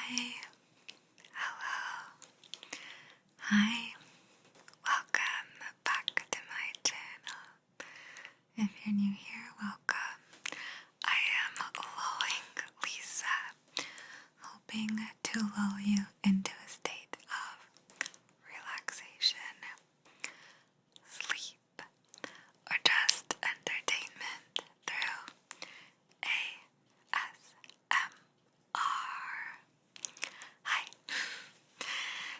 Hi, hello, hi, welcome back to my channel. If you're new here, welcome. I am lulling Lisa, hoping to lull you into a state of relaxation, sleep, or just entertainment through ASMR. Hi.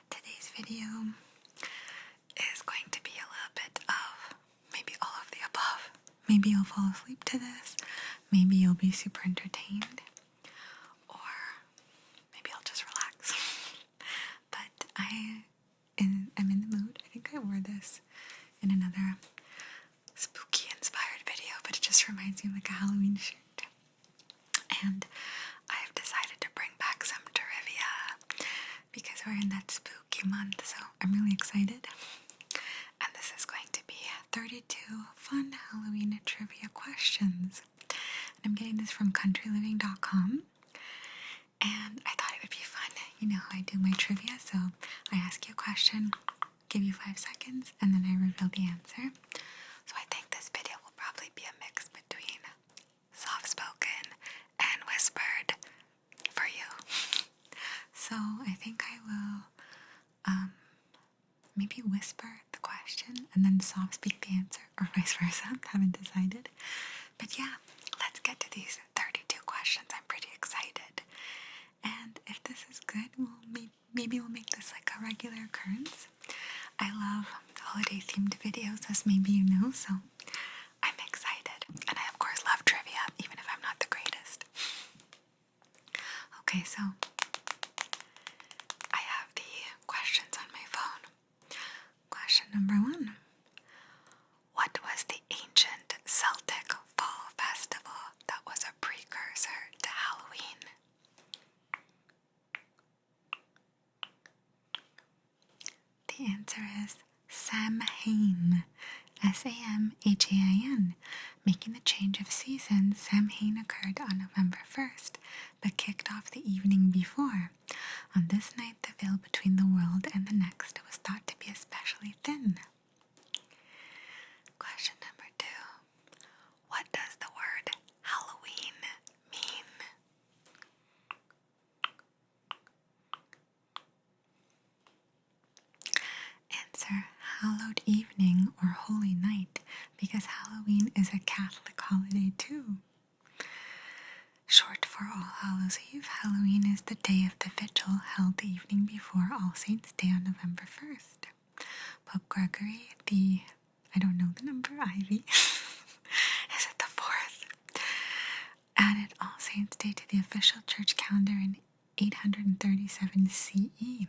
Today's video is going to be a little bit of maybe all of the above. Maybe you'll fall asleep to this, maybe you'll be super entertained, or maybe I'll just relax. But I'm in the mood. I think I wore this in another spooky inspired video, but it just reminds me of like a Halloween shirt. And I've decided to bring back some trivia because we're in that spooky month, so I'm really excited. And this is going to be 32 fun Halloween trivia questions. And I'm getting this from countryliving.com. And I thought it would be fun. You know how I do my trivia, so I ask you a question, give you 5 seconds, and then I reveal the answer. So I think this video will probably be a mix between soft-spoken and whispered for you. So I think I will maybe whisper the question and then soft speak the answer, or vice versa. Haven't decided. But yeah, let's get to these 32 questions. I'm pretty excited. And if this is good, maybe we'll make this like a regular occurrence. I love holiday-themed videos, as maybe you know, so I'm excited. And I, of course, love trivia, even if I'm not the greatest. Okay, so I have the questions on my phone. Question number 1. What was the ancient Celtic fall festival that was a precursor to Halloween? The answer is Samhain. Samhain. Making the change of season, Samhain occurred on November 1st, but kicked off the evening before. On this night, the veil between the world and the next was thought to be especially thin. Question number 2. What does the word Halloween mean? Answer, hallowed evening or holy night, because Halloween is a Catholic holiday too. Short for All Hallows Eve, Halloween is the day of the vigil held the evening before All Saints' Day on November 1st. Pope Gregory I don't know the number, Ivy, is it the 4th? Added All Saints' Day to the official church calendar in 837 CE,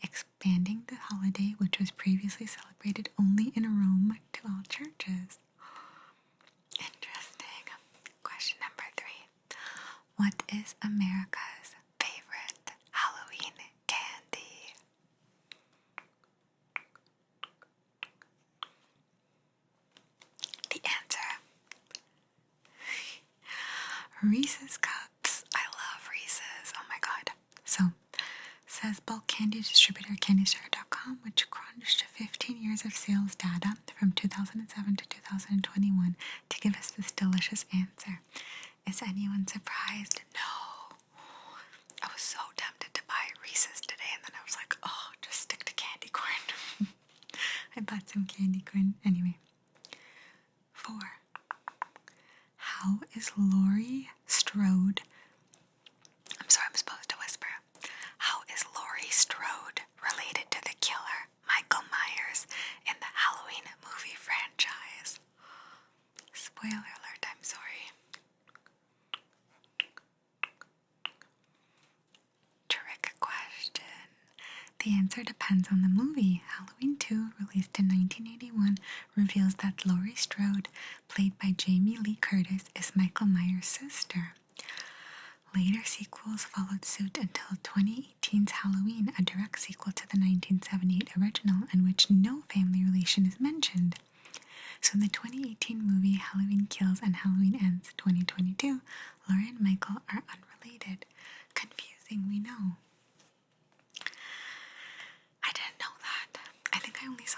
expanding the holiday, which was previously celebrated only in Rome, to all churches. Interesting. Question number 3. What is America's favorite Halloween candy? The answer, Reese's Cups. I love Reese's. Oh my god. So, says bulk candy distributor CandyStar.com, which crunched 15 years of sales data from 2007 to 2021 to give us this delicious answer. Is anyone surprised? No. I was so tempted to buy Reese's today, and then I was like, oh, just stick to candy corn. I bought some candy corn. Anyway. 4. How is Laurie Strode... I'm sorry, I'm supposed to whisper. How is Laurie Strode related to the killer, Michael Myers, in the Halloween movie franchise? Spoiler alert, I'm sorry. Trick question. The answer depends on the movie. Halloween 2, released in 1981, reveals that Laurie Strode, played by Jamie Lee Curtis, is Michael Myers' sister. Later sequels followed suit until 2018's Halloween, a direct sequel to the 1978 original, in which no family relation is mentioned. So in the 2018 movie Halloween Kills and Halloween Ends 2022, Laurie and Michael are unrelated. Confusing, we know.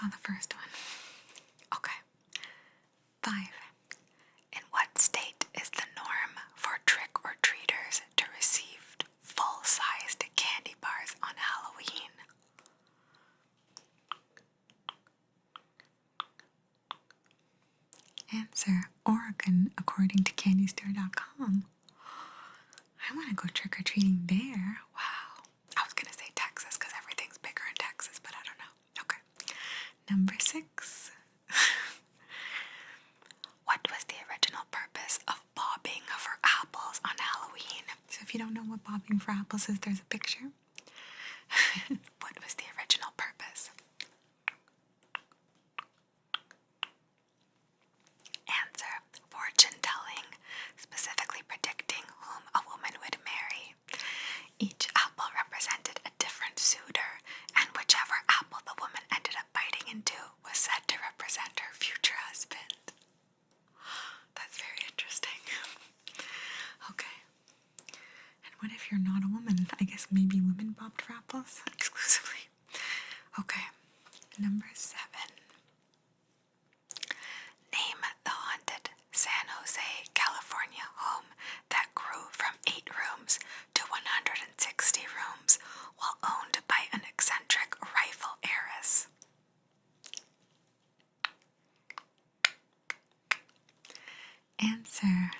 on the first one. Okay. 5. In what state is the norm for trick-or-treaters to receive full-sized candy bars on Halloween? Answer, Oregon, according to candystore.com. I want to go trick-or-treating there. Wow. I was going to say Texas because everything's bigger in Texas, but I don't know. Okay. Number 6. What was the original purpose of bobbing for apples on Halloween? So if you don't know what bobbing for apples is, there's a picture. What was the original purpose? Answer, fortune telling, specifically predicting whom a woman would marry. Each apple represented a different suitor, and whichever apple the woman ended up biting into was said to represent her future husband. That's very interesting. Okay. And what if you're not a woman? I guess maybe women bobbed for apples exclusively. Okay. Number 7. Name the haunted San Jose, California home that grew from 8 rooms to 160 rooms while owned by an eccentric rifle heiress. Answer,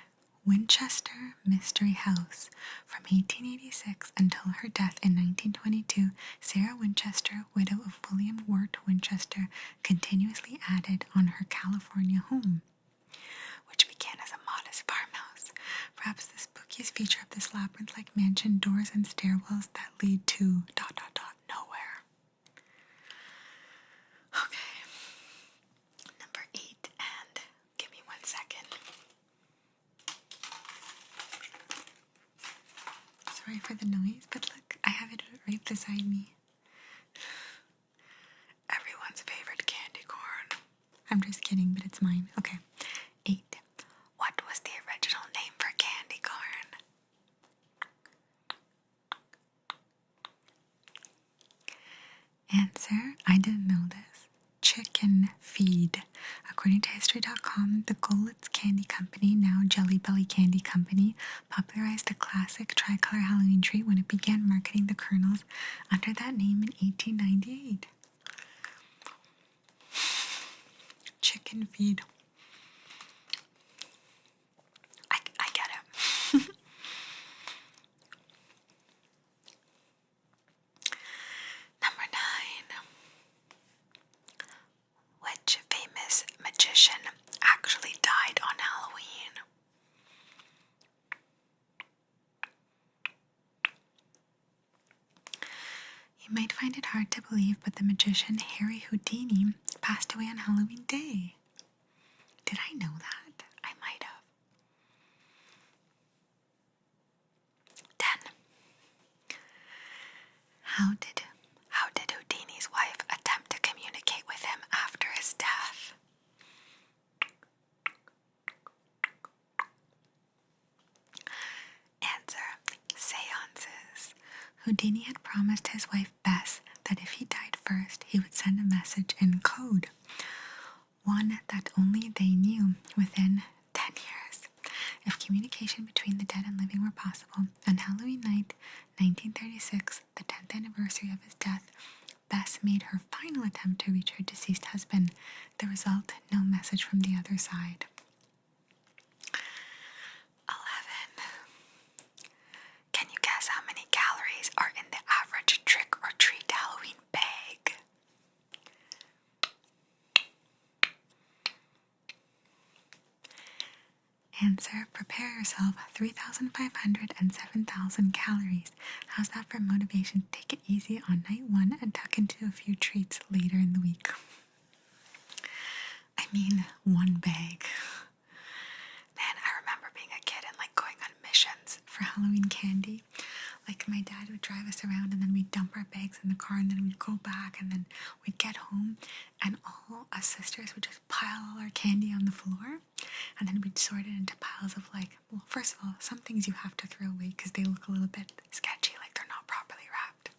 Winchester Mystery House. From 1886 until her death in 1922, Sarah Winchester, widow of William Wirt Winchester, continuously added on her California home, which began as a modest farmhouse. Perhaps the spookiest feature of this labyrinth-like mansion, doors and stairwells that lead to ... nowhere. Okay. Number 8, and give me 1 second. Sorry for the noise, but look, I have it right beside me. Everyone's favorite candy corn. I'm just kidding, but it's mine. Okay. 8. What was the original name for candy corn? Answer, I didn't know this. Chicken feed. According to History.com, the Goelitz Candy Company, now Jelly Belly Candy Company, popularized the classic tricolor Halloween treat when it began marketing the kernels under that name in 1898. Chicken feed. I get it. Number 9. Which famous magician actually died on Halloween? You might find it hard to believe, but the magician Harry Houdini passed away on Halloween Day. Did I know that? I might have. 10. How did Houdini's wife attempt to communicate with him after his death? Answer, seances. Houdini had promised his wife Bess that if he died first, he would send a message in code, one that only they knew, within 10 years. If communication between the dead and living were possible, on Halloween night, 1936, the 10th anniversary of his death, Bess made her final attempt to reach her deceased husband. The result, no message from the other side. 11. Can you guess how many calories are in the average trick-or-treat Halloween bag? Answer, prepare yourself 3,500 and 7,000 calories. How's that for motivation? Take it easy on night 1 and tuck into a few treats later in the week. I mean, 1 bag. Man, I remember being a kid and going on missions for Halloween candy. My dad would drive us around and then we'd dump our bags in the car and then we'd go back and then we'd get home and all us sisters would just pile all our candy on the floor and then we'd sort it into piles of well, first of all, some things you have to throw away because they look a little bit sketchy, they're not properly wrapped.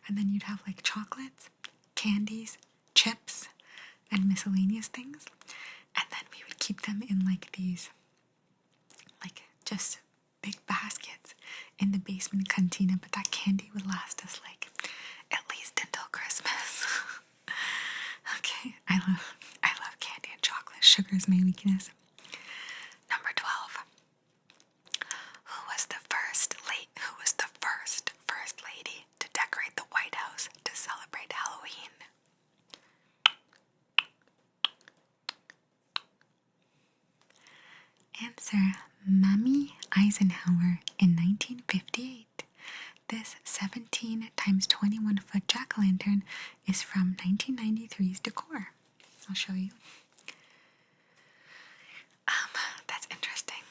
And then you'd have chocolates, candies, chips and miscellaneous things. And then we would keep them in like these, like just big baskets in the basement cantina. But that candy would last us like at least until Christmas. Okay, I love candy and chocolate. Sugar is my weakness. Number 12. Who was the first lady to decorate the White House to celebrate Halloween? Answer: Mamie Eisenhower in 1958. This 17 times 21 foot jack-o'-lantern is from 1993's decor. I'll show you. That's interesting.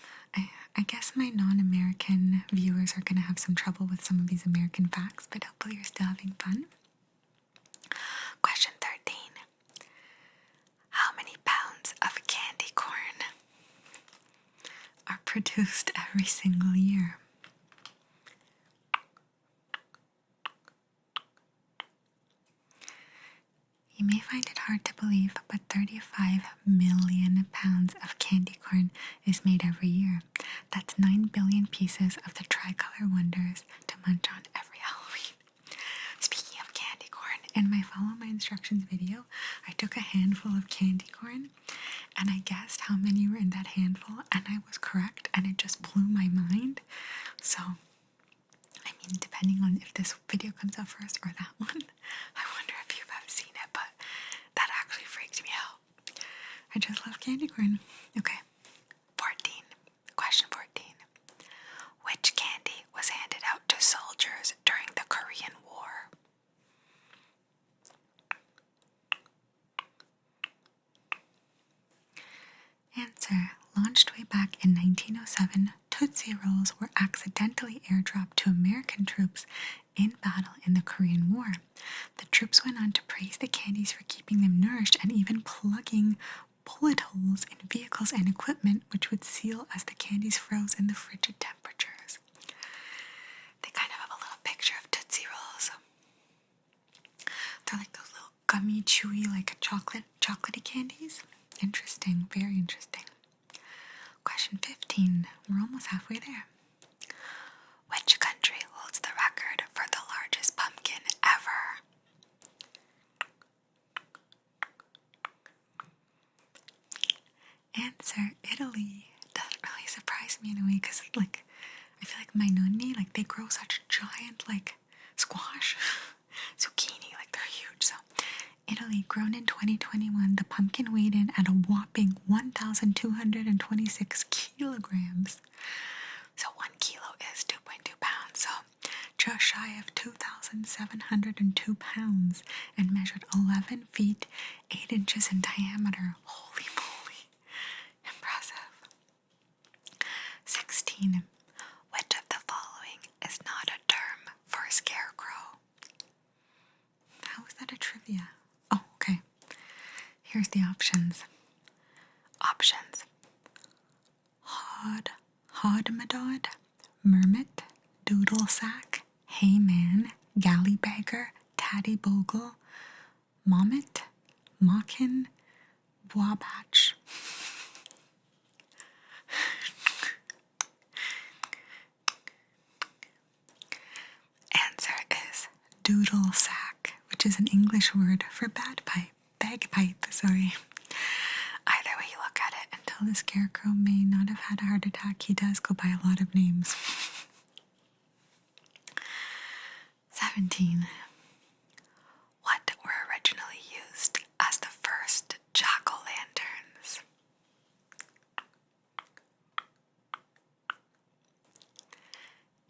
I guess my non-American viewers are going to have some trouble with some of these American facts, but hopefully you're still having fun. Question 13. How many pounds of candy corn are produced every single year? You may find it hard to believe, but 35 million pounds of candy corn is made every year. That's 9 billion pieces of the tricolor wonders to munch on every Halloween. Speaking of candy corn, in my Follow My Instructions video, I took a handful of candy corn and I guessed how many were in that handful, and I was correct, and it just blew my mind. So, I mean, depending on if this video comes out first or that one, I wonder if you've ever seen it, but that actually freaked me out. I just love candy corn. Okay, 14. Question 14. Which candy was handed out to soldiers during the Korean War? Answer: launched way back in 1907, Tootsie Rolls were accidentally airdropped to American troops in battle in the Korean War. The troops went on to praise the candies for keeping them nourished and even plugging bullet holes in vehicles and equipment, which would seal as the candies froze in the frigid temperatures. They kind of have a little picture of Tootsie Rolls. They're like those little gummy, chewy, like chocolatey candies. Interesting, very interesting. Question 15. We're almost halfway there. Which country holds the record for the largest pumpkin ever? Answer: Italy. Doesn't really surprise me in a way, because like I feel like my nonni, like they grow such giant like squash, zucchini, like they're huge. So Italy, grown in 2021, the pumpkin weighed in at a whopping 1,226 kilograms. So 1 kilo is 2.2 pounds, so just shy of 2,702 pounds, and measured 11 feet, 8 inches in diameter. Holy moly. Impressive. 16. Which of the following is not a term for scarecrow? How is that a trivia? Oh, okay. Here's the options. Options: Hodmadod, Mermit, Doodle Sack, Hayman, Gallybagger, Taddybogle, Mommet, Mockin, Wabatch. Answer is Doodle Sack, which is an English word for bagpipe. Either way you look at it, until the scarecrow may not have had a heart attack, he does go by a lot of names. 17. What were originally used as the first jack-o'-lanterns?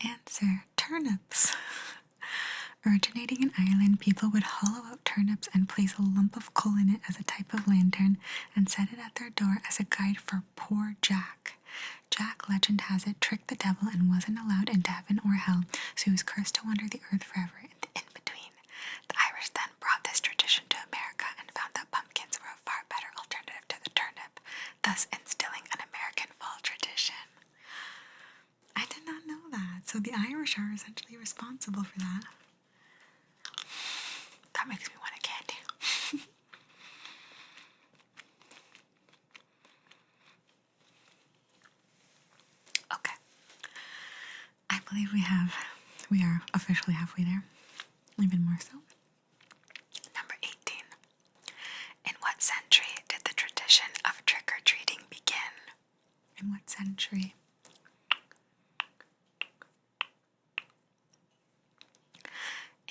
Answer: turnips. Originating in Ireland, people would hollow out turnips and place a lump of coal in it as a type of lantern and set it at their door as a guide for poor Jack. Jack, legend has it, tricked the devil and wasn't allowed into heaven or hell, so he was cursed to wander the earth forever in the in-between. The Irish then brought this tradition to America and found that pumpkins were a far better alternative to the turnip, thus instilling an American fall tradition. I did not know that. So the Irish are essentially responsible for that. That makes me want a candy. believe we are officially halfway there. Even more so. Number 18. In what century did the tradition of trick-or-treating begin? In what century?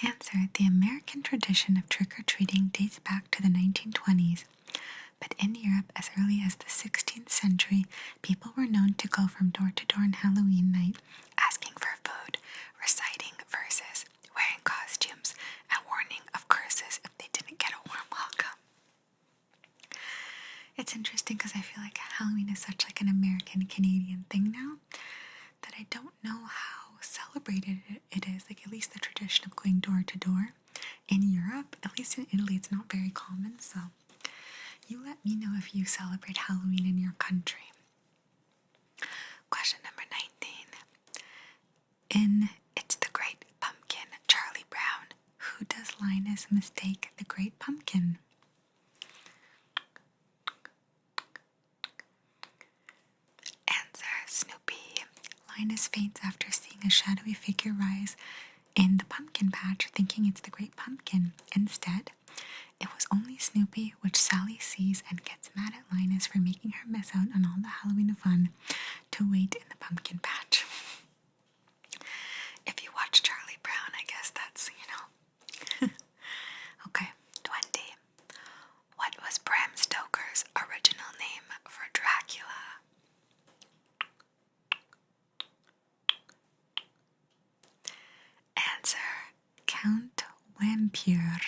Answer. The American tradition of trick-or-treating dates back to the 1920s, but in Europe as early as the 16th century, people were known to go from door to door on Halloween night, asking for food, reciting verses, wearing costumes, and warning of curses if they didn't get a warm welcome. It's interesting because I feel like Halloween is such like an American-Canadian thing now that I don't know how celebrated it is. Like, at least the tradition of going door to door in Europe, at least in Italy, it's not very common. So you let me know if you celebrate Halloween in your country. Question number 19. In It's the Great Pumpkin, Charlie Brown, who does Linus mistake the Great Pumpkin? Answer. Snoopy. Linus faints after seeing a shadowy figure rise in the pumpkin patch, thinking it's the Great Pumpkin. Instead, it was only Snoopy, which Sally sees and gets mad at Linus for making her miss out on all the Halloween fun to wait in the pumpkin patch. If you watch Charlie Brown, I guess that's, Okay, 20. What was Bram Stoker's original name for Dracula? Answer. Count Vampire.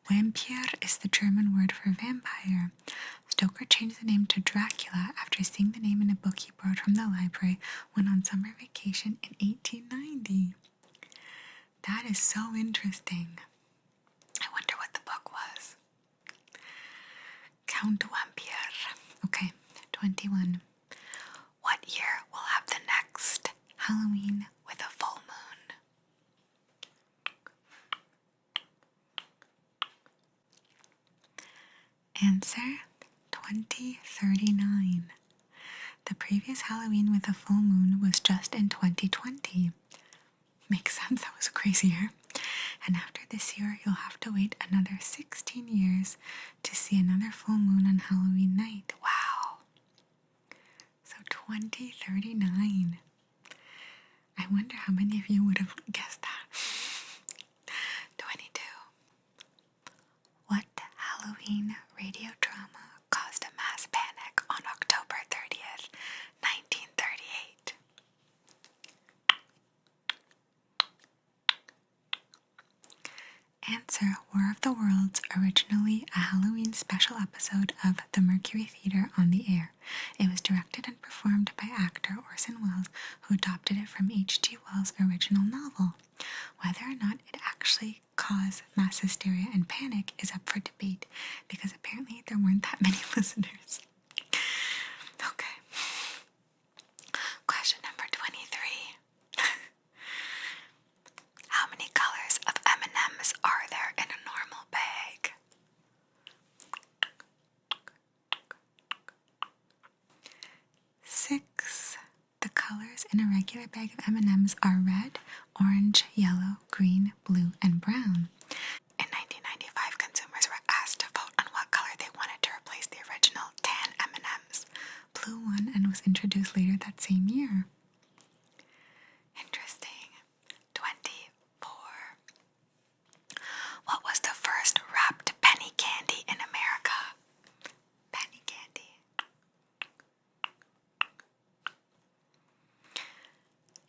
Vampire is the German word for vampire. Stoker changed the name to Dracula after seeing the name in a book he borrowed from the library when on summer vacation in 1890. That is so interesting. I wonder what the book was. Count Vampire. Okay, 21. What year will have the next Halloween with a full moon? Answer. 2039. The previous Halloween with a full moon was just in 2020. Makes sense, that was a crazy year. And after this year, you'll have to wait another 16 years to see another full moon on Halloween night. Wow. So 2039. I wonder how many of you would have guessed that. 22. What Halloween radio drama caused a mass panic on October 30th, 1938? Answer. War of the Worlds, originally a Halloween special episode of the Mercury Theatre on the Air. It was directed and performed by actor Orson Welles, who adopted it from H.G. Wells' original novel. Whether or not it actually caused mass hysteria and panic is up for debate, because apparently there weren't that many listeners. Okay. Question number 23. How many colors of M&Ms are there in a normal bag? Six. The colors in a regular bag of M&Ms are red, orange, yellow, green, blue, and brown. In 1995, consumers were asked to vote on what color they wanted to replace the original tan M&Ms. Blue won and was introduced later that same year. Interesting. 24. What was the first wrapped penny candy in America? Penny candy.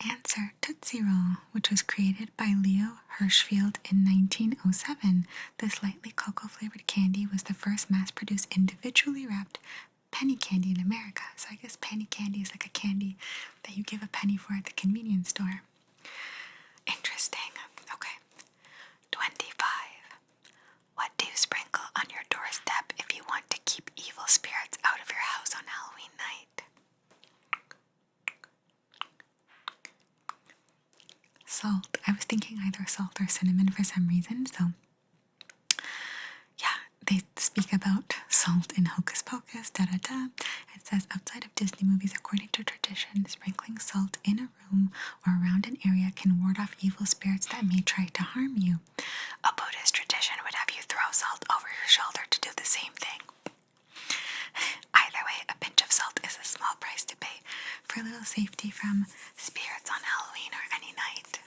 Answer. Tootsie Roll, which was created by Leo Hirschfield in 1907. This lightly cocoa-flavored candy was the first mass-produced individually wrapped penny candy in America. So I guess penny candy is like a candy that you give a penny for at the convenience store. Interesting. Okay. 25. What do you sprinkle on your doorstep if you want to keep evil spirits out of your house on Halloween night? Salt. I was thinking either salt or cinnamon for some reason, so yeah, speak about salt in Hocus Pocus, da-da-da. It says, outside of Disney movies, according to tradition, sprinkling salt in a room or around an area can ward off evil spirits that may try to harm you. A Buddhist tradition would have you throw salt over your shoulder to do the same thing. Either way, a pinch of salt is a small price to pay for a little safety from spirits on Halloween or any night.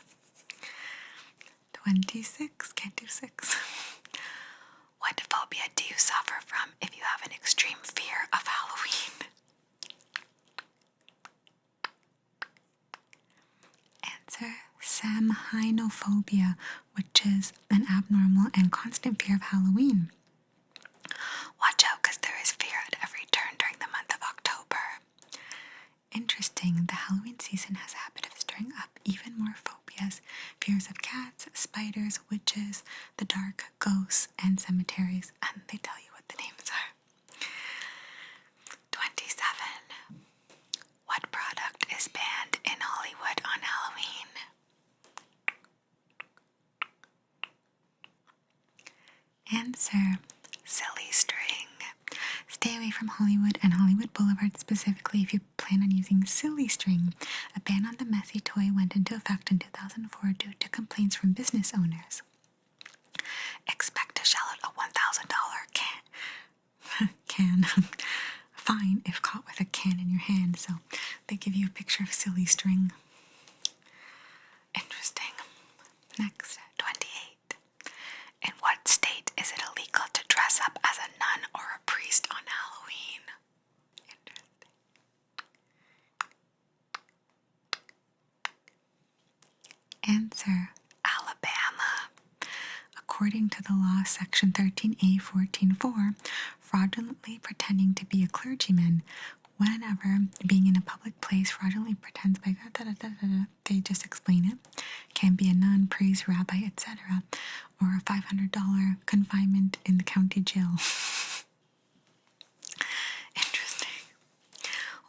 26, can't do 6. What phobia do you suffer from if you have an extreme fear of Halloween? Answer, samhainophobia, which is an abnormal and constant fear of Halloween. Watch out, because there is fear at every turn during the month of October. Interesting, the Halloween season has a habit of stirring up even more phobias, fears of cats, spiders, witches, the dark, ghosts, and cemeteries, and they tell you what the names are. 27. What product is banned in Hollywood on Halloween? Answer, silly string. Stay away from Hollywood and Hollywood Boulevard specifically if you plan on using silly string. A ban on the messy toy went into effect in 2004 due to complaints from business owners. Expect to shell out a $1,000 can fine if caught with a can in your hand. So they give you a picture of silly string. Interesting. Next, 28. In what state is it illegal to dress up as a nun or a priest on Halloween? Interesting. Answer, Alabama. According to the law, Section 13A 14.4, fraudulently pretending to be a clergyman whenever being in a public place fraudulently pretends by they just explain it, can be a nun, priest, rabbi, etc., or a $500 confinement in the county jail. Interesting.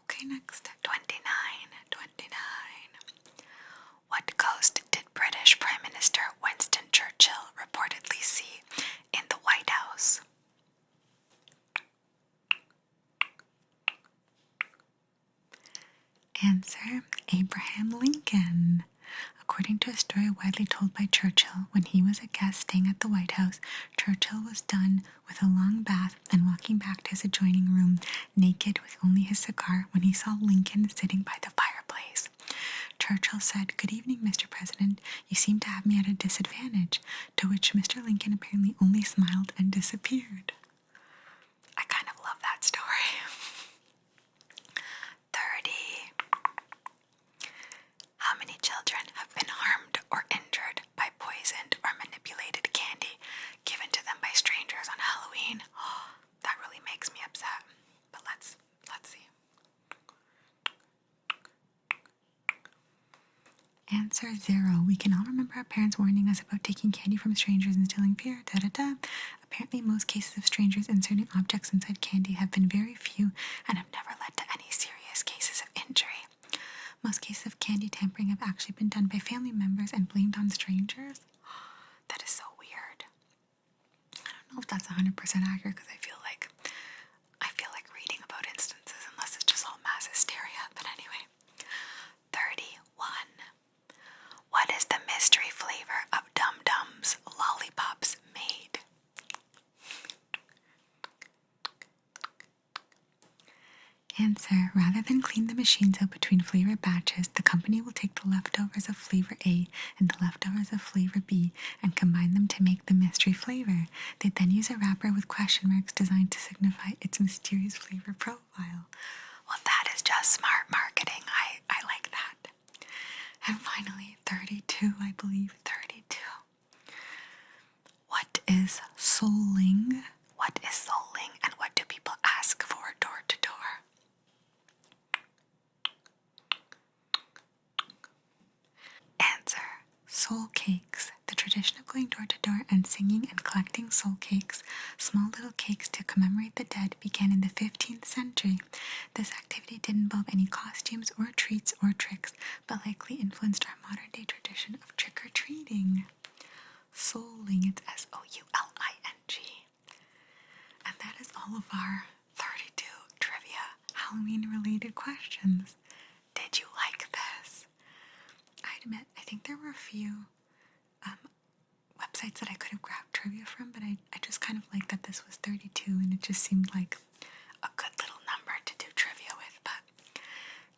Okay, next, 29. What ghost did British Prime Minister Winston Churchill reportedly see in the White House? Answer, Abraham Lincoln. According to a story widely told by Churchill, when he was a guest staying at the White House, Churchill was done with a long bath and walking back to his adjoining room, naked with only his cigar, when he saw Lincoln sitting by the fireplace. Churchill said, "Good evening, Mr. President. You seem to have me at a disadvantage," to which Mr. Lincoln apparently only smiled and disappeared. I kind of love that story. 30. How many children have been harmed or injured by poisoned or manipulated candy given to them by strangers on Halloween? Oh, that really makes me upset. But let's see. Answer, 0. We can all remember our parents warning us about taking candy from strangers and instilling fear. Apparently, most cases of strangers inserting objects inside candy have been very few and have never led to any serious cases of injury. Most cases of candy tampering have actually been done by family members and blamed on strangers. That is so weird. I don't know if that's 100% accurate because I feel like reading about instances, unless it's just all mass hysteria. But anyway, 31. What is the mystery flavor of Dum Dum's lollipops made? Answer, rather than clean the machines out between flavor batches, the company will take the leftovers of flavor A and the leftovers of flavor B and combine them to make the mystery flavor. They then use a wrapper with question marks designed to signify its mysterious flavor profile. Well, that is just smart marketing. I like that. And finally, 32, I believe, 32. What is souling? What is souling, and what do people ask for door to door? Answer, soul cakes. The tradition of going door to door and singing and collecting soul cakes, small little cakes to commemorate the dead, began in the 15th century. This activity didn't involve any costumes or treats or tricks, but likely influenced our modern day tradition of trick-or-treating. Souling, it's S-O-U-L-I-N-G. And all of our 32 trivia Halloween-related questions. Did you like this? I admit, I think there were a few websites that I could have grabbed trivia from, but I just kind of liked that this was 32, and it just seemed like a good little number to do trivia with. But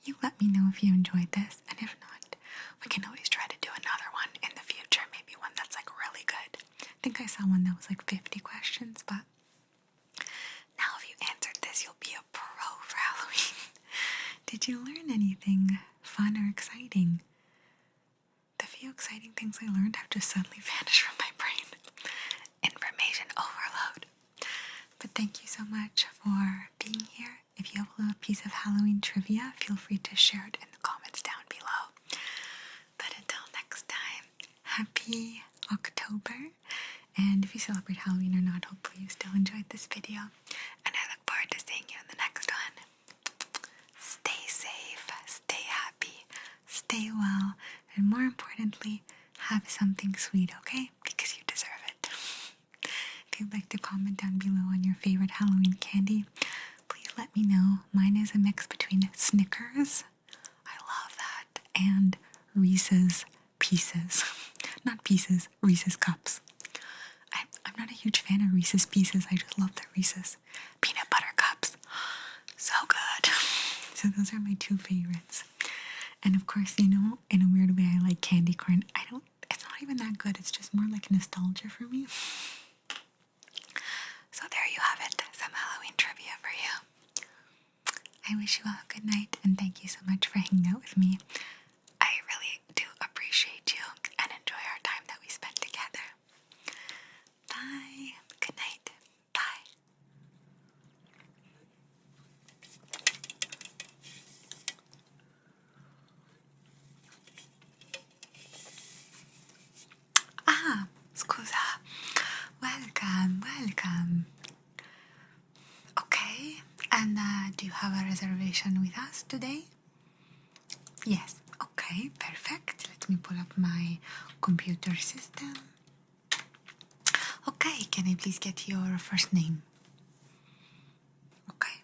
you let me know if you enjoyed this, and if not, we can always try to do another one in the future, maybe one that's like really good. I think I saw one that was like 50 questions, but now if you answered this, you'll be a pro for Halloween. Did you learn anything fun or exciting? The few exciting things I learned have just suddenly vanished from my brain. Information overload. But thank you so much for being here. If you have a little piece of Halloween trivia, feel free to share it in the comments down below. But until next time, happy October. And if you celebrate Halloween or not, hopefully you still enjoyed this video. And I look forward to seeing you in the next one. Stay safe, stay happy, stay well, and more importantly, have something sweet, okay? Because you deserve it. If you'd like to comment down below on your favorite Halloween candy, please let me know. Mine is a mix between Snickers, I love that, and Reese's Pieces. Not Pieces, Reese's Cups. I'm not a huge fan of Reese's Pieces, I just love the Reese's peanut butter cups. So good. So those are my two favorites. And of course, you know, in a weird way, I like candy corn. It's not even that good, it's just more like nostalgia for me. So there you have it, some Halloween trivia for you. I wish you all a good night, and thank you so much for hanging out with me. I really do appreciate you and enjoy our time that we spent together. Bye. Good night. Bye. Ah, scusa. Welcome. Okay, and do you have a reservation with us today? Yes, okay, perfect. Let me pull up my computer system. Okay, can I please get your first name? Okay.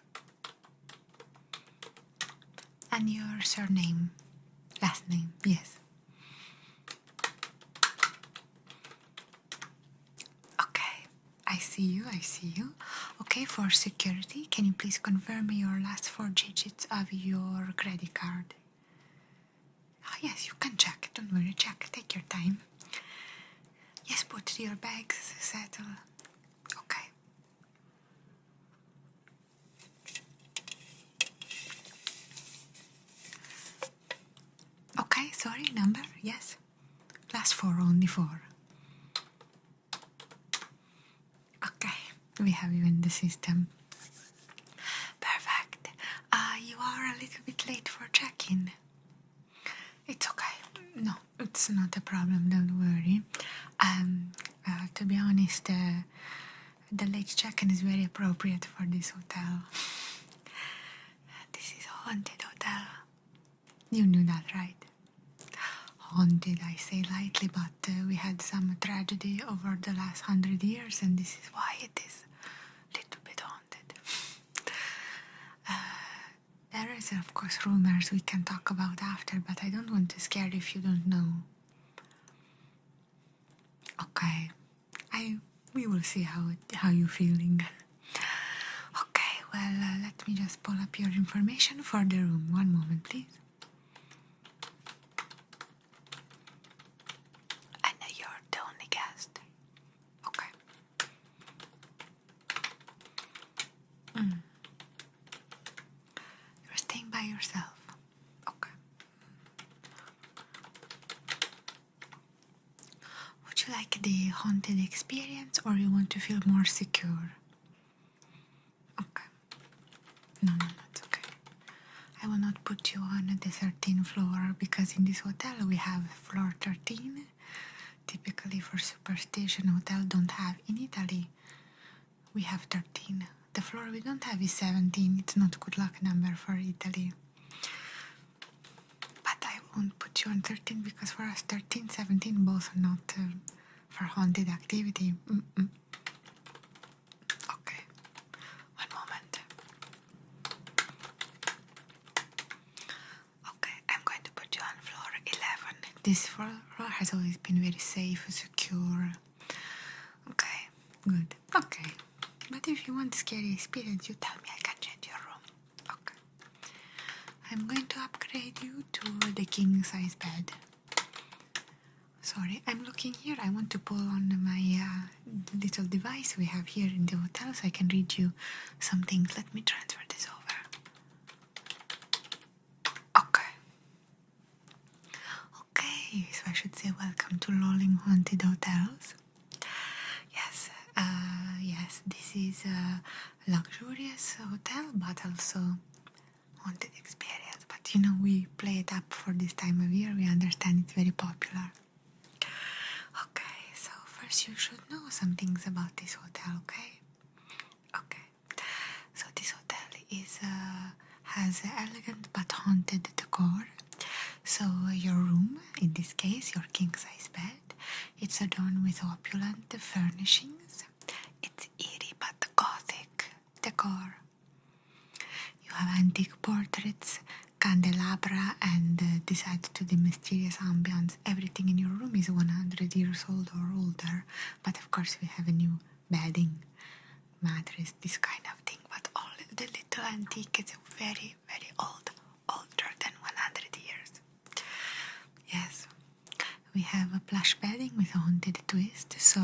And your surname? Last name, yes. Okay, I see you. Okay, for security, can you please confirm your last 4 digits of your credit card? Oh, yes, you can check. Don't worry, check. Take your time. Yes, put your bags, settle. Okay. Okay, sorry, number, yes. Last 4, only 4. Okay, we have you in the system. Perfect. You are a little bit late for check-in. It's okay. No, it's not a problem, don't worry. To be honest, the late check-in is very appropriate for this hotel. This is a haunted hotel. You knew that, right? Haunted, I say lightly, but we had some tragedy over the last 100 years, and this is why it is a little bit haunted. There is, of course, rumors we can talk about after, but I don't want to scare you if you don't know. Okay, we will see how you're feeling. Okay, well, let me just pull up your information for the room. One moment, please. And you're the only guest. Okay. You're staying by yourself. Okay. Would you like the haunted experience, or you want to feel more secure? Okay. No, it's okay. I will not put you on the 13th floor because in this hotel we have floor 13. Typically for superstition hotel don't have in Italy. We have 13. The floor we don't have is 17. It's not good luck number for Italy. But I won't put you on 13 because for us 13, 17 both are not for haunted activity. Okay. 1 has always been very safe, secure. Okay, good. Okay. But if you want scary experience, you tell me, I can change your room. Okay. I'm going to upgrade you to the king size bed. Sorry, I'm looking here. I want to pull on my little device we have here in the hotel so I can read you some things. Let me transfer this over. Okay. Okay, so I should say welcome to Lolling Haunted Hotels. Yes, this is a luxurious hotel, but also haunted experience. But you know, we play it up for this time of year. We understand it's very popular. Okay, so first you should know some things about this hotel, okay? Okay, so this hotel is has elegant but haunted decor. So your room, in this case, your king-size bed, it's adorned with opulent furnishings. It's eerie but gothic decor. You have antique portraits, candelabra, and this adds to the mysterious ambience. Everything in your room is 100 years old or older, but of course we have a new bedding, mattress, this kind of thing. But all the little antique is very, very old, older than 100 years. Yes. We have a plush bedding with a haunted twist, so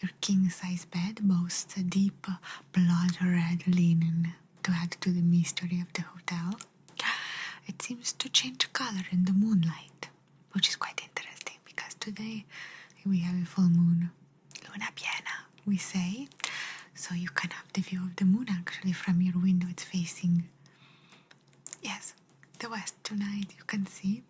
your king-size bed boasts a deep blood red linen to add to the mystery of the hotel. It seems to change color in the moonlight, which is quite interesting because today we have a full moon, luna piena, we say, so you can have the view of the moon actually from your window. It's facing, yes, the west tonight, you can see.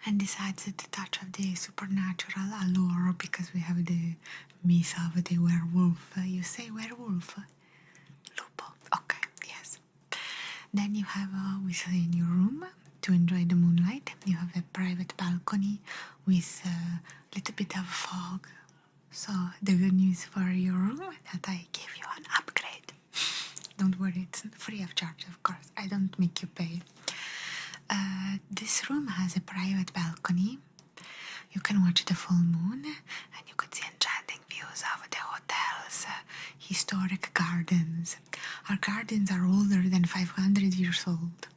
And this adds the touch of the supernatural allure because we have the myth of the werewolf. You say werewolf? Lupo. Okay, yes. Then you have within your room, to enjoy the moonlight, you have a private balcony with a little bit of fog. So the good news for your room that I gave you an upgrade. Don't worry, it's free of charge, of course. I don't make you pay. This room has a private balcony. You can watch the full moon and you could see enchanting views of the hotel's historic gardens. Our gardens are older than 500 years old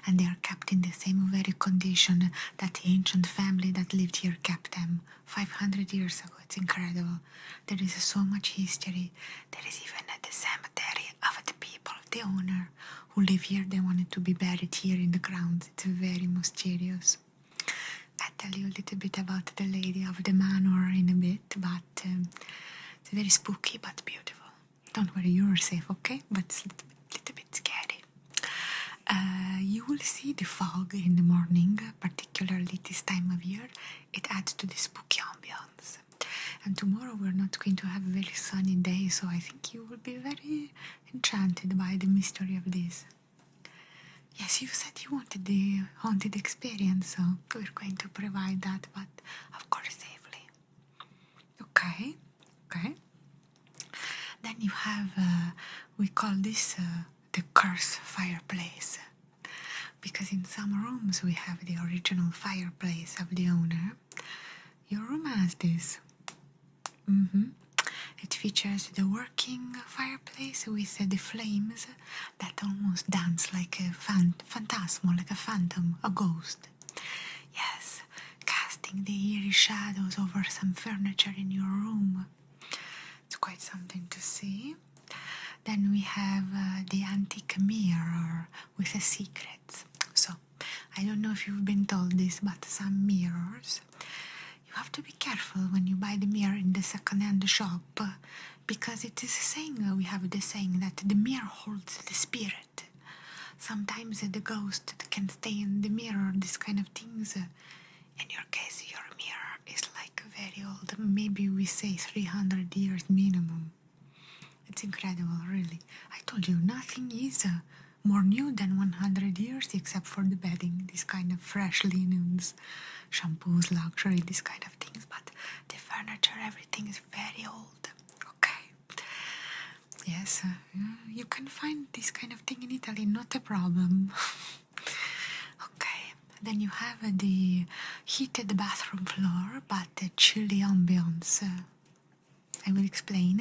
and they are kept in the same very condition that the ancient family that lived here kept them 500 years ago. It's incredible. There is so much history. There is even the cemetery of the people, the owner who live here. They wanted to be buried here in the grounds. It's very mysterious. I'll tell you a little bit about the lady of the manor in a bit, but it's very spooky but beautiful. Don't worry, you're safe, okay? But it's a little bit scary. You will see the fog in the morning, particularly this time of year. It adds to the spooky ambience. And tomorrow we're not going to have a very sunny day, so I think you will be very enchanted by the mystery of this. Yes, you said you wanted the haunted experience, so we're going to provide that, but of course safely. Okay. Then you have, we call this the curse fireplace, because in some rooms we have the original fireplace of the owner. Your room has this. It features the working fireplace with the flames that almost dance like a phantasmal, like a phantom, a ghost. Yes, casting the eerie shadows over some furniture in your room. It's quite something to see. Then we have the antique mirror with a secret. So, I don't know if you've been told this, but some mirrors, you have to be careful when you buy the mirror in the second-hand shop, because it is saying, we have the saying that the mirror holds the spirit. Sometimes the ghost can stay in the mirror, this kind of things. In your case, your mirror is like very old, maybe we say 300 years minimum. It's incredible, really. I told you, nothing is more new than 100 years except for the bedding, this kind of fresh linens, shampoos, luxury, this kind of things. But the furniture, everything is very old. Okay. Yes, you can find this kind of thing in Italy, not a problem. Okay. Then you have the heated bathroom floor, but the chilly ambience. I will explain.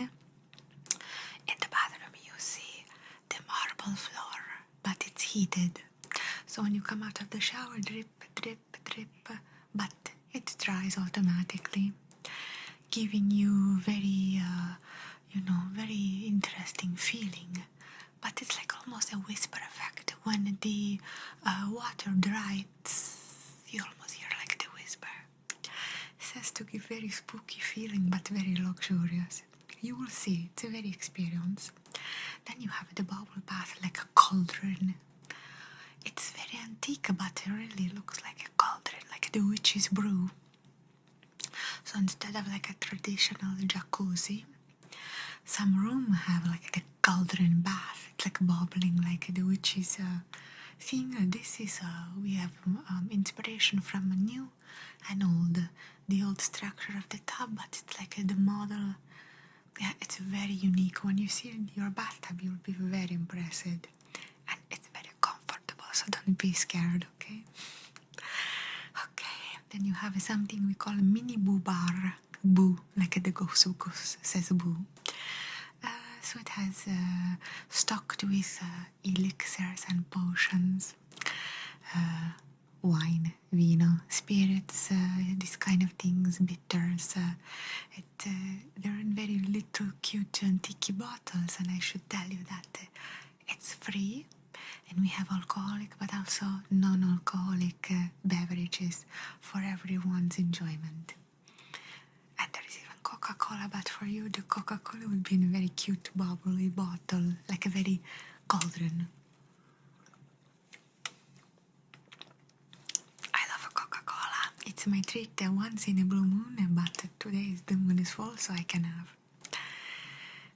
In the bathroom you see the marble floor, but it's heated. So when you come out of the shower, drip, drip, drip, but it dries automatically, giving you very, very interesting feeling. But it's like almost a whisper effect. When the water dries, you almost hear like the whisper. It says to give very spooky feeling, but very luxurious. You will see, it's a very experience. Then you have the bubble bath, like a cauldron. It's very antique, but it really looks like a cauldron, like the witch's brew. So instead of like a traditional jacuzzi, some rooms have like a cauldron bath. It's like bubbling, like the witch's thing. This is we have inspiration from a new and old, the old structure of the tub, but it's like the model. Yeah, it's very unique. When you see it in your bathtub, you'll be very impressed, and it's very comfortable. So don't be scared, okay? Okay. Then you have something we call mini boo bar. Boo, like the ghost says boo. So it has stocked with elixirs and potions, wine, vino, spirits, these kind of things, bitters. They're in very little cute antique bottles, and I should tell you that it's free. And we have alcoholic but also non-alcoholic beverages for everyone's enjoyment. And there is even Coca-Cola, but for you the Coca-Cola would be in a very cute bubbly bottle, like a very cauldron. I love Coca-Cola. It's my treat once in a blue moon, but today the moon is full, so I can have.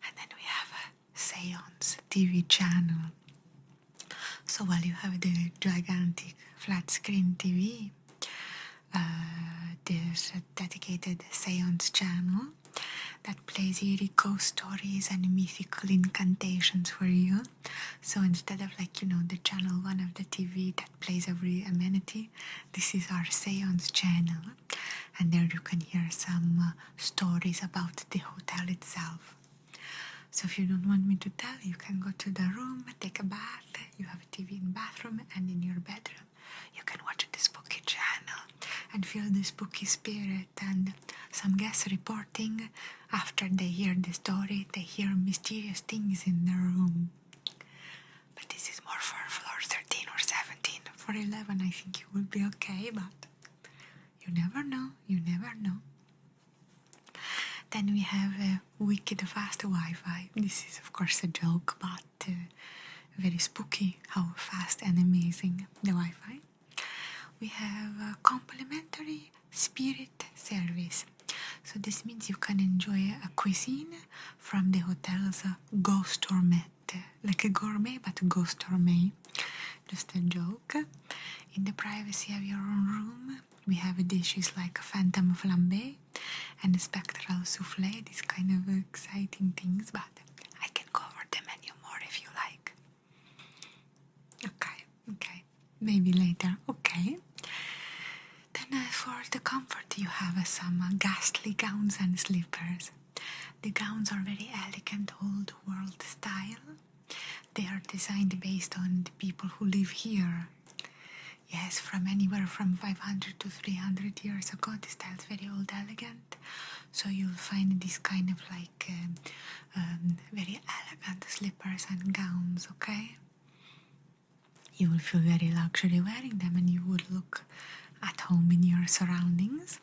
And then we have a Seance TV channel. So while you have the gigantic flat screen TV, there's a dedicated Seance channel that plays eerie ghost stories and mythical incantations for you. So instead of the channel 1 of the TV that plays every amenity, this is our Seance channel, and there you can hear some stories about the hotel itself. So if you don't want me to tell, you can go to the room, take a bath, you have a TV in the bathroom, and in your bedroom you can watch the spooky channel and feel the spooky spirit, and some guests reporting after they hear the story, they hear mysterious things in the room. But this is more for floor 13 or 17. For 11 I think you will be okay, but you never know, you never know. Then we have a wicked fast Wi-Fi. This is of course a joke, but very spooky how fast and amazing the Wi-Fi. We have a complimentary spirit service. So this means you can enjoy a cuisine from the hotel's ghost gourmet, like a gourmet but ghost gourmet. Just a joke. In the privacy of your own room, we have dishes like a phantom flambe and a spectral soufflé, these kind of exciting things, but I can go over the menu more if you like. Okay, maybe later, okay. Then for the comfort you have some ghastly gowns and slippers. The gowns are very elegant old world style. They are designed based on the people who live here. Yes, from anywhere from 500 to 300 years ago. The style is very old, elegant. So you'll find this kind of very elegant slippers and gowns, okay? You will feel very luxury wearing them, and you would look at home in your surroundings.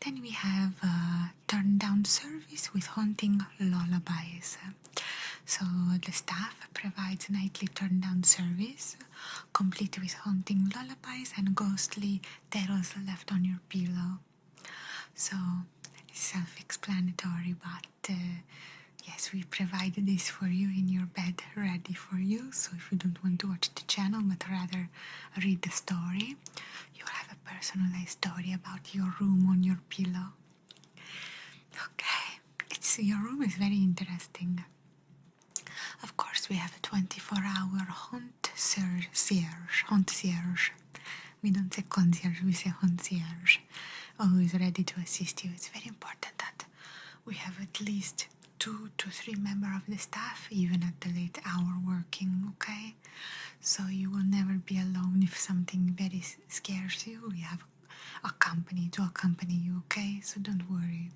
Then we have turn down service with haunting lullabies. So the staff provides nightly turn down service, complete with haunting lullabies and ghostly tales left on your pillow. So it's self-explanatory, but yes, we provide this for you in your bed, ready for you. So if you don't want to watch the channel but rather read the story, you'll have a personalized story about your room on your pillow. Okay, your room is very interesting. Of course, we have a 24-hour concierge. We don't say concierge, we say concierge. Always ready to assist you. It's very important that we have at least 2 to 3 members of the staff, even at the late hour working, okay? So you will never be alone if something very scares you. We have a company to accompany you, okay? So don't worry.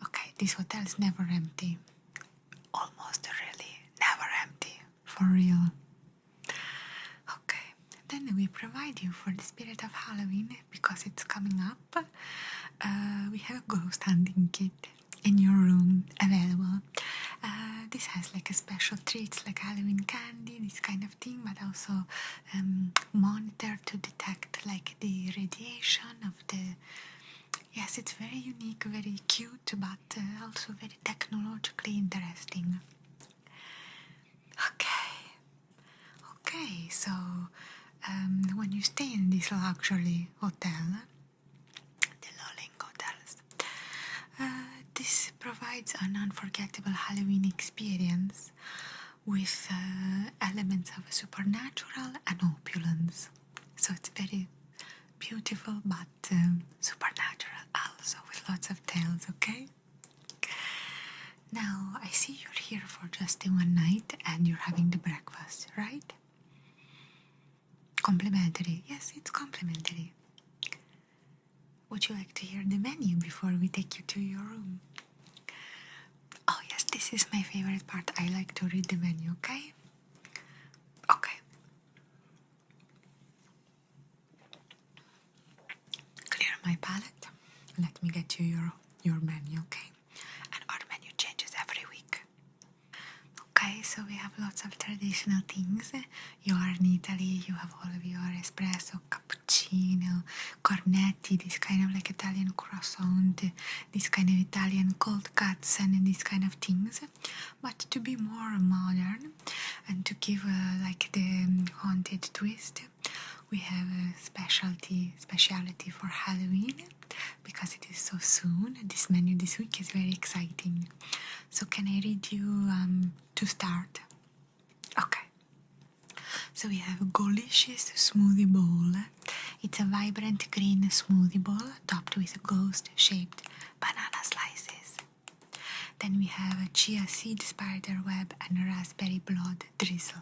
Okay, this hotel is never empty. Almost really never empty. For real. Okay, then we provide you for the spirit of Halloween because it's coming up. We have a ghost hunting kit in your room available. This has like a special treats like Halloween candy, this kind of thing, but also monitor to detect like the radiation of the. Yes, it's very unique, very cute, but also very technologically interesting. Okay, so when you stay in this luxury hotel, the Lolling hotels, this provides an unforgettable Halloween experience with elements of supernatural and opulence. So it's very beautiful but supernatural also, with lots of tales, okay? Now, I see you're here for just the one night and you're having the breakfast, right? Complimentary. Yes, it's complimentary. Would you like to hear the menu before we take you to your room? Oh yes, this is my favorite part. I like to read the menu, okay? Okay. Clear my palette. Let me get you your menu, okay? And our menu changes every week. Okay, so we have lots of traditional things. You are in Italy, you have all of your espresso, cappuccino, cornetti, this kind of like Italian croissant, this kind of Italian cold cuts and these kind of things. But to be more modern and to give like the haunted twist, we have a specialty for Halloween because it is so soon. This menu this week is very exciting. So can I read you to start? Okay. So we have a delicious smoothie bowl. It's a vibrant green smoothie bowl topped with ghost-shaped banana slices. Then we have a chia seed spider web and a raspberry blood drizzle.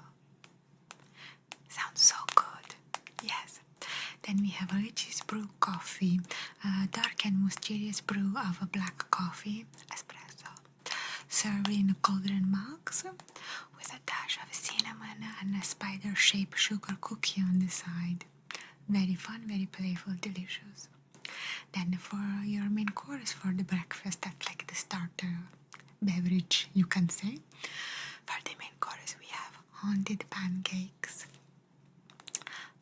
Sounds so good. Yes. Then we have a witch's brew coffee, a dark and mysterious brew of a black coffee, espresso, served in cauldron mugs with a dash of cinnamon and a spider-shaped sugar cookie on the side. Very fun, very playful, delicious. Then for your main course for the breakfast, that's like the starter beverage, you can say. For the main course, we have haunted pancakes,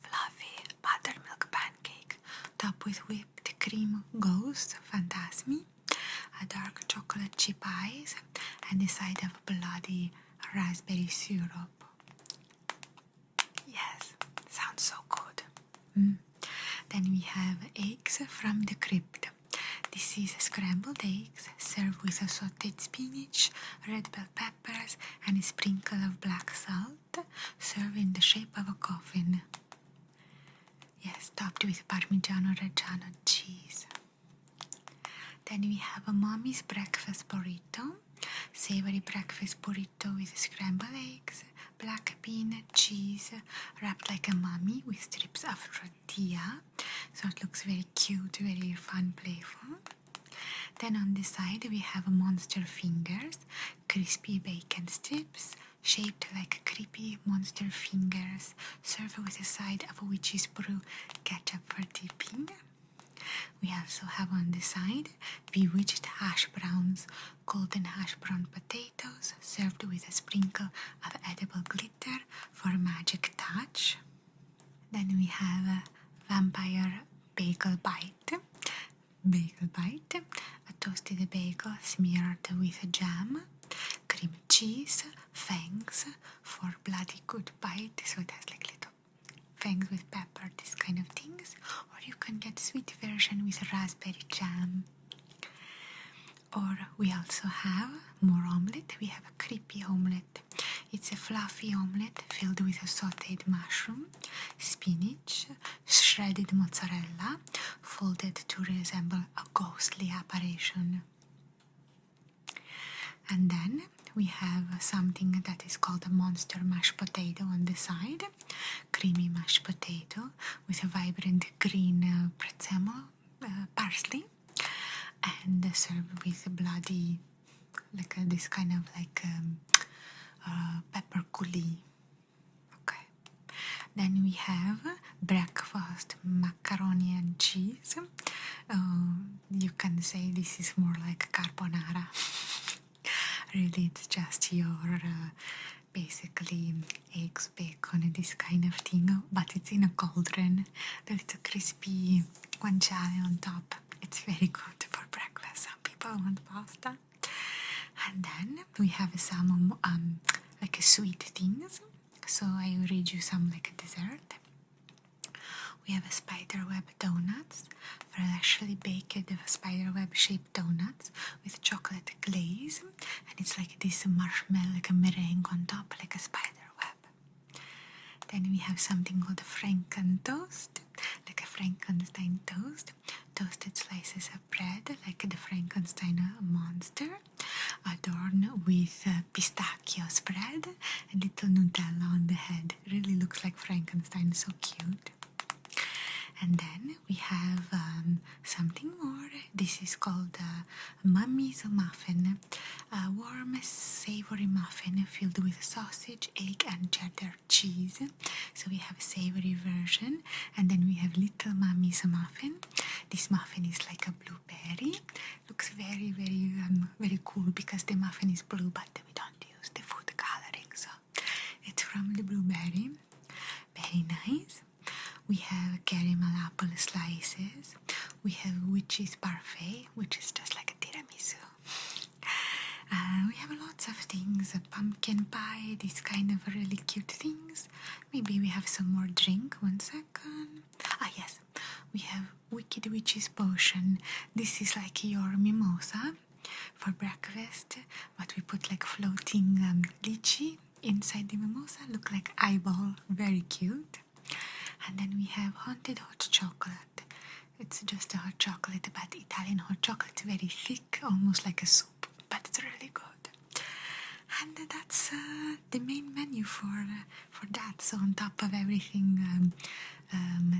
fluffy buttermilk pancake topped with whipped cream ghost phantasmi, a dark chocolate chip ice, and a side of bloody raspberry syrup. Yes, sounds so good. Then we have eggs from the crypt. This is scrambled eggs served with a sauteed spinach, red bell peppers, and a sprinkle of black salt, served in the shape of a coffin. Yes, topped with Parmigiano Reggiano cheese. Then we have a mommy's breakfast burrito, savory breakfast burrito with scrambled eggs, black bean, cheese, wrapped like a mummy with strips of tortilla, so it looks very cute, very fun, playful. Then on the side we have monster fingers, crispy bacon strips, shaped like creepy monster fingers, served with a side of witch's brew ketchup for dipping. We also have on the side bewitched hash browns, golden hash brown potatoes, served with a sprinkle of edible glitter for a magic touch. Then we have a vampire bagel bite, a toasted bagel smeared with jam, cream cheese, fangs for bloody good bite, so it has like little fangs with pepper, this kind of things, or you can get sweet version with raspberry jam. Or we also have more omelette. We have a creepy omelette. It's a fluffy omelette filled with a sautéed mushroom, spinach, shredded mozzarella, folded to resemble a ghostly apparition. And then we have something that is called a monster mashed potato on the side, creamy mashed potato with a vibrant green prezzemolo, parsley, and served with bloody, like this kind of like pepper coulis. Okay. Then we have breakfast macaroni and cheese. You can say this is more like carbonara. Really, it's just your basically eggs, bacon, this kind of thing, but it's in a cauldron. There is a crispy guanciale on top. It's very good for breakfast. Some people want pasta. And then we have some like sweet things. So I will read you some like a dessert. We have a spiderweb donuts, freshly baked spiderweb shaped donuts with chocolate glaze, and it's like this marshmallow, like a meringue on top, like a spiderweb. Then we have something called a Franken toast, like a Frankenstein toast, toasted slices of bread, like the Frankenstein monster, adorned with pistachio spread and little Nutella on the head. Really looks like Frankenstein, so cute. And then we have something more. This is called Mummy's Muffin, a warm, savory muffin filled with sausage, egg, and cheddar cheese. So we have a savory version, and then we have Little Mummy's Muffin. This muffin is like a blueberry. Looks very, very, very cool because the muffin is blue, but we don't use the food coloring, so it's from the blueberry. Very nice. We have caramel apple slices. We have witch's parfait, which is just like a tiramisu. We have lots of things, a pumpkin pie, these kind of really cute things. Maybe we have some more drink, 1 second. Ah yes, we have Wicked Witch's Potion. This is like your mimosa for breakfast, but we put like floating lychee inside the mimosa, look like eyeball, very cute. And then we have Haunted Hot Chocolate. It's just a hot chocolate, but Italian hot chocolate, very thick, almost like a soup, but it's really good. And that's the main menu for that. So on top of everything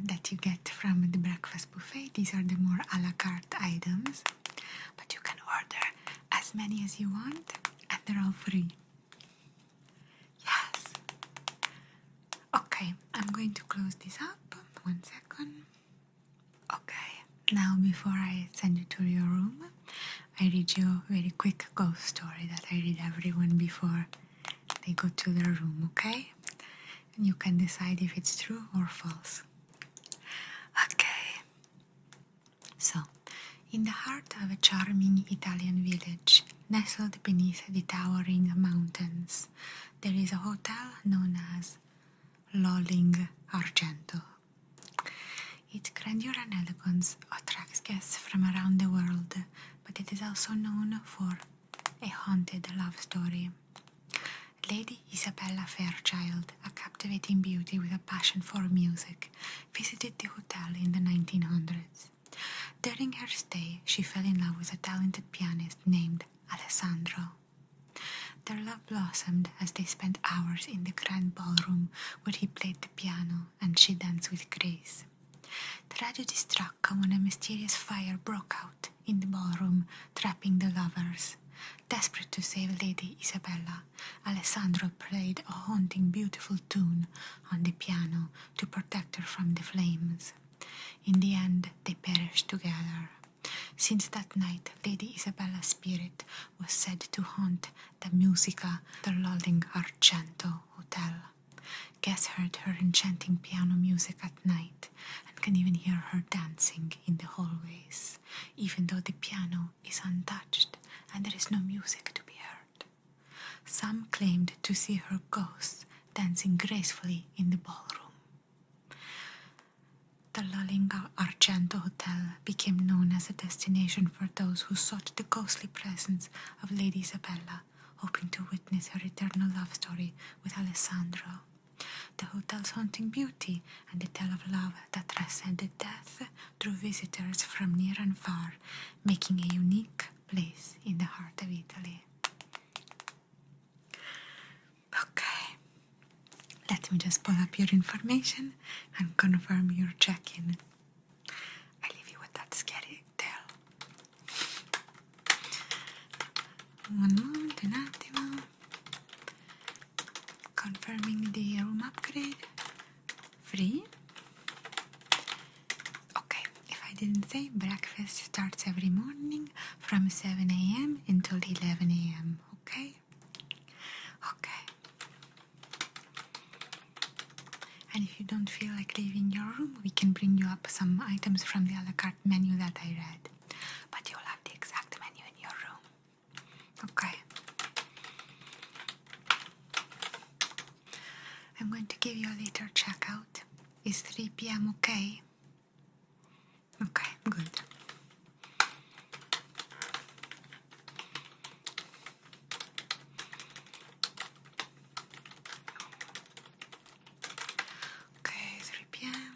that you get from the breakfast buffet, these are the more a la carte items. But you can order as many as you want, and they're all free. Yes. Okay, I'm going to close this up. 1 second. Okay, now before I send you to your room, I read you a very quick ghost story that I read everyone before they go to their room, okay? And you can decide if it's true or false. Okay. So, in the heart of a charming Italian village, nestled beneath the towering mountains, there is a hotel known as Lolling Argento. Its grandeur and elegance attracts guests from around the world, but it is also known for a haunted love story. Lady Isabella Fairchild, a captivating beauty with a passion for music, visited the hotel in the 1900s. During her stay, she fell in love with a talented pianist named Alessandro. Their love blossomed as they spent hours in the grand ballroom where he played the piano and she danced with grace. Tragedy struck when a mysterious fire broke out in the ballroom, trapping the lovers. Desperate to save Lady Isabella, Alessandro played a haunting, beautiful tune on the piano to protect her from the flames. In the end, they perished together. Since that night, Lady Isabella's spirit was said to haunt the Musica del Lolling Argento Hotel. Guests heard her enchanting piano music at night and can even hear her dancing in the hallways, even though the piano is untouched and there is no music to be heard. Some claimed to see her ghost dancing gracefully in the ballroom. The Lolling Argento Hotel became known as a destination for those who sought the ghostly presence of Lady Isabella hoping to witness her eternal love story with Alessandro. The hotel's haunting beauty and the tale of love that transcended death drew visitors from near and far, making a unique place in the heart of Italy. Okay, let me just pull up your information and confirm your check-in. I leave you with that scary tale. Un attimo. Confirming the room upgrade. Free. Okay, if I didn't say, breakfast starts every morning from 7 a.m. until 11 a.m. Okay? Okay. And if you don't feel like leaving your room, we can bring you up some items from the a la carte menu that I read. But you'll have the exact menu in your room. Okay. I'm going to give you a later checkout. Is 3 p.m. okay? Okay, good. Okay, 3 p.m.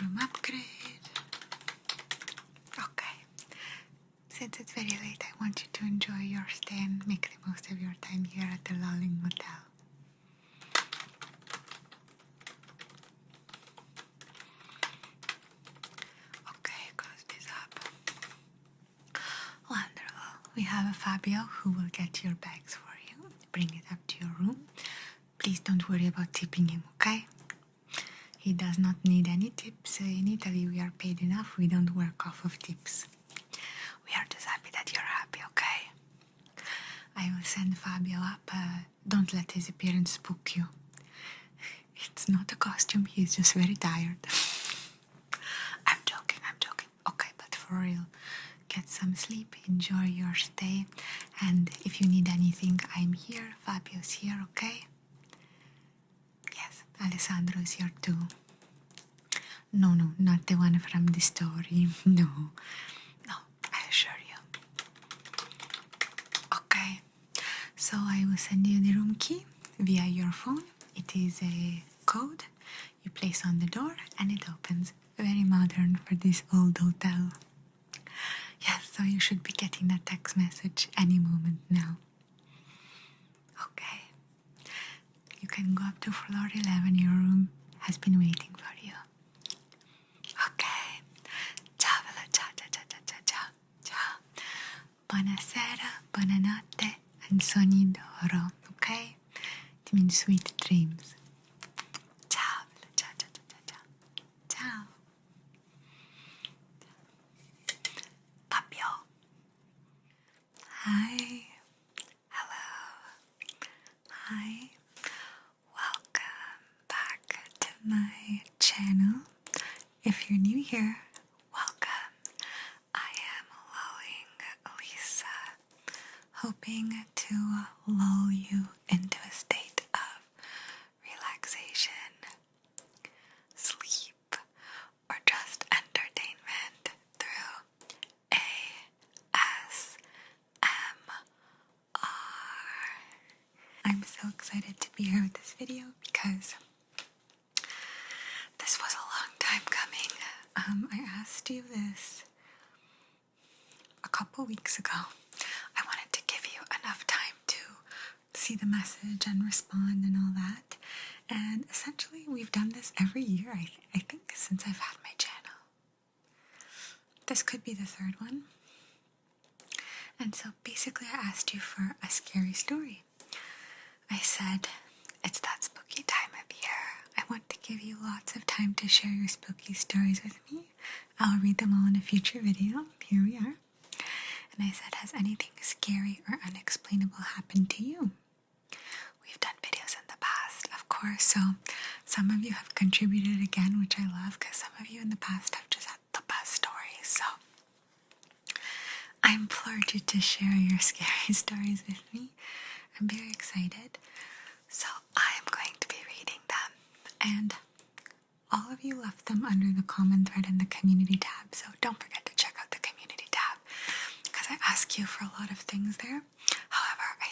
Room upgrade. Okay. Since it's very late, I want you to enjoy your stay and make the most of your time here at the Lolling Hotel. We have a Fabio who will get your bags for you, bring it up to your room. Please don't worry about tipping him, okay? He does not need any tips. In Italy, we are paid enough. We don't work off of tips. We are just happy that you're happy, okay? I will send Fabio up. Don't let his appearance spook you. It's not a costume. He's just very tired. I'm joking. Okay, but for real. Get some sleep, enjoy your stay, and if you need anything, I'm here. Fabio's here, okay? Yes, Alessandro is here too. No, not the one from the story. No, I assure you. Okay, so I will send you the room key via your phone. It is a code you place on the door and it opens. Very modern for this old hotel. Yes, so you should be getting that text message any moment now. Okay. You can go up to floor 11. Your room has been waiting for you. Okay. Ciao. Buonasera, buonanotte, and sogni d'oro. Okay? It means sweet dreams. Ciao. Hi. Hello. Hi. Welcome back to my channel. If you're new here, welcome. I am Lulling Lisa, hoping to lull you into a state of relaxation, sleep, or just entertainment through ASMR. I'm so excited to be here with this video because this was a long time coming. I asked you this a couple weeks ago. I wanted to give you enough time to see the message and respond and all that. And essentially, we've done this every year, I think, since I've had my channel. This could be the third one. And so basically, I asked you for a scary story. I said, it's that spooky time of year. I want to give you lots of time to share your spooky stories with me. I'll read them all in a future video. Here we are. And I said, has anything scary or unexplainable happened to you? We've done videos in the past, of course, so some of you have contributed again, which I love, because some of you in the past have just had the best stories, so I implored you to share your scary stories with me. I'm very excited. So I'm going to be reading them. And all of you left them under the comment thread in the community tab. So don't forget to check out the community tab, because I ask you for a lot of things there. However, I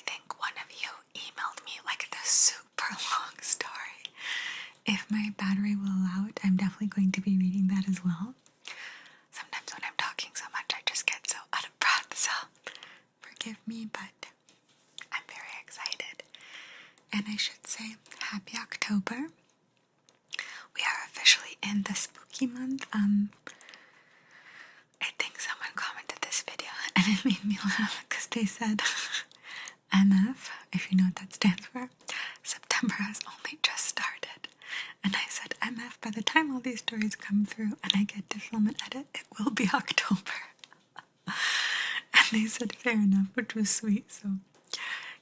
if my battery will allow it, I'm definitely going to be reading that as well. Sometimes when I'm talking so much, I just get so out of breath, so forgive me, but I'm very excited. And I should say, happy October. We are officially in the spooky month. I think someone commented this video and it made me laugh because they said MF, if you know what that stands for, September has only just started. And I said, MF, by the time all these stories come through and I get to film and edit, it will be October. And they said, fair enough, which was sweet. So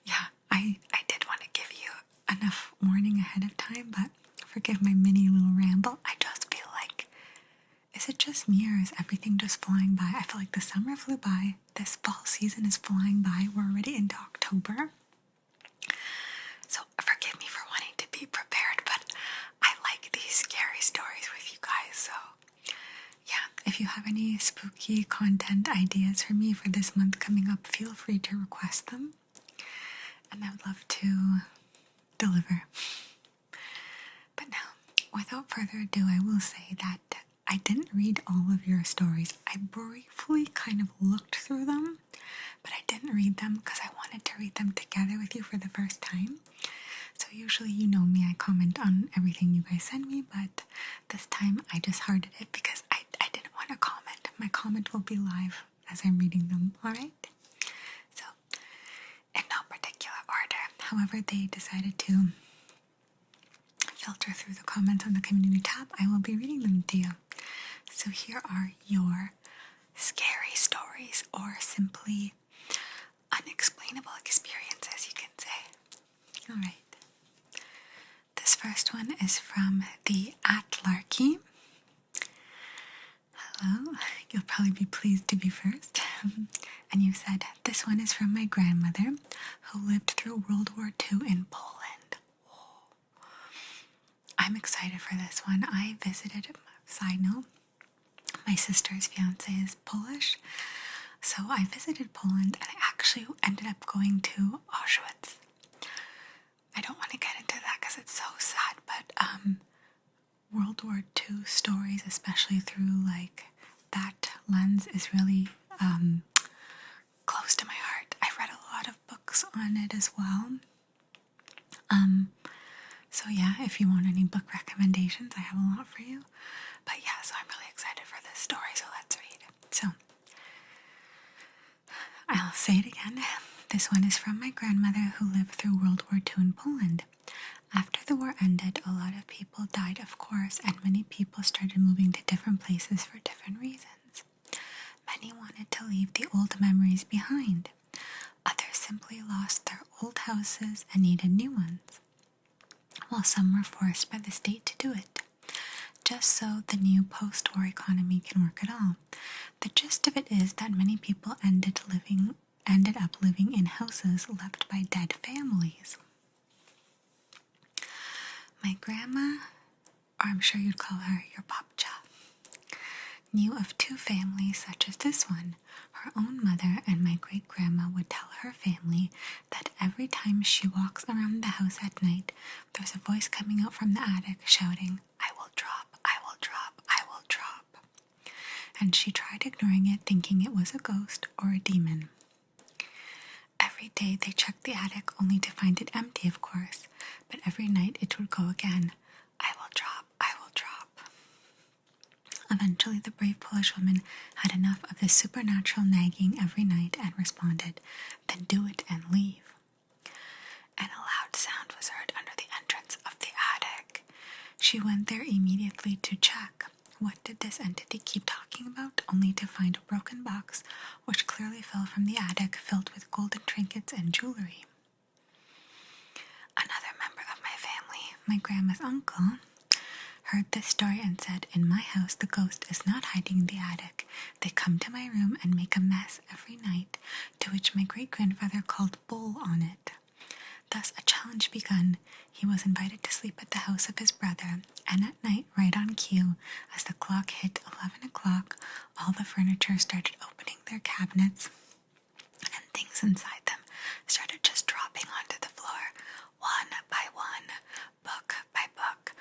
yeah, I did want to give you enough warning ahead of time, but forgive my mini little ramble. I just feel like, is it just me or is everything just flying by? I feel like the summer flew by, this fall season is flying by, we're already into October. So forgive me for wanting to be prepared, but I like these scary stories with you guys. So yeah, if you have any spooky content ideas for me for this month coming up, feel free to request them. And I would love to deliver. But now, without further ado, I will say that I didn't read all of your stories. I briefly kind of looked through them, but I didn't read them because I wanted to read them together with you for the first time. So usually, you know me, I comment on everything you guys send me, but this time I just hearted it because I didn't want to comment. My comment will be live as I'm reading them, alright? So, in no particular order. However, they decided to filter through the comments on the community tab. I will be reading them to you. So here are your scary stories, or simply unexplainable experiences, you can say. Alright. This first one is from the @Larky. Hello, you'll probably be pleased to be first. And you said, this one is from my grandmother who lived through World War II in Poland. Oh. I'm excited for this one. I visited, side note, my sister's fiance is Polish. So I visited Poland and I actually ended up going to Auschwitz. I don't want to get into that because it's so sad, but World War II stories, especially through like that lens, is really close to my heart. I've read a lot of books on it as well. So yeah, if you want any book recommendations, I have a lot for you. But yeah, so I'm really excited for this story, so let's read. So, I'll say it again. This one is from my grandmother who lived through World War II in Poland. After the war ended, a lot of people died, of course, and many people started moving to different places for different reasons. Many wanted to leave the old memories behind. Others simply lost their old houses and needed new ones, while some were forced by the state to do it, just so the new post-war economy can work at all. The gist of it is that many people ended up living in houses left by dead families. My grandma, or I'm sure you'd call her your babcia, knew of two families such as this one. Her own mother and my great-grandma would tell her family that every time she walks around the house at night, there's a voice coming out from the attic shouting, "I will drop, I will drop, I will drop." And she tried ignoring it, thinking it was a ghost or a demon. Every day they checked the attic only to find it empty, of course, but every night it would go again, "I will drop, I will drop." Eventually, the brave Polish woman had enough of this supernatural nagging every night and responded, "Then do it and leave." And a loud sound was heard under the entrance of the attic. She went there immediately to check. What did this entity keep talking about? Only to find a broken box, which clearly fell from the attic, filled with golden trinkets and jewelry. Another member of my family, my grandma's uncle, heard this story and said, "In my house, the ghost is not hiding in the attic. They come to my room and make a mess every night," to which my great-grandfather called bull on it. Thus a challenge begun. He was invited to sleep at the house of his brother, and at night, right on cue, as the clock hit 11 o'clock, all the furniture started opening their cabinets, and things inside them started just dropping onto the floor, one by one, book by book,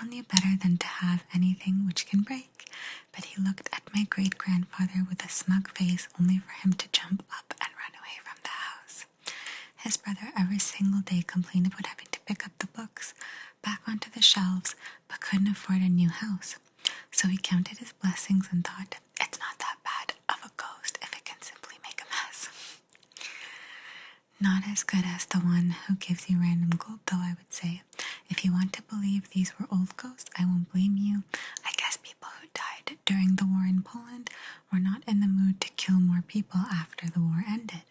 people knew better than to have anything which can break, but he looked at my great-grandfather with a smug face only for him to jump up and run away from the house. His brother every single day complained about having to pick up the books back onto the shelves, but couldn't afford a new house. So he counted his blessings and thought, it's not that bad of a ghost if it can simply make a mess. Not as good as the one who gives you random gold, though, I would say. If you want to believe these were old ghosts, I won't blame you. I guess people who died during the war in Poland were not in the mood to kill more people after the war ended.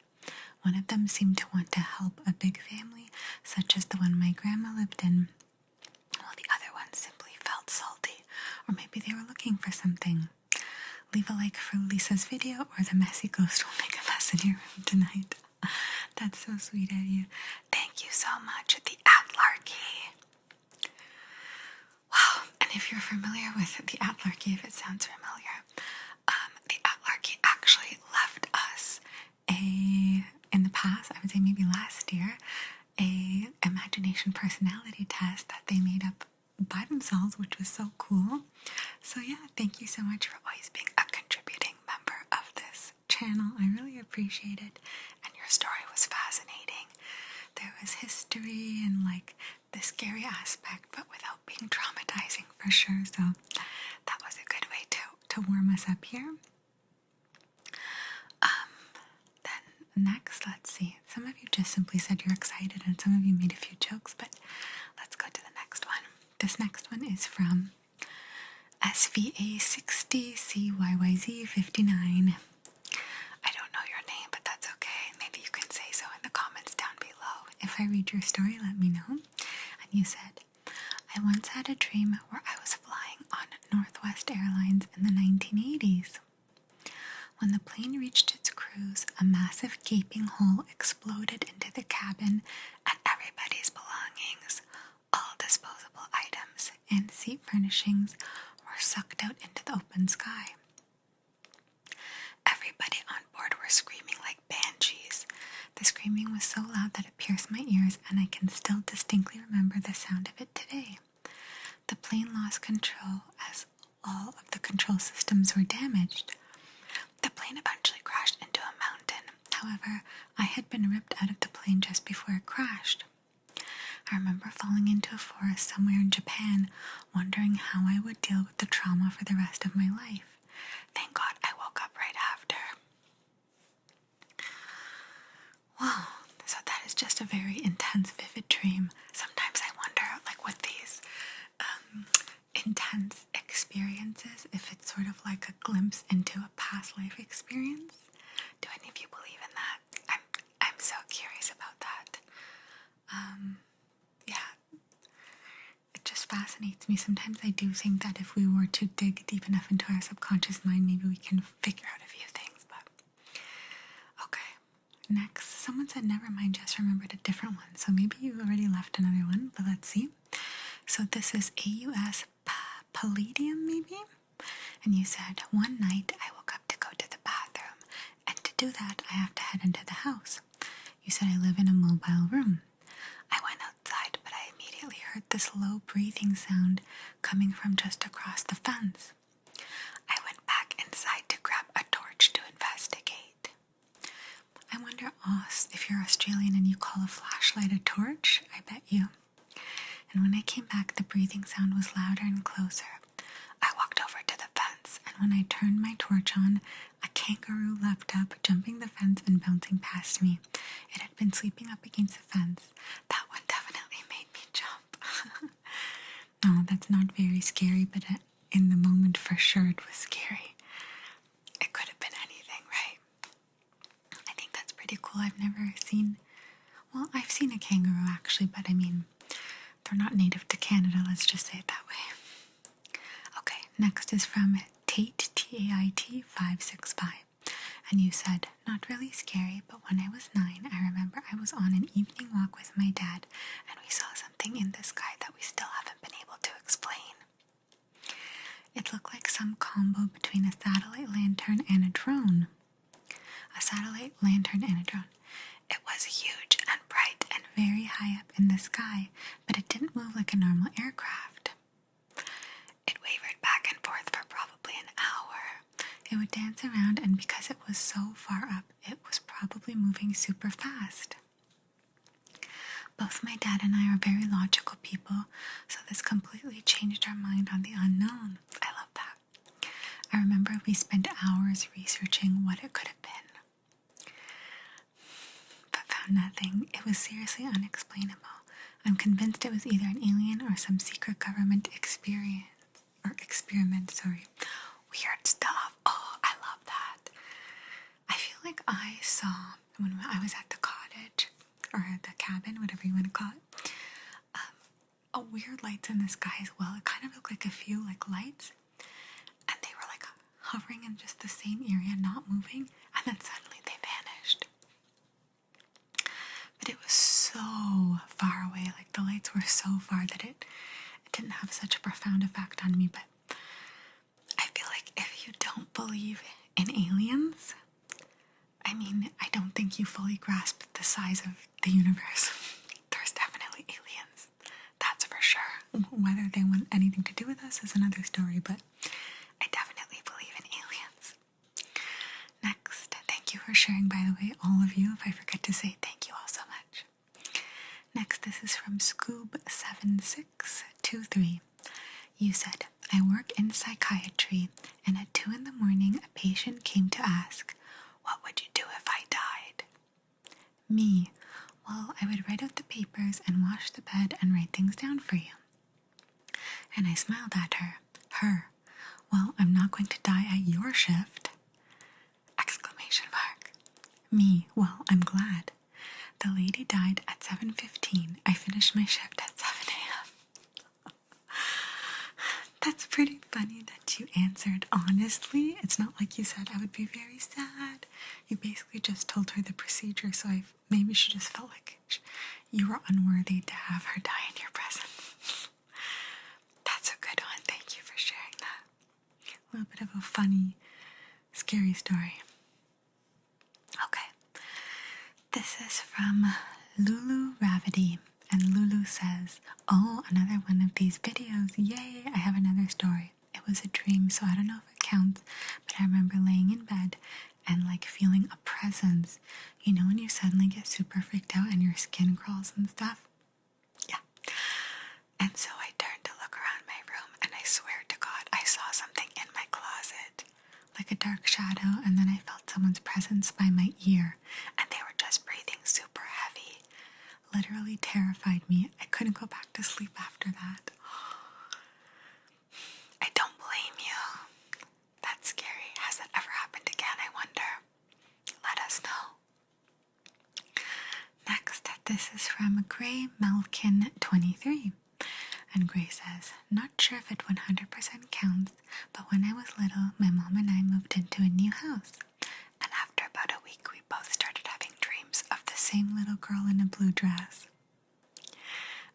One of them seemed to want to help a big family, such as the one my grandma lived in, while the other one simply felt salty, or maybe they were looking for something. Leave a like for Lisa's video, or the messy ghost will make a mess in your room tonight. That's so sweet of you. Thank you so much, the Atlarchy. Wow, and if you're familiar with the Atlarchy, if it sounds familiar, the Atlarchy actually left us in the past, I would say maybe last year, a imagination personality test that they made up by themselves, which was so cool. So yeah, thank you so much for always being a contributing member of this channel. I really appreciate it, and your story was fascinating. There was history and like the scary aspect, but without being traumatizing for sure. So that was a good way to warm us up here. Then next, let's see. Some of you just simply said you're excited, and some of you made a few jokes, but let's go to the next one. This next one is from SVA60CYYZ59. I don't know your name, but that's okay. Maybe you can say so in the comments down below. If I read your story, let me know. And you said, I once had a dream where I was flying on Northwest Airlines in the 1980s. When the plane reached its cruise, a massive gaping hole exploded into the cabin and everybody's belongings, all disposable items and seat furnishings, were sucked out into the open sky. Everybody on board were screaming like banshees. The screaming was so loud that it pierced my ears, and I can still distinctly remember the sound of it today. The plane lost control as all of the control systems were damaged. The plane eventually crashed into a mountain. However, I had been ripped out of the plane just before it crashed. I remember falling into a forest somewhere in Japan, wondering how I would deal with the trauma for the rest of my life. Thank God I woke up right after. Wow, so that is just a very intense, vivid dream. Sometimes I wonder, like with these intense experiences, if it's sort of like a glimpse into a past life experience. Do any of you believe in that? I'm so curious about that. Yeah, it just fascinates me. Sometimes I do think that if we were to dig deep enough into our subconscious mind, maybe we can figure out a few things. But okay, next, someone said never mind, just remembered a different one. So maybe you already left another one, but let's see. So this is AUS Palladium, maybe? And you said, one night I woke up to go to the bathroom, and to do that I have to head into the house. You said I live in a mobile room. I went outside, but I immediately heard this low breathing sound coming from just across the fence. I went back inside to grab a torch to investigate. I wonder, Oz, if you're Australian and you call a flashlight a torch, I bet you. And when I came back, the breathing sound was louder and closer. I walked over to the fence, and when I turned my torch on, a kangaroo leapt up, jumping the fence and bouncing past me. It had been sleeping up against the fence. That one definitely made me jump. No, that's not very scary, but in the moment, for sure, it was scary. It could have been anything, right? I think that's pretty cool. I've never seen... Well, I've seen a kangaroo, actually, but I mean... They're not native to Canada, let's just say it that way. Okay, next is from Tate, T-A-I-T 565. And you said, not really scary, but when I was 9, I remember I was on an evening walk with my dad, and we saw something in the sky that we still haven't been able to explain. It looked like some combo between a satellite lantern and a drone. A satellite lantern and a drone. It was huge and bright and very high up in the sky, but it didn't move like a normal aircraft. It wavered back and forth for probably an hour. It would dance around, and because it was so far up, it was probably moving super fast. Both my dad and I are very logical people, so this completely changed our mind on the unknown. I love that. I remember we spent hours researching what it could have been, but found nothing. It was seriously unexplainable. I'm convinced it was either an alien or some secret government experiment. Weird stuff. Oh, I love that. I feel like I saw, when I was at the cottage, or the cabin, whatever you want to call it, weird lights in the sky as well. It kind of looked like a few lights, and they were hovering in just the same area, not moving, and then suddenly they vanished. But it was so far away, the lights were so far that it didn't have such a profound effect on me. But I feel like if you don't believe in aliens, I don't think you fully grasp the size of the universe. There's definitely aliens, that's for sure. Whether they want anything to do with us is another story, but I definitely believe in aliens. Next, thank you for sharing, by the way, all of you. If I forget to say thank you all so much. Next, this is from Scoob7623. You said, I work in psychiatry, and at 2 a.m, a patient came to ask, what would you do if I died? Me, well, I would write out the papers and wash the bed and write things down for you. And I smiled at her. Well, I'm not going to die at your shift! Exclamation mark. Me, well, I'm glad. The lady died at 7:15. I finished my shift at 7 a.m. That's pretty funny that you answered honestly. It's not like you said, I would be very sad. You basically just told her the procedure, so maybe she just felt like you were unworthy to have her die in your presence. That's a good one. Thank you for sharing that. A little bit of a funny, scary story. Okay. This is from Lulu Ravity. And Lulu says, oh, another one of these videos. Yay, I have another story. It was a dream, so I don't know if it counts, but I remember laying in bed and feeling a presence. You know when you suddenly get super freaked out and your skin crawls and stuff? Yeah. And so I turned to look around my room, and I swear to God, I saw something in my closet. Like a dark shadow, and then I felt someone's presence by my ear, and they were just breathing super heavy. Literally terrified me. I couldn't go back to sleep after that. I don't blame you. That's scary. Has that ever happened again, I wonder? Let us know. Next, this is from Gray Malkin 23. And Gray says, not sure if it 100% counts, but when I was little, my mom and I moved into a new house. And after about a week, we both started having dreams of the same little girl in a blue dress.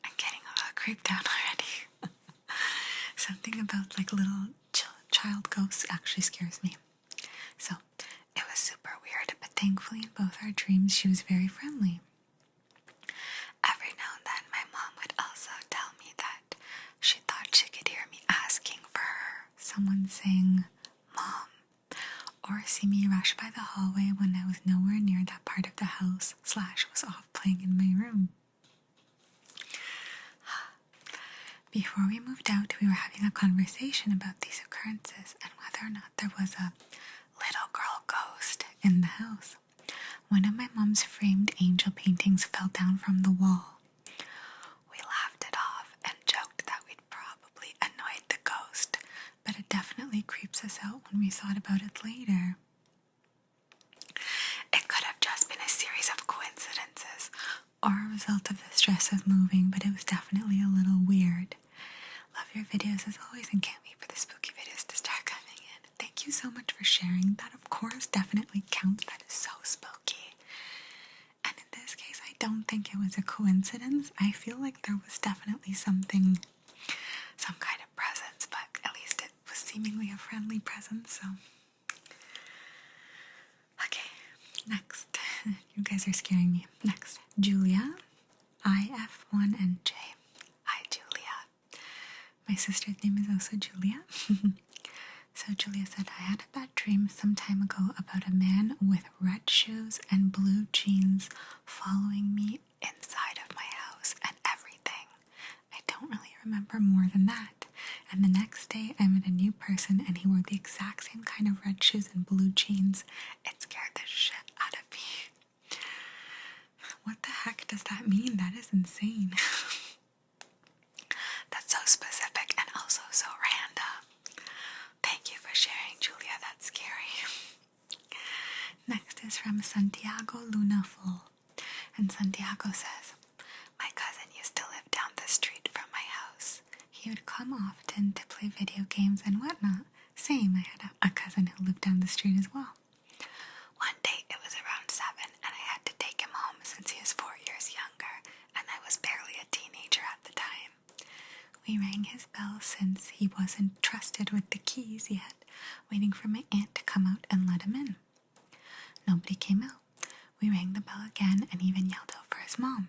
I'm getting a little creeped out already. Something about little child ghosts actually scares me. So it was super weird, but thankfully in both our dreams she was very friendly. Every now and then my mom would also tell me that she thought she could hear me asking for her, someone saying, Mom, or see me rush by the hallway when I was nowhere near that part of the house / was off playing in my room. Before we moved out, we were having a conversation about these occurrences and whether or not there was a little girl ghost in the house. One of my mom's framed angel paintings fell down from the wall. We laughed it off and joked that we'd probably annoyed the ghost, but it definitely creeps us out when we thought about it later. It could have just been a series of coincidences or a result of the stress of moving, but it was definitely a little weird. Love your videos as always and can't wait for the spooky videos to start coming in. Thank you so much for sharing. That, of course, definitely counts. That is so spooky. And in this case, I don't think it was a coincidence. I feel like there was definitely some kind of presence, but at least it was seemingly a friendly presence, so. Okay, next. You guys are scaring me. Next, Julia, IF1NJ. Hi, Julia. My sister's name is also Julia. So Julia said, I had a bad dream some time ago about a man with red shoes and blue jeans following me inside of my house and everything. I don't really remember more than that. And the next day I met a new person and he wore the exact same kind of red shoes and blue jeans. It scared the shit out of me. What the heck does that mean? That is insane. That's so specific and also so random. Thank you for sharing, Julia. That's scary. Next is from Santiago Lunaful. And Santiago says, my cousin used to live down the street from my house. He would come often to play video games and whatnot. Same, I had a cousin who lived down the street as well. One day it was around 7 and I had to take him home since he was 4 years younger and I was barely a teenager at the time. We rang his bell since he wasn't trusted with the keys yet, waiting for my aunt to come out and let him in. Nobody came out. We rang the bell again and even yelled out for his mom.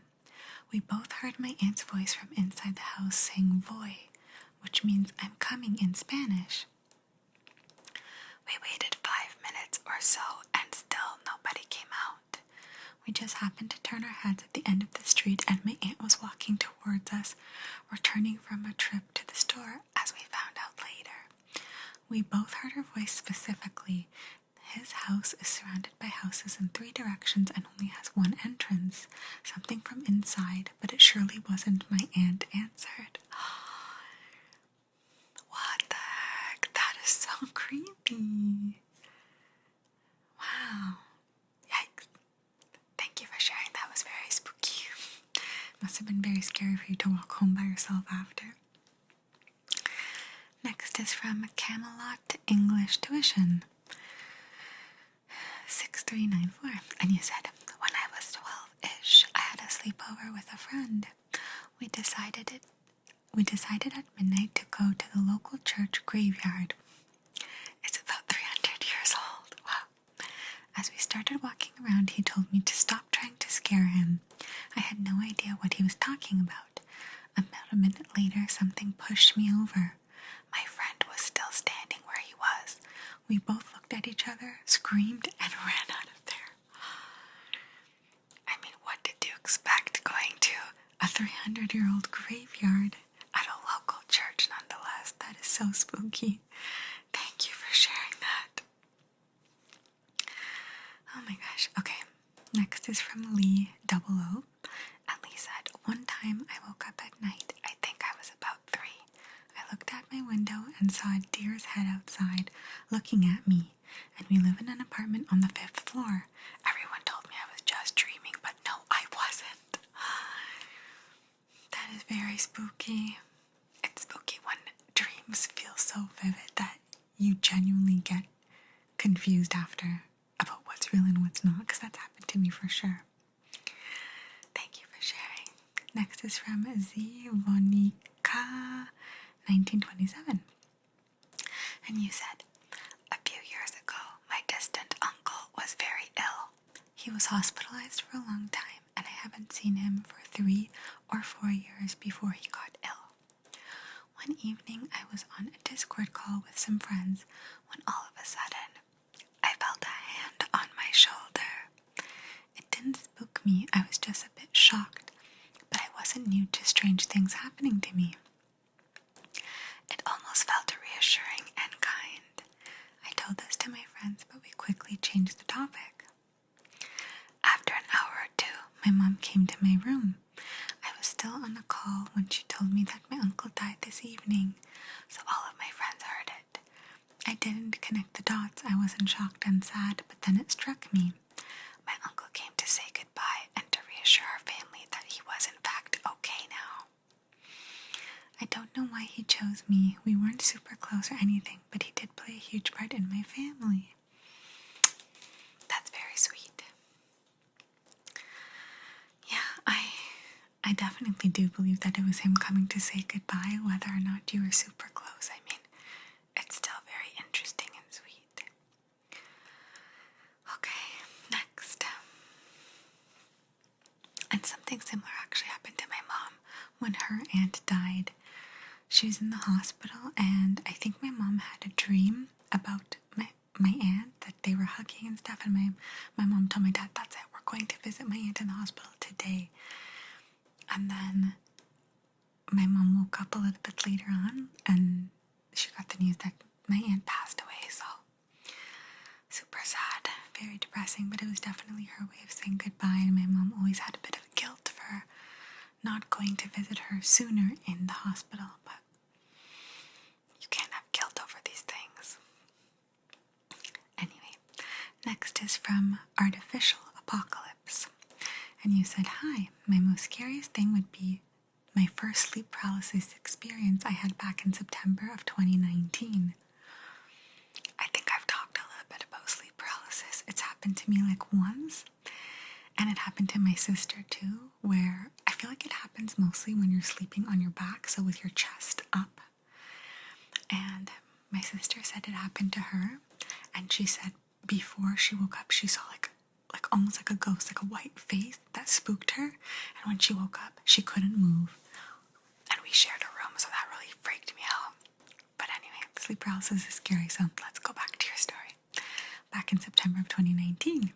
We both heard my aunt's voice from inside the house saying voy, which means I'm coming in Spanish. We waited 5 minutes or so and still nobody came out. We just happened to turn our heads at the end of the street and my aunt was walking towards us, returning from a trip to the store, as we found out later. We both heard her voice specifically. His house is surrounded by houses in 3 directions and only has 1 entrance. Something from inside, but it surely wasn't my aunt answered. What the heck? That is so creepy. Wow. Yikes. Thank you for sharing. That was very spooky. Must have been very scary for you to walk home by yourself after. Next is from Camelot English Tuition 6394. And you said, when I was 12-ish, I had a sleepover with a friend. We decided at midnight to go to the local church graveyard. It's about 300 years old. Wow. As we started walking around, he told me to stop trying to scare him. I had no idea what he was talking about. About a minute later, something pushed me over. My friend was still standing where he was. We both looked at each other, screamed, and ran out of there. I mean, what did you expect going to a 300-year-old graveyard at a local church nonetheless? That is so spooky. Thank you for sharing that. Oh my gosh. Okay, next is from Lee 00. And Lee said, one time I woke up at night. I think I was about 3. I looked out my window and saw a deer's head outside looking at me. And we live in an apartment on the 5th floor. Everyone told me I was just dreaming, but no, I wasn't. That is very spooky. It's spooky when dreams feel so vivid that you genuinely get confused after about what's real and what's not, because that's happened to me for sure. Thank you for sharing. Next is from Zivonica 1927. And you said, a few years ago, my distant uncle was very ill. He was hospitalized for a long time, and I haven't seen him for 3 or 4 years before he got ill. One evening, I was on a Discord call with some friends when all of a sudden, I felt a hand on my shoulder. It didn't spook me, I was just a bit shocked, but I wasn't new to strange things happening to me. It almost felt reassuring and kind. I told this to my friends, but we quickly changed the topic. After an hour or 2, my mom came to my room. I was still on a call when she told me that my uncle died this evening, so all of my friends heard it. I didn't connect the dots. I wasn't shocked and sad, but then it struck me. My uncle came to say goodbye and to reassure our family that he was in fact okay now. I don't know why he chose me. We weren't super close or anything, but he did play a huge part in my family. That's very sweet. Yeah, I definitely do believe that it was him coming to say goodbye, whether or not you were super close. I mean, it's still very interesting and sweet. Okay, next. And something similar actually happened to my mom when her aunt died. she was in the hospital, and I think my mom had a dream about my aunt, that they were hugging and stuff, and my mom told my dad, that's it, we're going to visit my aunt in the hospital today. And then my mom woke up a little bit later on, and she got the news that my aunt passed away, so super sad, very depressing, but it was definitely her way of saying goodbye, and my mom always had a bit of guilt for not going to visit her sooner in the hospital, but you can't have guilt over these things. Anyway, next is from Artificial Apocalypse, and you said, hi, my most scariest thing would be my first sleep paralysis experience I had back in September of 2019. I think I've talked a little bit about sleep paralysis. It's happened to me like once, and it happened to my sister too, where I feel like it happens mostly when you're sleeping on your back, so with your chest up. And my sister said it happened to her, and she said before she woke up she saw like almost like a ghost, like a white face that spooked her, and when she woke up she couldn't move. And we shared a room, so that really freaked me out. But anyway, sleep paralysis is scary, so let's go back to your story. Back in September of 2019,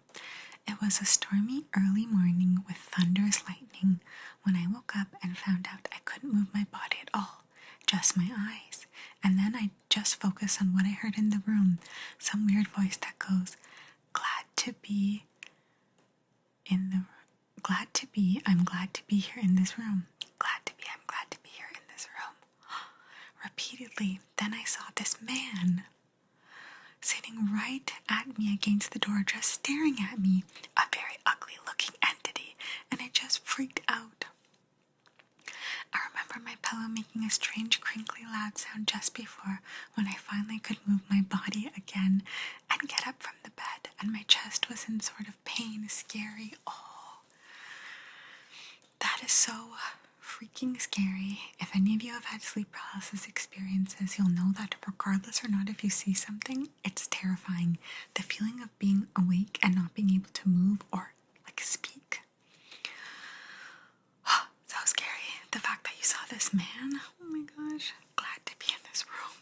it was a stormy early morning with thunderous lightning when I woke up and found out I couldn't move my body at all, just my eyes. And then I just focused on what I heard in the room, some weird voice that goes, I'm glad to be here in this room. I'm glad to be here in this room. Repeatedly, then I saw this man sitting right at me against the door, just staring at me, a very ugly looking entity, and I just freaked out. I remember my pillow making a strange crinkly loud sound just before, when I finally could move my body again and get up from the bed, and my chest was in sort of pain, scary. Oh, that is so freaking scary. If any of you have had sleep paralysis experiences, you'll know that regardless or not if you see something, it's terrifying. The feeling of being awake and not being able to move or like speak. So scary. The fact that you saw this man, oh my gosh, glad to be in this room.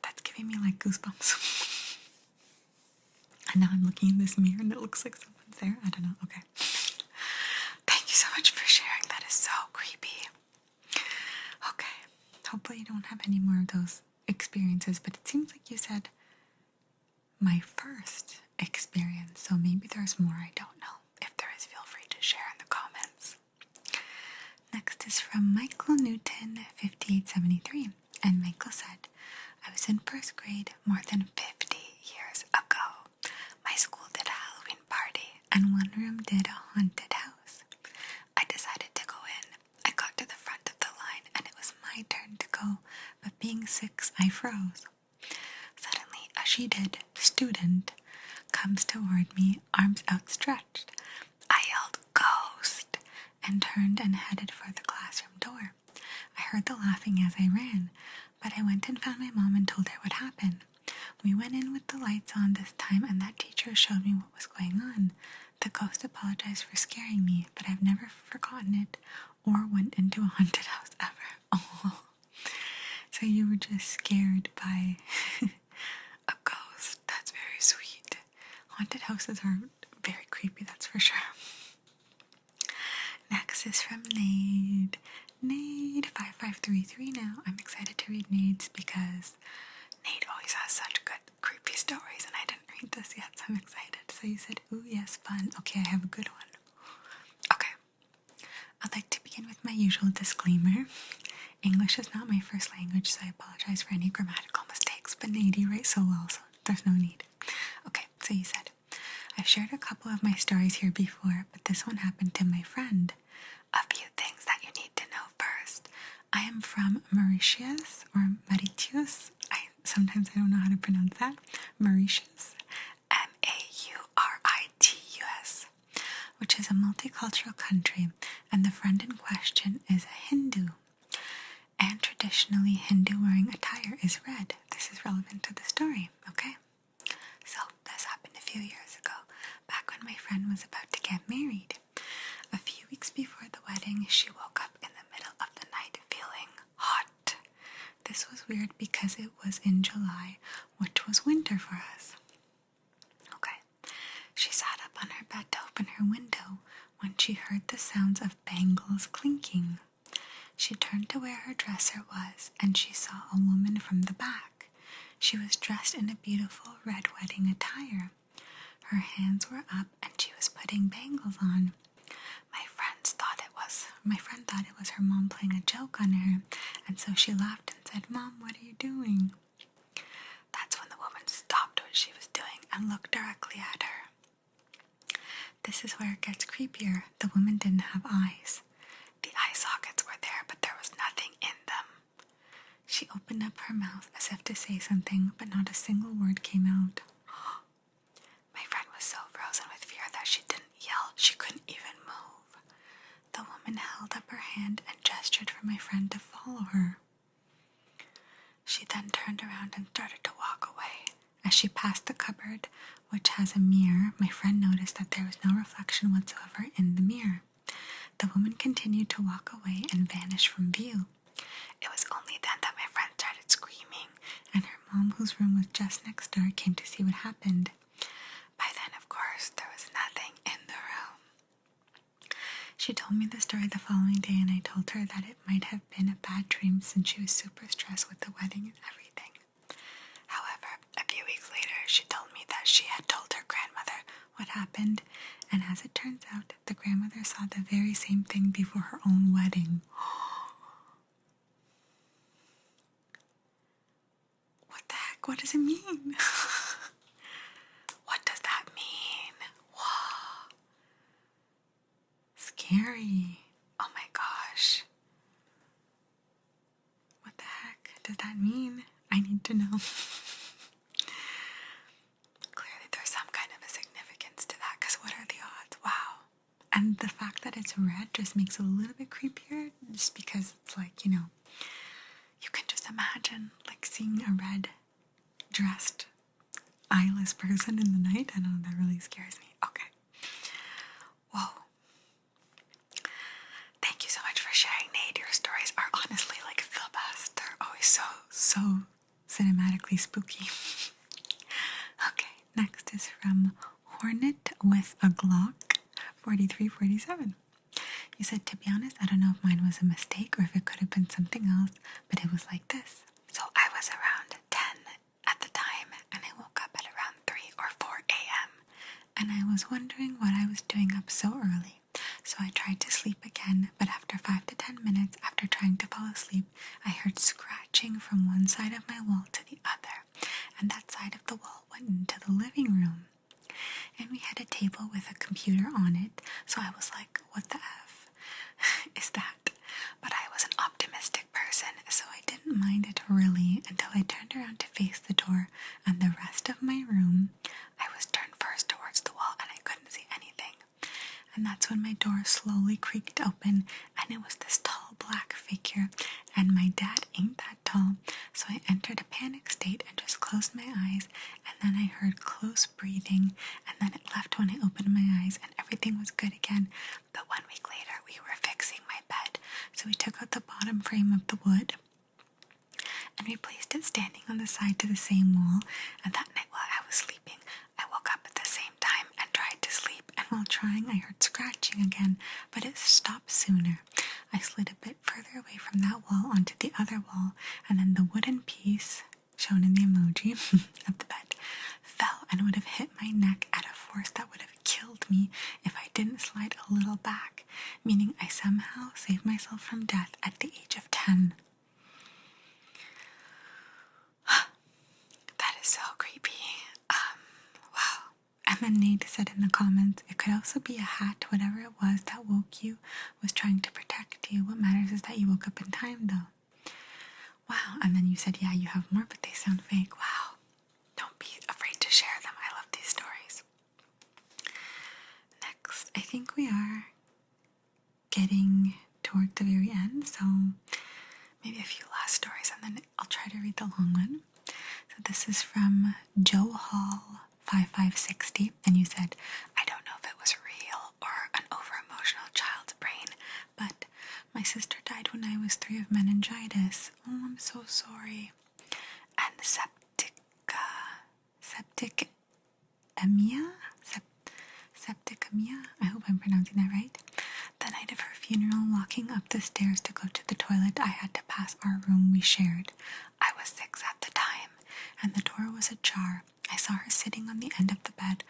That's giving me like goosebumps. And now I'm looking in this mirror and it looks like someone's there. I don't know. Okay. Thank you so much for sharing. That is so creepy. Okay. Hopefully you don't have any more of those experiences, but it seems like you said my first experience, so maybe there's more. I don't know. If there is, feel free to share in the comments. Next is from Michael Newton, 5873, and Michael said, I was in first grade more than 50 years ago. My school did a Halloween party, and one room did a haunted house. I decided to go in. I got to the front of the line, and it was my turn to go, but being 6, I froze. Suddenly, a sheeted student comes toward me, arms outstretched. I yelled, "Ghost!" and turned and headed for the classroom door. I heard the laughing as I ran, but I went and found my mom and told her what happened. We went in with the lights on this time, and that teacher showed me what was going on. The ghost apologized for scaring me, but I've never forgotten it or went into a haunted house ever. Oh, so you were just scared by a ghost. That's very sweet. Haunted houses are very creepy, that's for sure. Next is from Nade. Nade5533 now. I'm excited to read Nade's because Nade always has such good creepy stories, and I didn't read this yet, so I'm excited. So you said, ooh, yes, fun. Okay, I have a good one. Okay. I'd like to begin with my usual disclaimer. English is not my first language, so I apologize for any grammatical mistakes, but Nade, you write so well, so there's no need. Okay, so you said, I've shared a couple of my stories here before, but this one happened to my friend. A few things that you need to know first. I am from Mauritius, or Mauritius. Sometimes I don't know how to pronounce that. Mauritius. Mauritus, which is a multicultural country, and the friend in question is a Hindu. And traditionally, Hindu wearing attire is red. This is relevant to the story, okay? So, this happened a few years ago, back when my friend was about to get married. A few weeks before the wedding, she woke up in the middle of the night feeling hot weird because it was in July, which was winter for us. Okay. She sat up on her bed to open her window when she heard the sounds of bangles clinking. She turned to where her dresser was, and she saw a woman from the back. She was dressed in a beautiful red wedding attire. Her hands were up, and she was putting bangles on. My friend thought it was her mom playing a joke on her, and so she laughed and said, "Mom, what are you doing?" That's when the woman stopped what she was doing and looked directly at her. This is where it gets creepier. The woman didn't have eyes. The eye sockets were there, but there was nothing in them. She opened up her mouth as if to say something, but not a single word came out. My friend was so frozen with fear that she didn't yell. She couldn't even move. The woman held up her hand and gestured for my friend to follow her. She then turned around and started to walk away. As she passed the cupboard, which has a mirror, my friend noticed that there was no reflection whatsoever in the mirror. The woman continued to walk away and vanish from view. It was only then that my friend started screaming, and her mom, whose room was just next door, came to see what happened. By then, of course, there was nothing in the room. She told me the story the following day, and I told her that it might have been a bad dream since she was super stressed with the wedding and everything. However, a few weeks later, she told me that she had told her grandmother what happened, and as it turns out, the grandmother saw the very same thing before her own wedding. What the heck? What does it mean? What does that mean? Whoa. Scary. Oh my gosh. What the heck does that mean? I need to know. Clearly there's some kind of a significance to that, because what are the odds? Wow. And the fact that it's red just makes it a little bit creepier, just because it's like, you can just imagine like seeing a red dressed eyeless person in the night. I don't know, that really scares me. Okay. Whoa. Thank you so much for sharing, Nate. Your stories are honestly like the best. They're always so cinematically spooky. Okay, next is from Hornet with a Glock 4347. You said, to be honest, I don't know if mine was a mistake or if it could have been something else, but it was like this. So I was around 10 at the time, and I woke up at around 3 or 4 a.m. And I was wondering what I was doing up so early. So I tried to sleep again, but after 5 to 10 minutes after trying to fall asleep, I heard scratching from one side of my wall to the other, and that side of the wall went into the living room. And we had a table with a computer on it, so I was like, what the F is that? But I was an optimistic person, so I didn't mind it really until I turned around to face the door, and the rest of my room, I was turned first towards the wall and I couldn't see anything. And that's when my door slowly creaked open, and it was this tall black figure, and my dad ain't that tall, so I entered a panic state and just closed my eyes, and then I heard close breathing, and then it left when I opened my eyes, and everything was good again. But 1 week later, we were fixing my bed, so we took out the bottom frame of the wood, and we placed it standing on the side to the same wall, and that night while I was sleeping, I woke up at the same time and tried to sleep, and while trying I heard scratching again, but it stopped sooner. I slid a bit further away from that wall onto the other wall, and then the wooden piece, shown in the emoji, of the bed, fell and would have hit my neck at a force that would have killed me if I didn't slide a little back, meaning I somehow saved myself from death at the age of 10. That is so creepy. Wow. And then Nate said in the comments, it could also be a hat. Whatever it was that woke you was trying to protect you. What matters is that you woke up in time, though. Wow. And then you said, yeah, you have more, but they sound fake. Wow. Don't be afraid to share them. I love these stories. Next, I think we are getting toward the very end, so maybe a few last stories, and then I'll try to read the long one. So this is from Joe Hall 5560, and you said, I don't know if it was real or an over-emotional child's brain, but my sister died when I was 3 of meningitis. Oh, I'm so sorry. septicemia, I hope I'm pronouncing that right. The night of her funeral, walking up the stairs to go to the toilet, I had to pass our room we shared. I was 6 at the time, and the door was ajar. I saw her sitting on the end of the bed,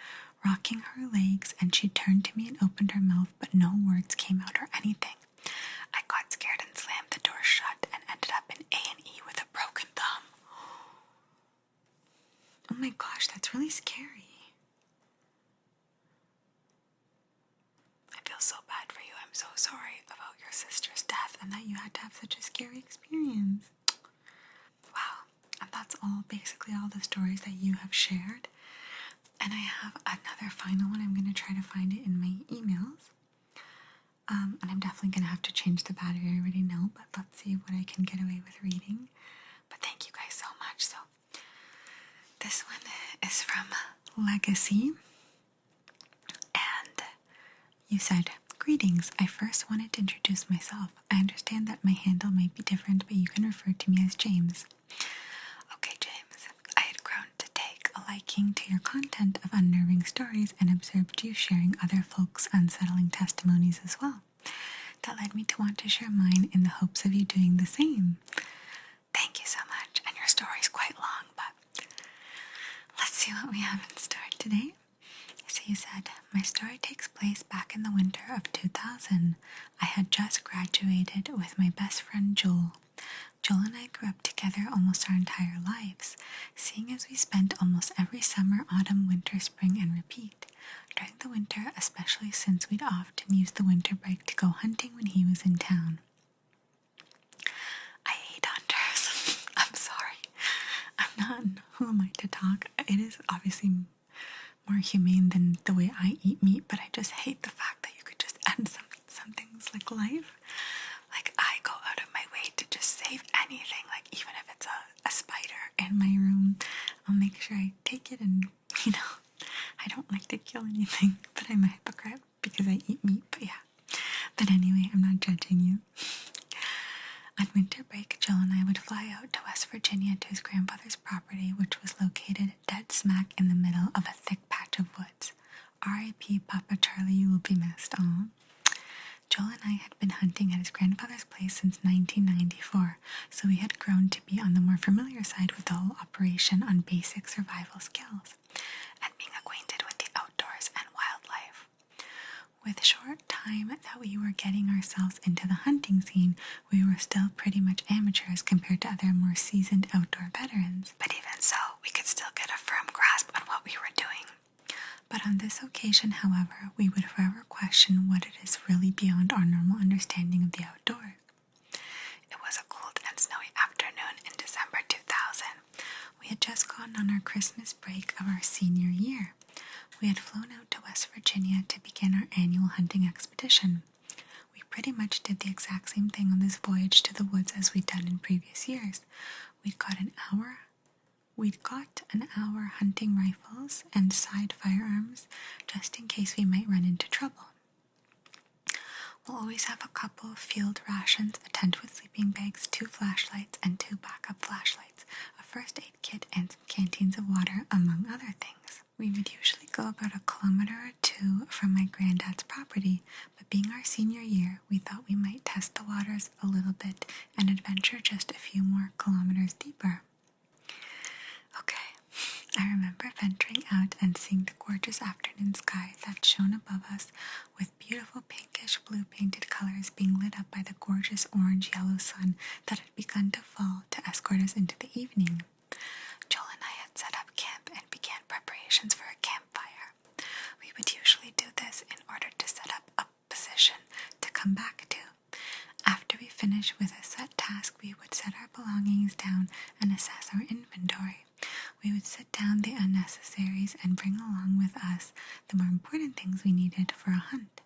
rocking her legs, and she turned to me and opened her mouth, but no words came out or anything. I got scared and slammed the door shut and ended up in A&E with a broken thumb. Oh my gosh, that's really scary. I feel so bad for you. I'm so sorry about your sister's death and that you had to have such a scary experience. Wow. And that's basically all the stories that you have shared. And I have another final one. I'm going to try to find it in my emails. And I'm definitely going to have to change the battery, I already know, but let's see what I can get away with reading. But thank you guys so much. So this one is from Legacy. And you said, "Greetings. I first wanted to introduce myself. I understand that my handle might be different, but you can refer to me as James." Okay, James. I had grown to take a liking to your content of unnerving stories and observed you sharing other folks' unsettling testimonies as well. That led me to want to share mine in the hopes of you doing the same. Thank you so much, and your story's quite long, but let's see what we have in store today. So you said, "My story takes place back in the winter of 2000. I had just graduated with my best friend Joel. Joel and I grew up together almost our entire lives, seeing as we spent almost every summer, autumn, winter, spring, and repeat. During the winter, especially since we'd often use the winter break to go hunting when he was in town. I hate hunters. I'm sorry. Who am I to talk? It is obviously more humane than the way I eat meat, but I just hate the fact that you could just end some things like life. Like, I go out of my way to just save anything, like even if it's a spider in my room, I'll make sure I take it and, I don't like to kill anything, but I'm a hypocrite because I eat meat, but yeah. But anyway, I'm not judging you. On winter break, Joe and I would fly out to West Virginia to his grandfather's property, which was located dead smack in the middle of a thick patch of woods. R.I.P. Papa Charlie, you will be missed. Aw. Joel and I had been hunting at his grandfather's place since 1994, so we had grown to be on the more familiar side with the whole operation on basic survival skills, and being acquainted with the outdoors and wildlife. With short time that we were getting ourselves into the hunting scene, we were still pretty much amateurs compared to other more seasoned outdoor veterans. But even so, we could still get a firm grasp on what we were doing. But on this occasion, however, we would forever question what it is really beyond our normal understanding of the outdoors. It was a cold and snowy afternoon in December 2000. We had just gone on our Christmas break of our senior year. We had flown out to West Virginia to begin our annual hunting expedition. We pretty much did the exact same thing on this voyage to the woods as we'd done in previous years. We'd got an hour hunting rifles and side firearms just in case we might run into trouble. We'll always have a couple of field rations, a tent with sleeping bags, 2 flashlights and 2 backup flashlights, a first aid kit, and some canteens of water, among other things. We would usually go about 1 kilometer or 2 from my granddad's property, but being our senior year, we thought we might test the waters a little bit and adventure just a few more kilometers deeper. Okay, I remember venturing out and seeing the gorgeous afternoon sky that shone above us with beautiful pinkish blue painted colors being lit up by the gorgeous orange-yellow sun that had begun to fall to escort us into the evening. Joel and I had set up camp and began preparations for a campfire. We would usually do this in order to set up a position to come back to. After we finished with a set task, we would set our belongings down and assess our inventory. We would sit down the unnecessaries and bring along with us the more important things we needed for a hunt.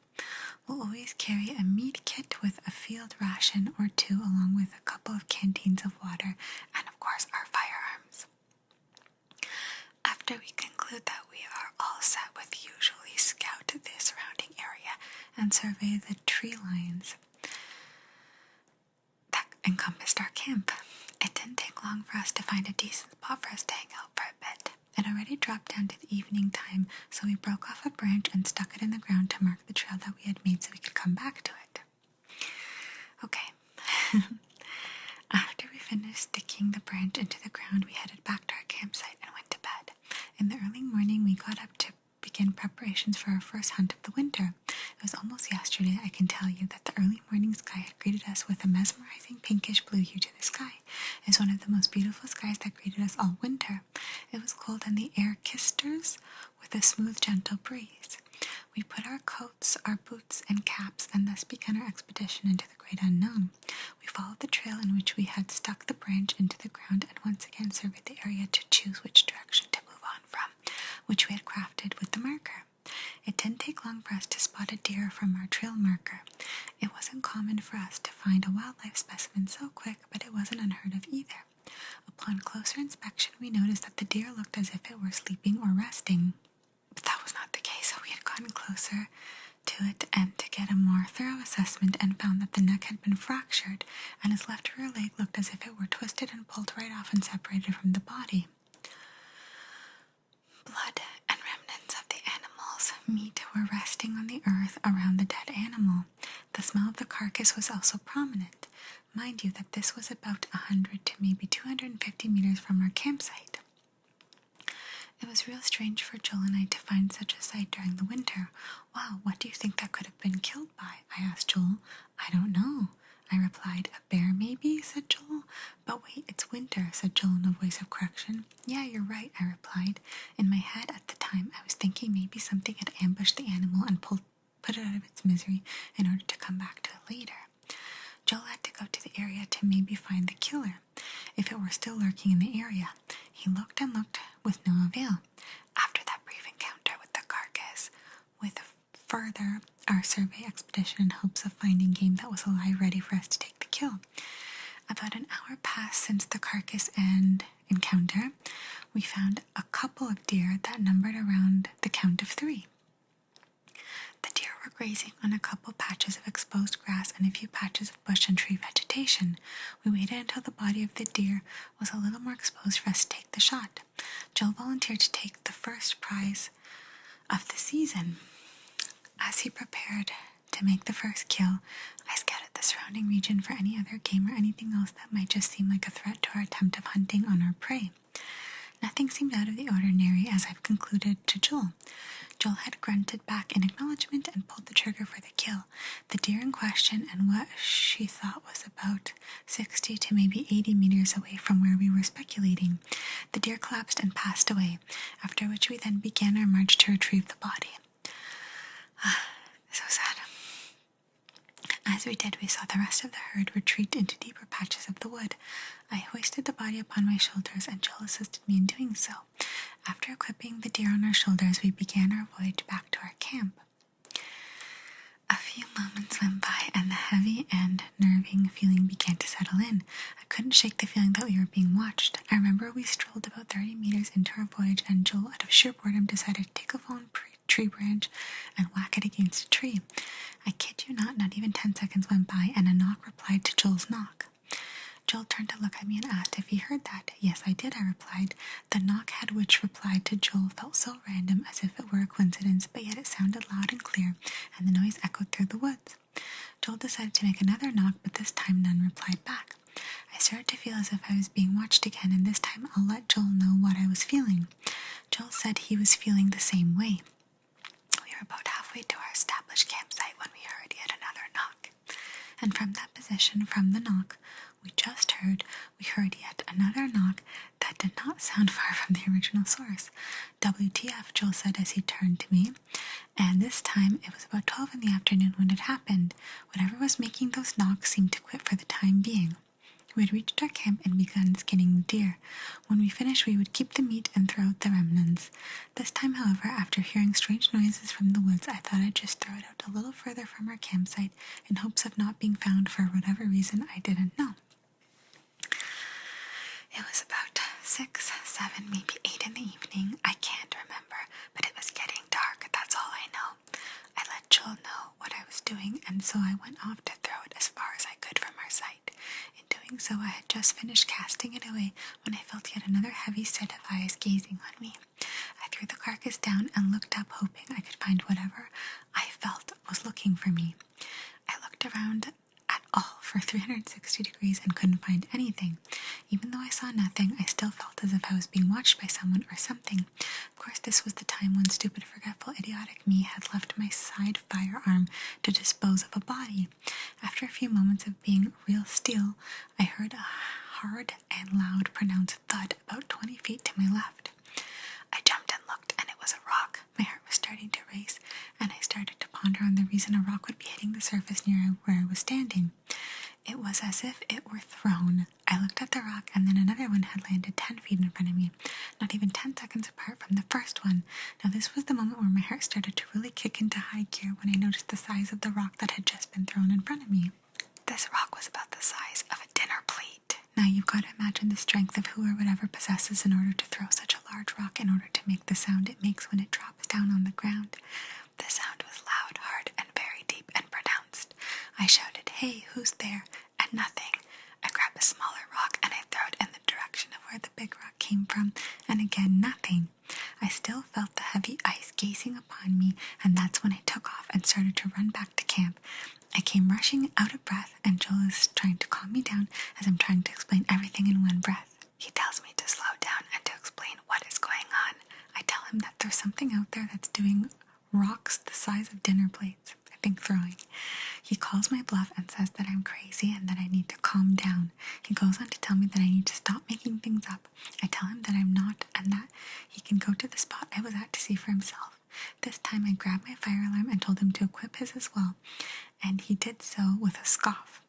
We'll always carry a meat kit with a field ration or 2 along with a couple of canteens of water and of course our firearms. After we conclude that we are all set, with usually scout the surrounding area and survey the tree lines that encompassed our camp. It didn't take take long for us to find a decent spot for us to hang out for a bit. It already dropped down to the evening time, so we broke off a branch and stuck it in the ground to mark the trail that we had made so we could come back to it. Okay. After we finished sticking the branch into the ground, we headed back to our campsite and went to bed. In the early morning, we got up to begin preparations for our first hunt of the winter. It was almost yesterday, I can tell you, that the early morning sky had greeted us with a mesmerizing pinkish blue hue to the sky. It was one of the most beautiful skies that greeted us all winter. It was cold and the air kissed us with a smooth, gentle breeze. We put our coats, our boots, and caps, and thus began our expedition into the great unknown. We followed the trail in which we had stuck the branch into the ground and once again surveyed the area to choose which direction to move on from, which we had crafted with the marker. It didn't take long for us to spot a deer from our trail marker. It wasn't common for us to find a wildlife specimen so quick, but it wasn't unheard of either. Upon closer inspection, we noticed that the deer looked as if it were sleeping or resting. But that was not the case, so we had gotten closer to it and to get a more thorough assessment and found that the neck had been fractured and its left rear leg looked as if it were twisted and pulled right off and separated from the body. Blood and remnants of the animal's meat were resting on the earth around the dead animal. The smell of the carcass was also prominent. Mind you that this was about 100 to maybe 250 meters from our campsite. It was real strange for Joel and I to find such a sight during the winter. Wow, what do you think that could have been killed by? I asked Joel. I don't know, I replied. A bear maybe, said Joel. But wait, it's winter, said Joel in a voice of correction. Yeah, you're right, I replied. In my head at the time, I was thinking maybe something had ambushed the animal and put it out of its misery in order to come back to it later. Joel had to go to the area to maybe find the killer, if it were still lurking in the area. He looked and looked with no avail. After that brief encounter with the carcass, with further our survey expedition in hopes of finding game that was alive ready for us to take the kill. About an hour passed since the carcass and encounter. We found a couple of deer that numbered around the count of 3. The deer were grazing on a couple patches of exposed grass and a few patches of bush and tree vegetation. We waited until the body of the deer was a little more exposed for us to take the shot. Joe volunteered to take the first prize of the season. As he prepared to make the first kill, I scouted the surrounding region for any other game or anything else that might just seem like a threat to our attempt of hunting on our prey. Nothing seemed out of the ordinary, as I've concluded to Joel. Joel had grunted back in acknowledgement and pulled the trigger for the kill. The deer in question, and what she thought was about 60 to maybe 80 meters away from where we were speculating. The deer collapsed and passed away, after which we then began our march to retrieve the body. So sad. As we did, we saw the rest of the herd retreat into deeper patches of the wood. I hoisted the body upon my shoulders, and Joel assisted me in doing so. After equipping the deer on our shoulders, we began our voyage back to our camp. A few moments went by, and the heavy and nerving feeling began to settle in. I couldn't shake the feeling that we were being watched. I remember we strolled about 30 meters into our voyage, and Joel, out of sheer boredom, decided to take a fallen tree branch and whack it against a tree. I kid you not even 10 seconds went by, and a knock replied to Joel's knock. Joel turned to look at me and asked if he heard that. Yes, I did, I replied. The knock head which replied to Joel felt so random, as if it were a coincidence, but yet it sounded loud and clear, and the noise echoed through the woods. Joel decided to make another knock, but this time none replied back. I started to feel as if I was being watched again, and this time I'll let Joel know what I was feeling. Joel said he was feeling the same way. We were about halfway to our established campsite when we heard yet another knock. And from that position, from the knock we just heard, we heard yet another knock that did not sound far from the original source. WTF, Joel said as he turned to me. And this time it was about 12 in the afternoon when it happened. Whatever was making those knocks seemed to quit for the time being. We had reached our camp and begun skinning the deer. When we finished, we would keep the meat and throw out the remnants. This time, however, after hearing strange noises from the woods, I thought I'd just throw it out a little further from our campsite in hopes of not being found for whatever reason I didn't know. It was about 6, 7, maybe 8 in the evening. I can't remember, but it was getting dark, that's all I know. I let Joel know what I was doing, and so I went off to throw it as far as I could from our site. In doing so, so I had just finished casting it away when I felt yet another heavy set of eyes gazing on me. I threw the carcass down and looked up, hoping I could find whatever I felt was looking for me. I looked around at all for 360 degrees and couldn't find anything. Even though I saw nothing, I still felt as if I was being watched by someone or something. Of course, this was the time when stupid, forgetful, idiotic me had left my side firearm to dispose of a body. After a few moments of being real still, I heard a hard and loud pronounced thud about 20 feet to my left. I jumped and looked, and it was a rock. My heart was starting to race, and I started to ponder on the reason a rock would be hitting the surface near where I was standing. It was as if it were thrown. I looked at the rock, and then another one had landed 10 feet in front of me, not even 10 seconds apart from the first one. Now this was the moment where my heart started to really kick into high gear when I noticed the size of the rock that had just been thrown in front of me. This rock was about the size of a dinner plate. Now you've got to imagine the strength of who or whatever possesses in order to throw such a large rock in order to make the sound it makes when it drops down on the ground. The sound was loud, hard, and very deep and pronounced. I shouted, "Hey, who's there?" And nothing. I grabbed a smaller rock and I threw it in the direction of where the big rock came from, and again nothing. I still felt the heavy ice gazing upon me, and that's when I took off and started to run back to camp. I came rushing out of breath, and Joel is trying to calm me down as I'm trying to explain everything in one breath. He tells me to slow down and to explain what is going on. I tell him that there's something out there that's doing rocks the size of dinner plates. I think throwing. He calls my bluff and says that I'm crazy and that I need to calm down. He goes on to tell me that I need to stop making things up. I tell him that I'm not and that he can go to the spot I was at to see for himself. This time I grabbed my fire alarm and told him to equip his as well, and he did so with a scoff.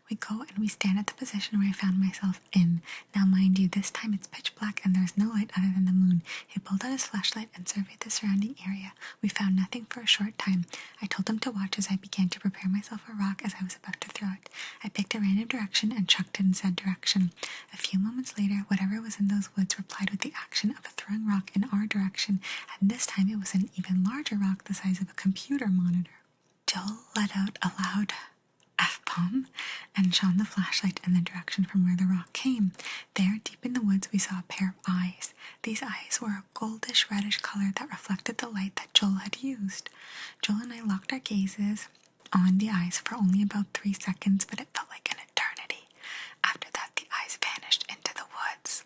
We go and we stand at the position where I found myself in. Now mind you, this time it's pitch black and there's no light other than the moon. He pulled out his flashlight and surveyed the surrounding area. We found nothing for a short time. I told him to watch as I began to prepare myself a rock as I was about to throw it. I picked a random direction and chucked it in said direction. A few moments later, whatever was in those woods replied with the action of a throwing rock in our direction, and this time it was an even larger rock the size of a computer monitor. Joel let out a loud F-bomb and shone the flashlight in the direction from where the rock came. There, deep in the woods, we saw a pair of eyes. These eyes were a goldish-reddish color that reflected the light that Joel had used. Joel and I locked our gazes on the eyes for only about 3 seconds, but it felt like an eternity. After that, the eyes vanished into the woods.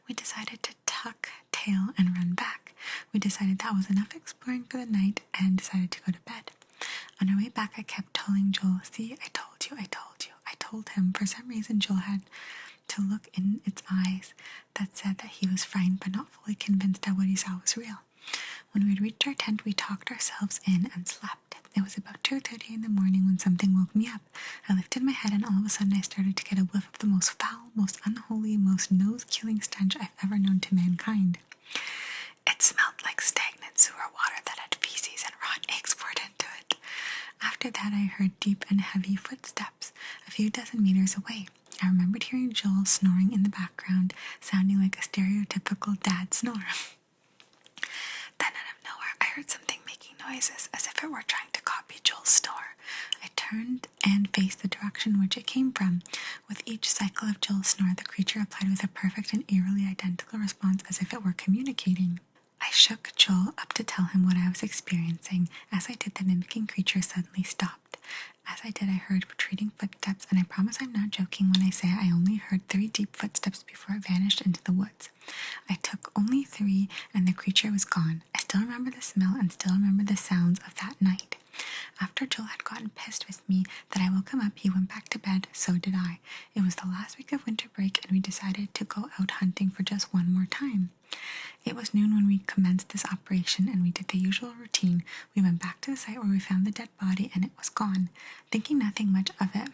We decided to tuck tail and run back. We decided that was enough exploring for the night and decided to go to bed. On our way back, I kept telling Joel, "See, I told you, I told you." I told him. For some reason, Joel had to look in its eyes that said that he was frightened but not fully convinced that what he saw was real. When we had reached our tent, we talked ourselves in and slept. It was about 2:30 in the morning when something woke me up. I lifted my head and all of a sudden I started to get a whiff of the most foul, most unholy, most nose-killing stench I've ever known to mankind. It smelled like stagnant sewer water that had feces and rotten eggs poured into it. After that, I heard deep and heavy footsteps a few dozen meters away. I remembered hearing Joel snoring in the background, sounding like a stereotypical dad snore. Then out of nowhere, I heard something making noises as if it were trying to copy Joel's snore. I turned and faced the direction which it came from. With each cycle of Joel's snore, the creature replied with a perfect and eerily identical response as if it were communicating. I shook Joel up to tell him what I was experiencing. As I did, the mimicking creature suddenly stopped. As I did, I heard retreating footsteps, and I promise I'm not joking when I say I only heard 3 deep footsteps before it vanished into the woods. I took only 3, and the creature was gone. I still remember the smell and still remember the sounds of that night. After Joel had gotten pissed with me that I woke him up, he went back to bed. So did I. It was the last week of winter break, and we decided to go out hunting for just one more time. It was noon when we commenced this operation, and we did the usual routine. We went back to the site where we found the dead body, and it was gone, thinking nothing much of it,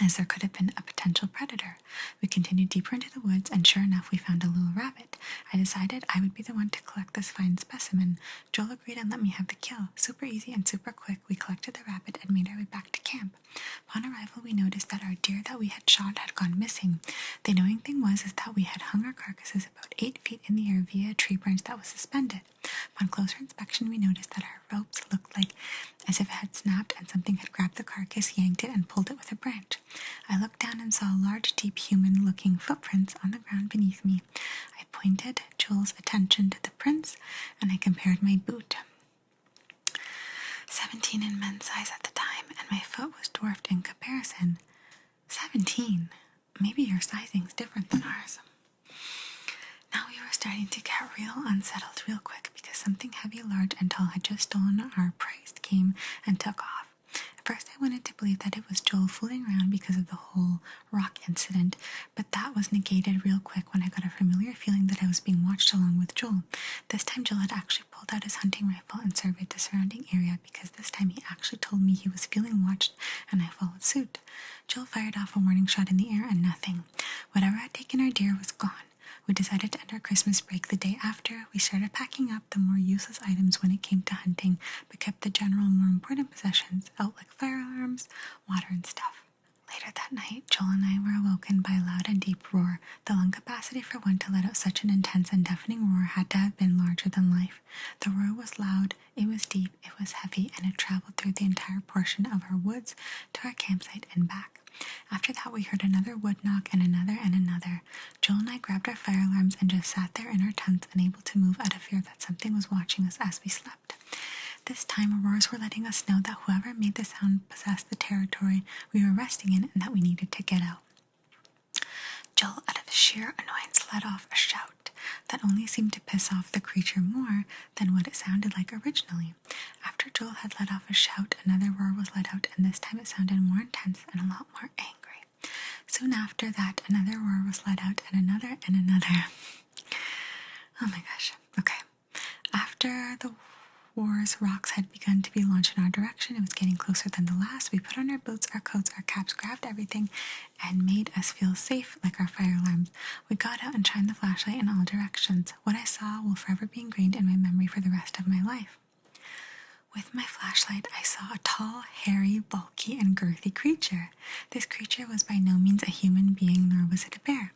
as there could have been a potential predator. We continued deeper into the woods, and sure enough, we found a little rabbit. I decided I would be the one to collect this fine specimen. Joel agreed and let me have the kill. Super easy and super quick, we collected the rabbit and made our way back to camp. Upon arrival, we noticed that our deer that we had shot had gone missing. The annoying thing was that we had hung our carcasses about 8 feet in the air via a tree branch that was suspended. On closer inspection, we noticed that our ropes looked like as if it had snapped and something had grabbed the carcass, yanked it, and pulled it with a branch. I looked down and saw large, deep, human-looking footprints on the ground beneath me. I pointed Joel's attention to the prints, and I compared my boot. 17 in men's size at the time, and my foot was dwarfed in comparison. 17? Maybe your sizing's different than ours. Now we were starting to get real unsettled real quick because something heavy, large, and tall had just stolen our prize, came and took off. At first I wanted to believe that it was Joel fooling around because of the whole rock incident, but that was negated real quick when I got a familiar feeling that I was being watched along with Joel. This time Joel had actually pulled out his hunting rifle and surveyed the surrounding area because this time he actually told me he was feeling watched, and I followed suit. Joel fired off a warning shot in the air and nothing. Whatever had taken our deer was gone. We decided to end our Christmas break the day after. We started packing up the more useless items when it came to hunting, but kept the general more important possessions out like firearms, water, and stuff. Later that night, Joel and I were awoken by a loud and deep roar. The lung capacity for one to let out such an intense and deafening roar had to have been larger than life. The roar was loud, it was deep, it was heavy, and it traveled through the entire portion of our woods to our campsite and back. After that, we heard another wood knock and another and another. Joel and I grabbed our fire alarms and just sat there in our tents, unable to move out of fear that something was watching us as we slept. This time, roars were letting us know that whoever made the sound possessed the territory we were resting in and that we needed to get out. Joel, out of sheer annoyance, let off a shout that only seemed to piss off the creature more than what it sounded like originally. After Joel had let off a shout, another roar was let out, and this time it sounded more intense and a lot more angry. Soon after that, another roar was let out, and another and another. Oh my gosh. Okay. After the wars, rocks had begun to be launched in our direction. It was getting closer than the last. We put on our boots, our coats, our caps, grabbed everything, and made us feel safe like our fire alarms. We got out and shined the flashlight in all directions. What I saw will forever be ingrained in my memory for the rest of my life. With my flashlight, I saw a tall, hairy, bulky, and girthy creature. This creature was by no means a human being, nor was it a bear.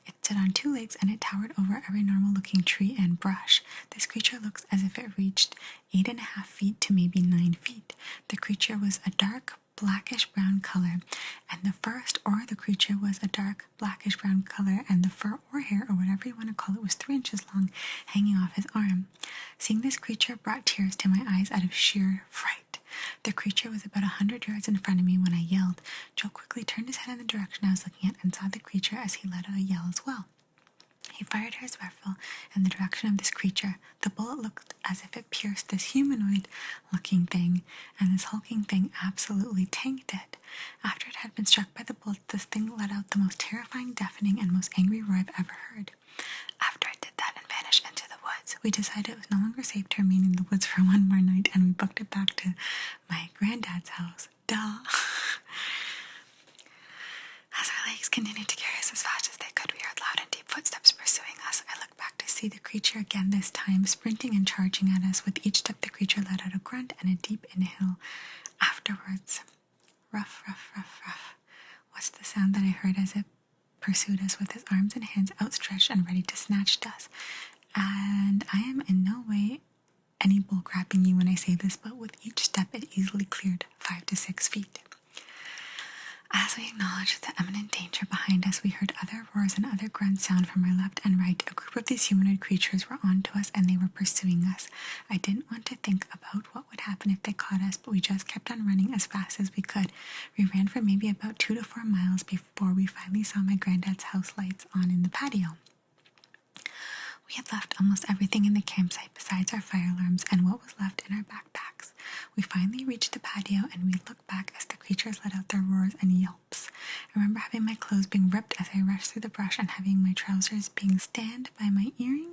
It stood on two legs, and it towered over every normal-looking tree and brush. This creature looks as if it reached 8.5 feet to maybe 9 feet. The creature was a dark, blackish-brown color, and the creature was a dark, blackish-brown color, and the fur or hair, or whatever you want to call it, was 3 inches long, hanging off his arm. Seeing this creature brought tears to my eyes out of sheer fright. The creature was about 100 yards in front of me when I yelled. Joe quickly turned his head in the direction I was looking at and saw the creature as he let out a yell as well. He fired his rifle in the direction of this creature. The bullet looked as if it pierced this humanoid-looking thing, and this hulking thing absolutely tanked it. After it had been struck by the bullet, this thing let out the most terrifying, deafening, and most angry roar I've ever heard. After it did that and vanished into the woods, we decided it was no longer safe to remain in the woods for one more night, and we booked it back to my granddad's house. Duh! As our legs continued to carry us as fast as they could, we heard loud and deep footsteps pursuing us. I looked back to see the creature again, this time sprinting and charging at us. With each step, the creature let out a grunt and a deep inhale. Afterwards, ruff, ruff, ruff, ruff, was the sound that I heard as it pursued us with his arms and hands outstretched and ready to snatch us. And I am in no way any bull crapping you when I say this, but with each step, it easily cleared 5 to 6 feet. As we acknowledged the imminent danger behind us, we heard other roars and other grunts sound from our left and right. A group of these humanoid creatures were on to us, and they were pursuing us. I didn't want to think about what would happen if they caught us, but we just kept on running as fast as we could. We ran for maybe about 2 to 4 miles before we finally saw my granddad's house lights on in the patio. We had left almost everything in the campsite besides our fire alarms and what was left in our backpacks. We finally reached the patio, and we looked back as the creatures let out their roars and yelps. I remember having my clothes being ripped as I rushed through the brush and having my trousers being stand by my earring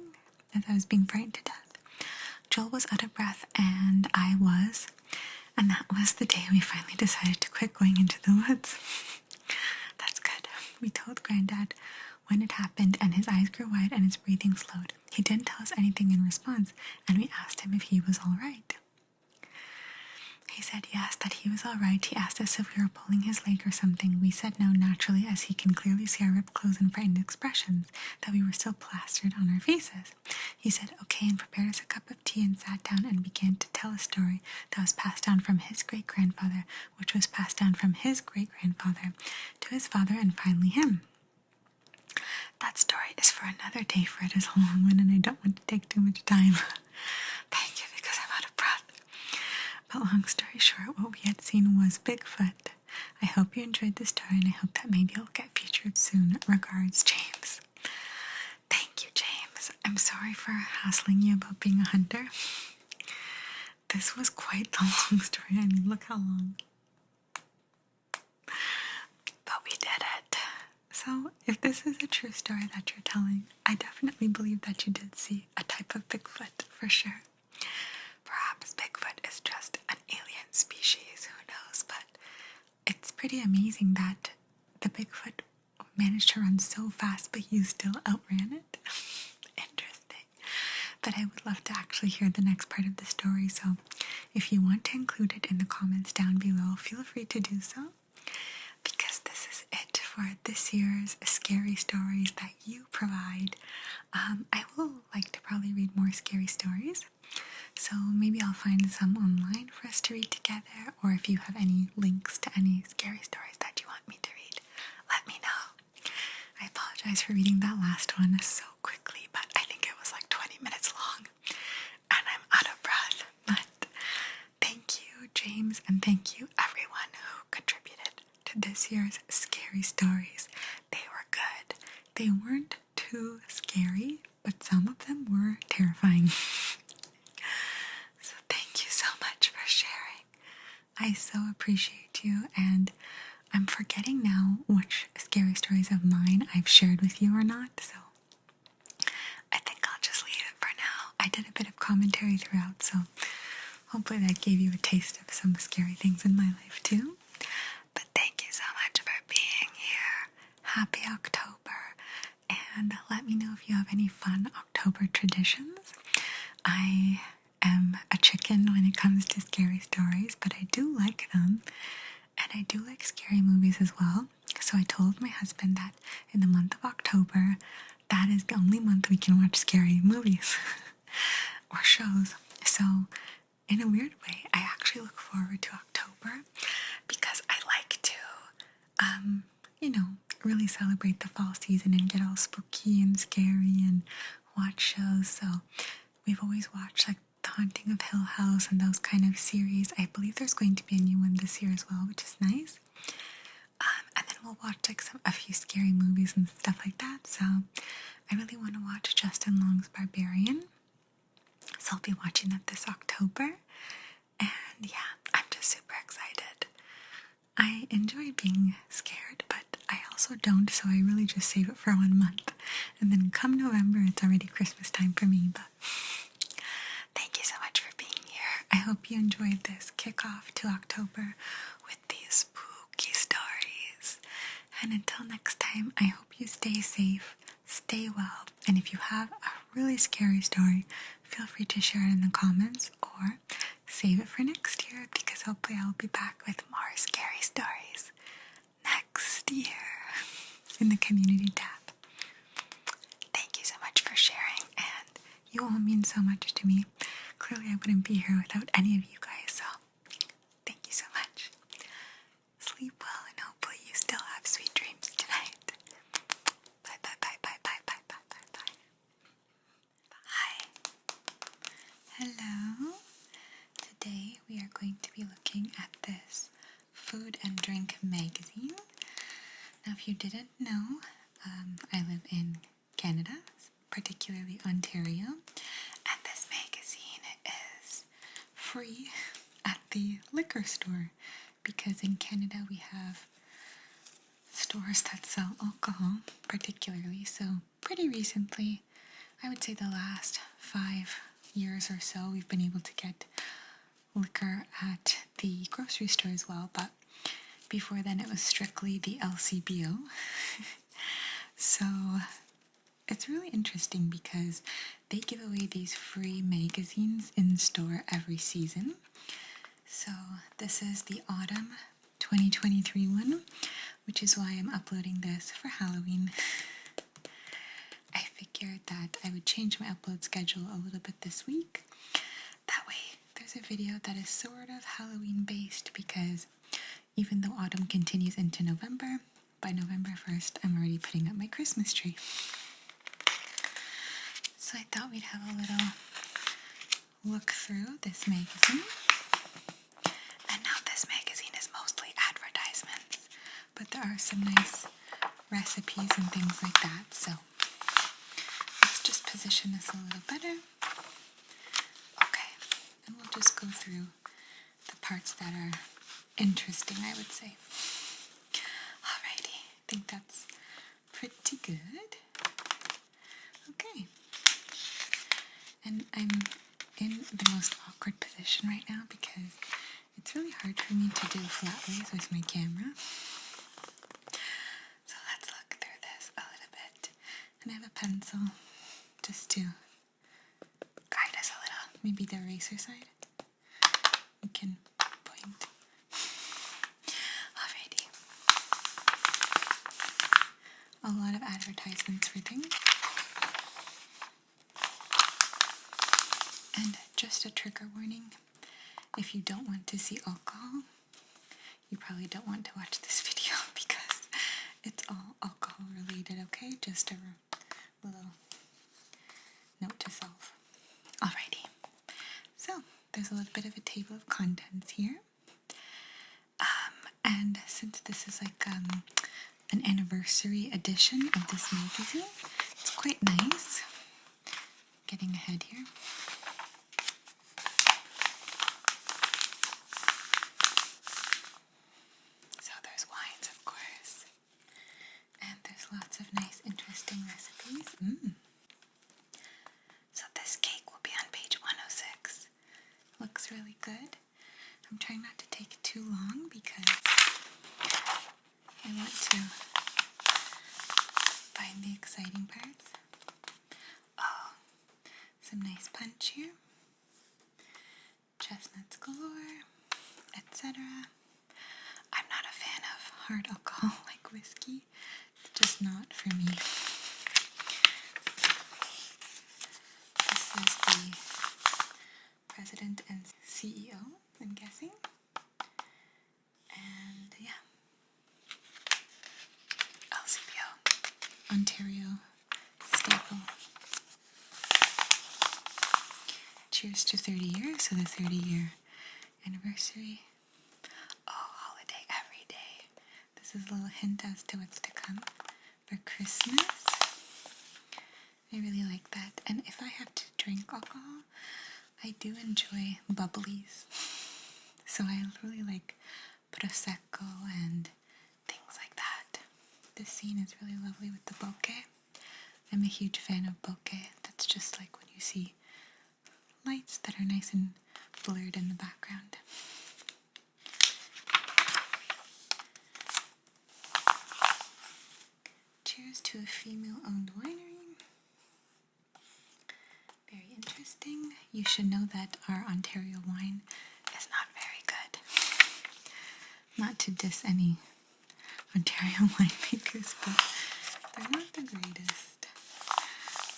as I was being frightened to death. Joel was out of breath, and I was, and that was the day we finally decided to quit going into the woods. That's good. We told Granddad when it happened, and his eyes grew wide and his breathing slowed. He didn't tell us anything in response, and we asked him if he was all right. He said yes, that he was all right. He asked us if we were pulling his leg or something. We said no, naturally, as he can clearly see our ripped clothes and frightened expressions, that we were still plastered on our faces. He said okay and prepared us a cup of tea and sat down and began to tell a story that was passed down from his great-grandfather, which was passed down from his great-grandfather to his father and finally him. That story is for another day, for it is a long one and I don't want to take too much time. Thank you, because I'm out of breath. But long story short, what we had seen was Bigfoot. I hope you enjoyed the story and I hope that maybe it'll get featured soon. Regards, James. Thank you, James. I'm sorry for hassling you about being a hunter. This was quite the long story. I mean, look how long. But we did it. So, if this is a true story that you're telling, I definitely believe that you did see a type of Bigfoot, for sure. Perhaps Bigfoot is just an alien species, who knows, but it's pretty amazing that the Bigfoot managed to run so fast, but you still outran it. Interesting. But I would love to actually hear the next part of the story, so if you want to include it in the comments down below, feel free to do so. Because this is it for this year's scary stories that you provide. I will like to probably read more scary stories, so maybe I'll find some online for us to read together, or if you have any links to any scary stories that you want me to read, let me know. I apologize for reading that last one so quickly, but I think it was like 20 minutes long, and I'm out of breath. But thank you, James, and thank you everyone who contributed to this year's scary stories. They were good. They weren't too scary, but some of them were terrifying. So thank you so much for sharing. I so appreciate you, and I'm forgetting now which scary stories of mine I've shared with you or not, so I think I'll just leave it for now. I did a bit of commentary throughout, so hopefully that gave you a taste of some scary things in my life too. But thank you so much for being here. Happy October. And let me know if you have any fun October traditions. I am a chicken when it comes to scary stories, but I do like them. And I do like scary movies as well. So I told my husband that in the month of October, that is the only month we can watch scary movies or shows. So in a weird way, I actually look forward to October because I like to, really celebrate the fall season and get all spooky and scary and watch shows. So we've always watched like The Haunting of Hill House and those kind of series. I believe there's going to be a new one this year as well, which is nice. And then we'll watch like a few scary movies and stuff like that. So I really want to watch Justin Long's Barbarian. So I'll be watching that this October. And yeah, I'm just super excited. I enjoy being scared, but I also don't, so I really just save it for 1 month. And then come November, it's already Christmas time for me, but thank you so much for being here. I hope you enjoyed this kickoff to October with these spooky stories. And until next time, I hope you stay safe, stay well, and if you have a really scary story, feel free to share it in the comments or save it for next year, because hopefully I'll be back with more scary stories next year in the community tab. Thank you so much for sharing, and you all mean so much to me. Clearly I wouldn't be here without any of you guys, so thank you so much. Sleep well, and hopefully you still have sweet dreams tonight. Bye bye bye bye bye bye bye bye bye. Bye. Hello. Today we are going to be looking at this food and drink magazine. Now, if you didn't know, I live in Canada, particularly Ontario, and this magazine is free at the liquor store, because in Canada we have stores that sell alcohol particularly. So pretty recently, I would say the last 5 years or so, we've been able to get liquor at the grocery store as well, but before then it was strictly the LCBO. So it's really interesting because they give away these free magazines in store every season. So this is the autumn 2023 one, which is why I'm uploading this for Halloween. I figured that I would change my upload schedule a little bit this week. That way there's a video that is sort of Halloween based, because even though autumn continues into November, by November 1st I'm already putting up my Christmas tree. So I thought we'd have a little look through this magazine. And now this magazine is mostly advertisements, but there are some nice recipes and things like that. So let's just position this a little better. Okay, and we'll just go through the parts that are interesting, I would say. Alrighty, I think that's pretty good. Okay, and I'm in the most awkward position right now because it's really hard for me to do flat lays with my camera. So let's look through this a little bit. And I have a pencil just to guide us a little. Maybe the eraser side. We can point. Alrighty. A lot of advertisements for things. And just a trigger warning. If you don't want to see alcohol, you probably don't want to watch this video because it's all alcohol related, okay? Just a little note to self. Alrighty, so there's a little bit of a table of contents here. And since this is like an anniversary edition of this magazine, it's quite nice. Getting ahead here. Lots of nice, interesting recipes. So this cake will be on page 106. Looks really good. I'm trying not to take it too long because I want to find the exciting parts. Oh, some nice punch here. Chestnuts galore, etc. I'm not a fan of hard alcohol like whiskey. Just not for me. This is the president and CEO, I'm guessing. And yeah. LCBO. Ontario staple. Cheers to 30 years, so the 30-year anniversary. Oh, holiday every day. This is a little hint as to what's to come for Christmas. I really like that. And if I have to drink alcohol, I do enjoy bubblies. So I really like Prosecco and things like that. This scene is really lovely with the bokeh. I'm a huge fan of bokeh. That's just like when you see lights that are nice and blurred in the background. Cheers to a female-owned winery. Very interesting. You should know that our Ontario wine is not very good. Not to diss any Ontario winemakers, but they're not the greatest.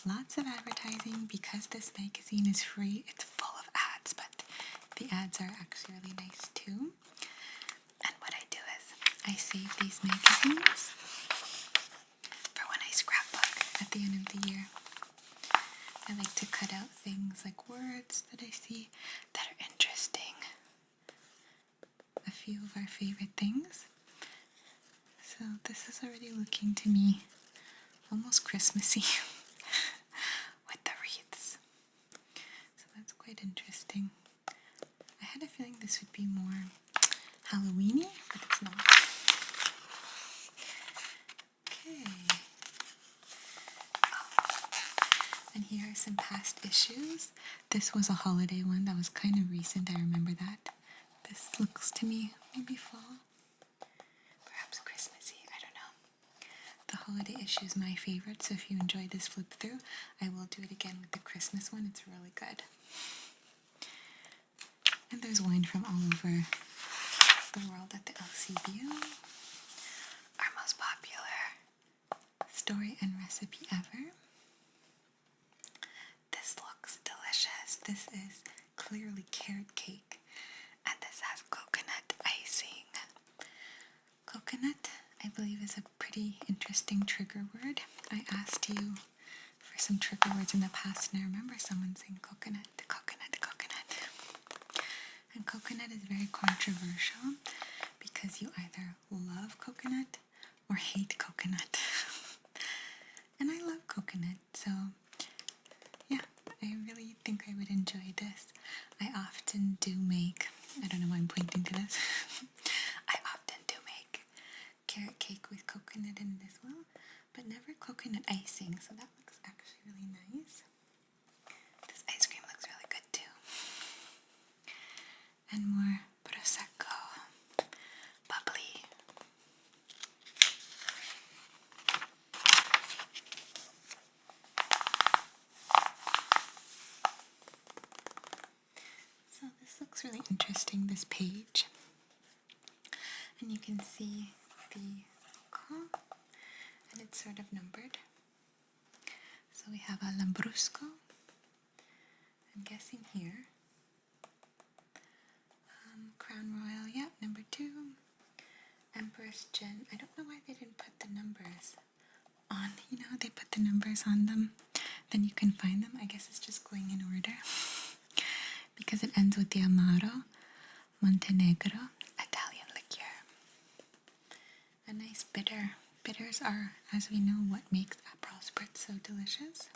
Lots of advertising. Because this magazine is free, it's full of ads, but the ads are actually really nice too. And what I do is I save these magazines for when I scrapbook at the end of the year. I like to cut out things like words that I see that are interesting. A few of our favorite things. So this is already looking to me almost Christmassy with the wreaths. So that's quite interesting. I had a feeling this would be more Halloweeny, but it's not. Okay. And here are some past issues. This was a holiday one that was kind of recent, I remember that. This looks to me maybe fall. Perhaps Christmassy, I don't know. The holiday issue is my favorite, so if you enjoy this flip through, I will do it again with the Christmas one. It's really good. And there's wine from all over the world at the LCBO. Our most popular story and recipe ever. This looks delicious. This is clearly carrot cake, and this has coconut icing. Coconut, I believe, is a pretty interesting trigger word. I asked you for some trigger words in the past, and I remember someone saying coconut, coconut, coconut. And coconut is very controversial because you either love coconut or hate coconut. And I love coconut, so yeah, I really think I would enjoy this. I often do make, I don't know why I'm pointing to this, I often do make carrot cake with coconut in it as well, but never coconut icing, so that looks actually really nice. This ice cream looks really good too. And more prosecco, bubbly. So this looks really interesting, this page. And you can see the alcohol, and it's sort of numbered. So we have a Lambrusco, I'm guessing here. Crown Royal, yeah, number 2. Empress Gin, I don't know why they didn't put the numbers on. You know, they put the numbers on them, then you can find them. I guess it's just going in order. Because it ends with the Amaro, Montenegro, Italian liqueur. A nice bitter. Bitters are, as we know, what makes Aperol Spritz so delicious.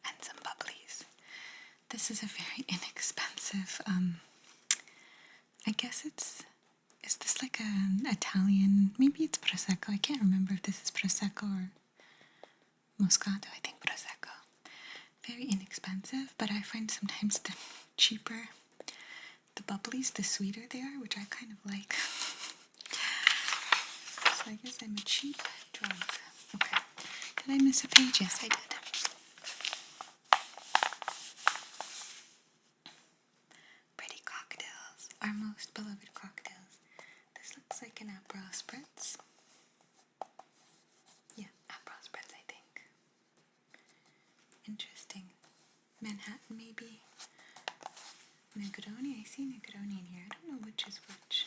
And some bubblies. This is a very inexpensive, I guess is this like an Italian, maybe it's Prosecco, I can't remember if this is Prosecco or Moscato, I think Prosecco. Very inexpensive, but I find sometimes the cheaper the bubblies, the sweeter they are, which I kind of like. So I guess I'm a cheap drunk. Okay. Did I miss a page? Yes, I did. Pretty cocktails. Our most beloved cocktails. This looks like an Aperol Spritz. Yeah, Aperol Spritz, I think. Interesting. Manhattan, maybe. Negroni. I see Negroni in here. I don't know which is which.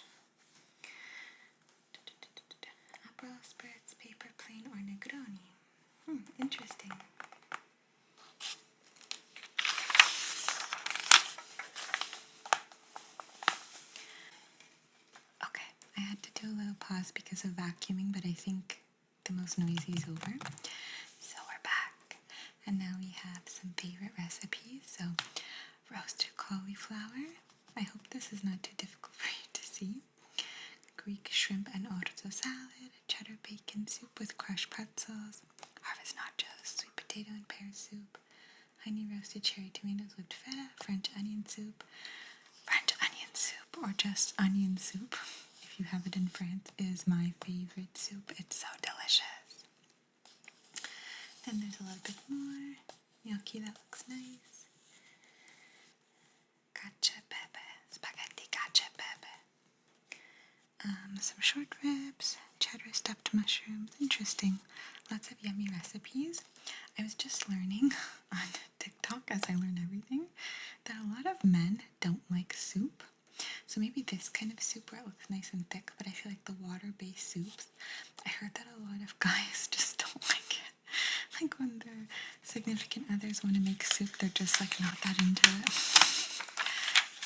Aperol Spritz, Paper Plane, or Negroni. Interesting. Okay, I had to do a little pause because of vacuuming, but I think the most noisy is over. So we're back, and now we have some favorite recipes. So roasted cauliflower. I hope this is not too difficult for you to see. Greek shrimp and orzo salad, cheddar bacon soup with crushed pretzels, harvest nachos, sweet potato and pear soup, honey roasted cherry tomatoes with feta, French onion soup, or just onion soup, if you have it in France, is my favorite soup. It's so delicious. Then there's a little bit more. Gnocchi, that looks nice. Cacio e pepe, spaghetti cacio e pepe. Some short ribs, cheddar stuffed mushrooms. Interesting. Lots of yummy recipes. I was just learning on TikTok, as I learn everything, that a lot of men don't like soup. So maybe this kind of soup where it looks nice and thick, but I feel like the water-based soups, I heard that a lot of guys just don't like it. Like when their significant others want to make soup, they're just like not that into it.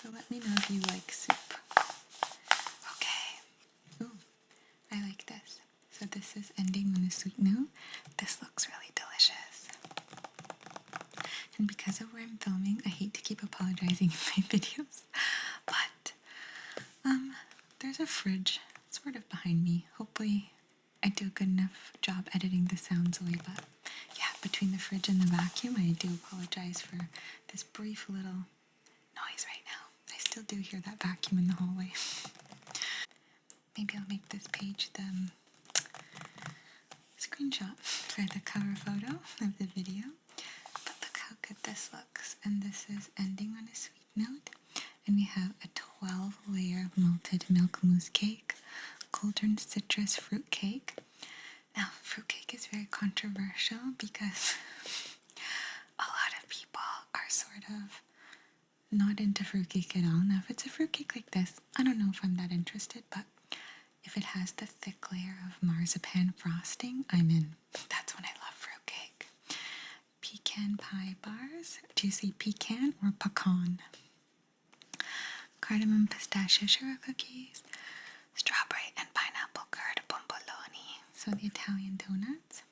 So let me know if you like soup. Okay. Ooh, I like this. So this is ending on a sweet note. This looks really delicious. And because of where I'm filming, I hate to keep apologizing in my videos, but there's a fridge sort of behind me. Hopefully I do a good enough job editing the sounds away, but yeah, between the fridge and the vacuum, I do apologize for this brief little noise right now. I still do hear that vacuum in the hallway. Maybe I'll make this page the screenshot for the cover photo of the video. But look how good the this looks. And this is ending on a sweet note. And we have a 12-layer malted milk mousse cake, cauldron citrus fruit cake. Now, fruitcake is very controversial because a lot of people are sort of not into fruitcake at all. Now, if it's a fruitcake like this, I don't know if I'm that interested, but if it has the thick layer of marzipan frosting, I'm in. That's when I love fruitcake. Pecan pie bars. Do you say pecan or pecan? Cardamom pistachio sugar cookies. Strawberry and pineapple curd bomboloni. So the Italian donuts.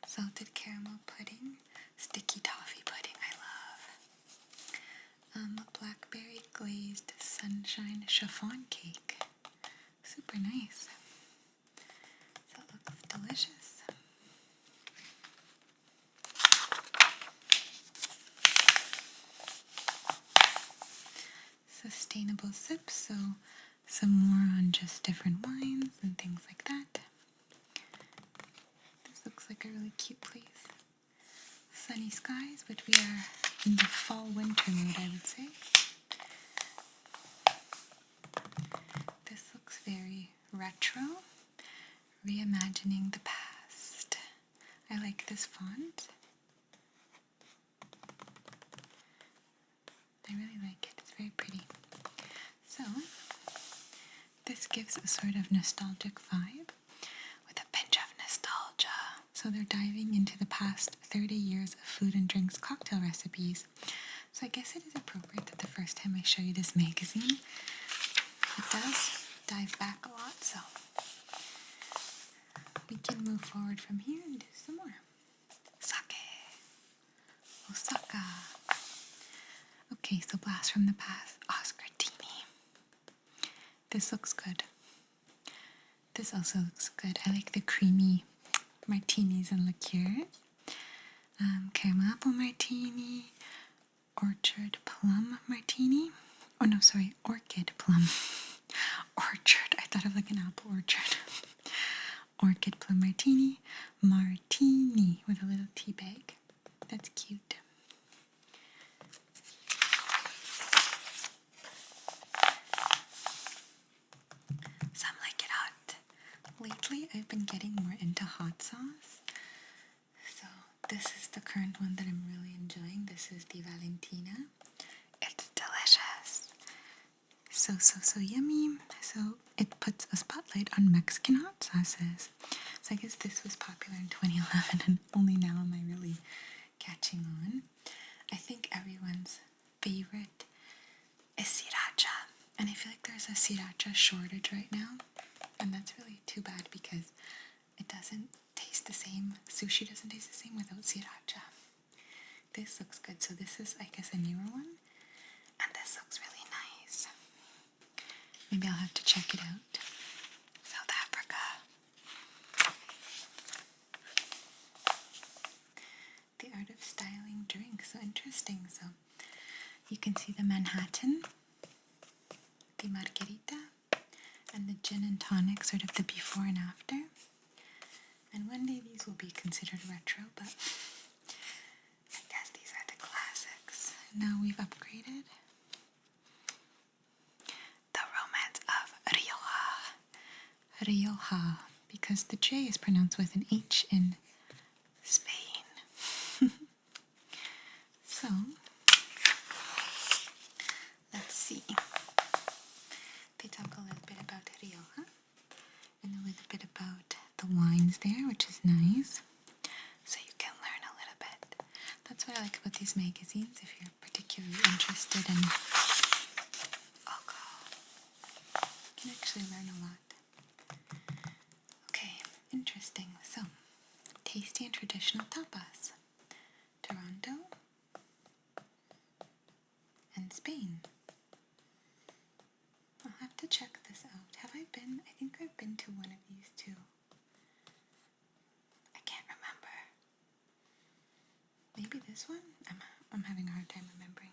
Salted caramel pudding. Sticky toffee pudding, I love. Blackberry glazed sunshine chiffon cake. Super nice. So it looks delicious. Sustainable sips, so some more on just different wines and things like that. This looks like a really cute place. Sunny skies, which we are in the fall-winter mood, I would say. This looks very retro, reimagining the past. I like this font. I really like it. It's very pretty. So, this gives a sort of nostalgic vibe with a pinch of nostalgia. So they're diving into the past 30 years of food and drinks cocktail recipes. So I guess it is appropriate that the first time I show you this magazine, it does dive back a lot, so we can move forward from here and do some more. Sake. Osaka. Okay, so blast from the past. Oscar Tini. This looks good. This also looks good. I like the creamy martinis and liqueurs. Caramel apple martini. Orchard plum martini. Oh no, sorry, orchid plum. Orchard. I thought of like an apple orchard. Orchid plum martini. Martini with a little tea bag. That's cute. Some like it hot. Lately, I've been getting more into hot sauce. So this is the current one that I'm really enjoying. This is the Valentina. It's delicious. So yummy. So it puts a spotlight on Mexican hot sauces. So I guess this was popular in 2011 and only now am I really catching on. I think everyone's favorite is sriracha. And I feel like there's a sriracha shortage right now. And that's really too bad because it doesn't taste the same. Sushi doesn't taste the same without sriracha. This looks good. So this is, I guess, a newer one. And this looks really nice. Maybe I'll have to check it out. South Africa. The art of styling drinks. So interesting. So you can see the Manhattan, the Margarita, and the gin and tonic, sort of the before and after. And one day these will be considered retro, but I guess these are the classics. Now we've upgraded. The Romance of Rioja. Rioja, because the J is pronounced with an H in Spain. So, let's see. They talk a little bit about Rioja and a little bit about the wines there, which is nice. So you can learn a little bit. That's what I like about these magazines, if you're particularly interested in alcohol. You can actually learn a lot. Okay, interesting. So, tasty and traditional tapas. Toronto and Spain. I'll have to check this out. Have I been? I think I've been to one of these too. I can't remember. Maybe this one? I'm having a hard time remembering.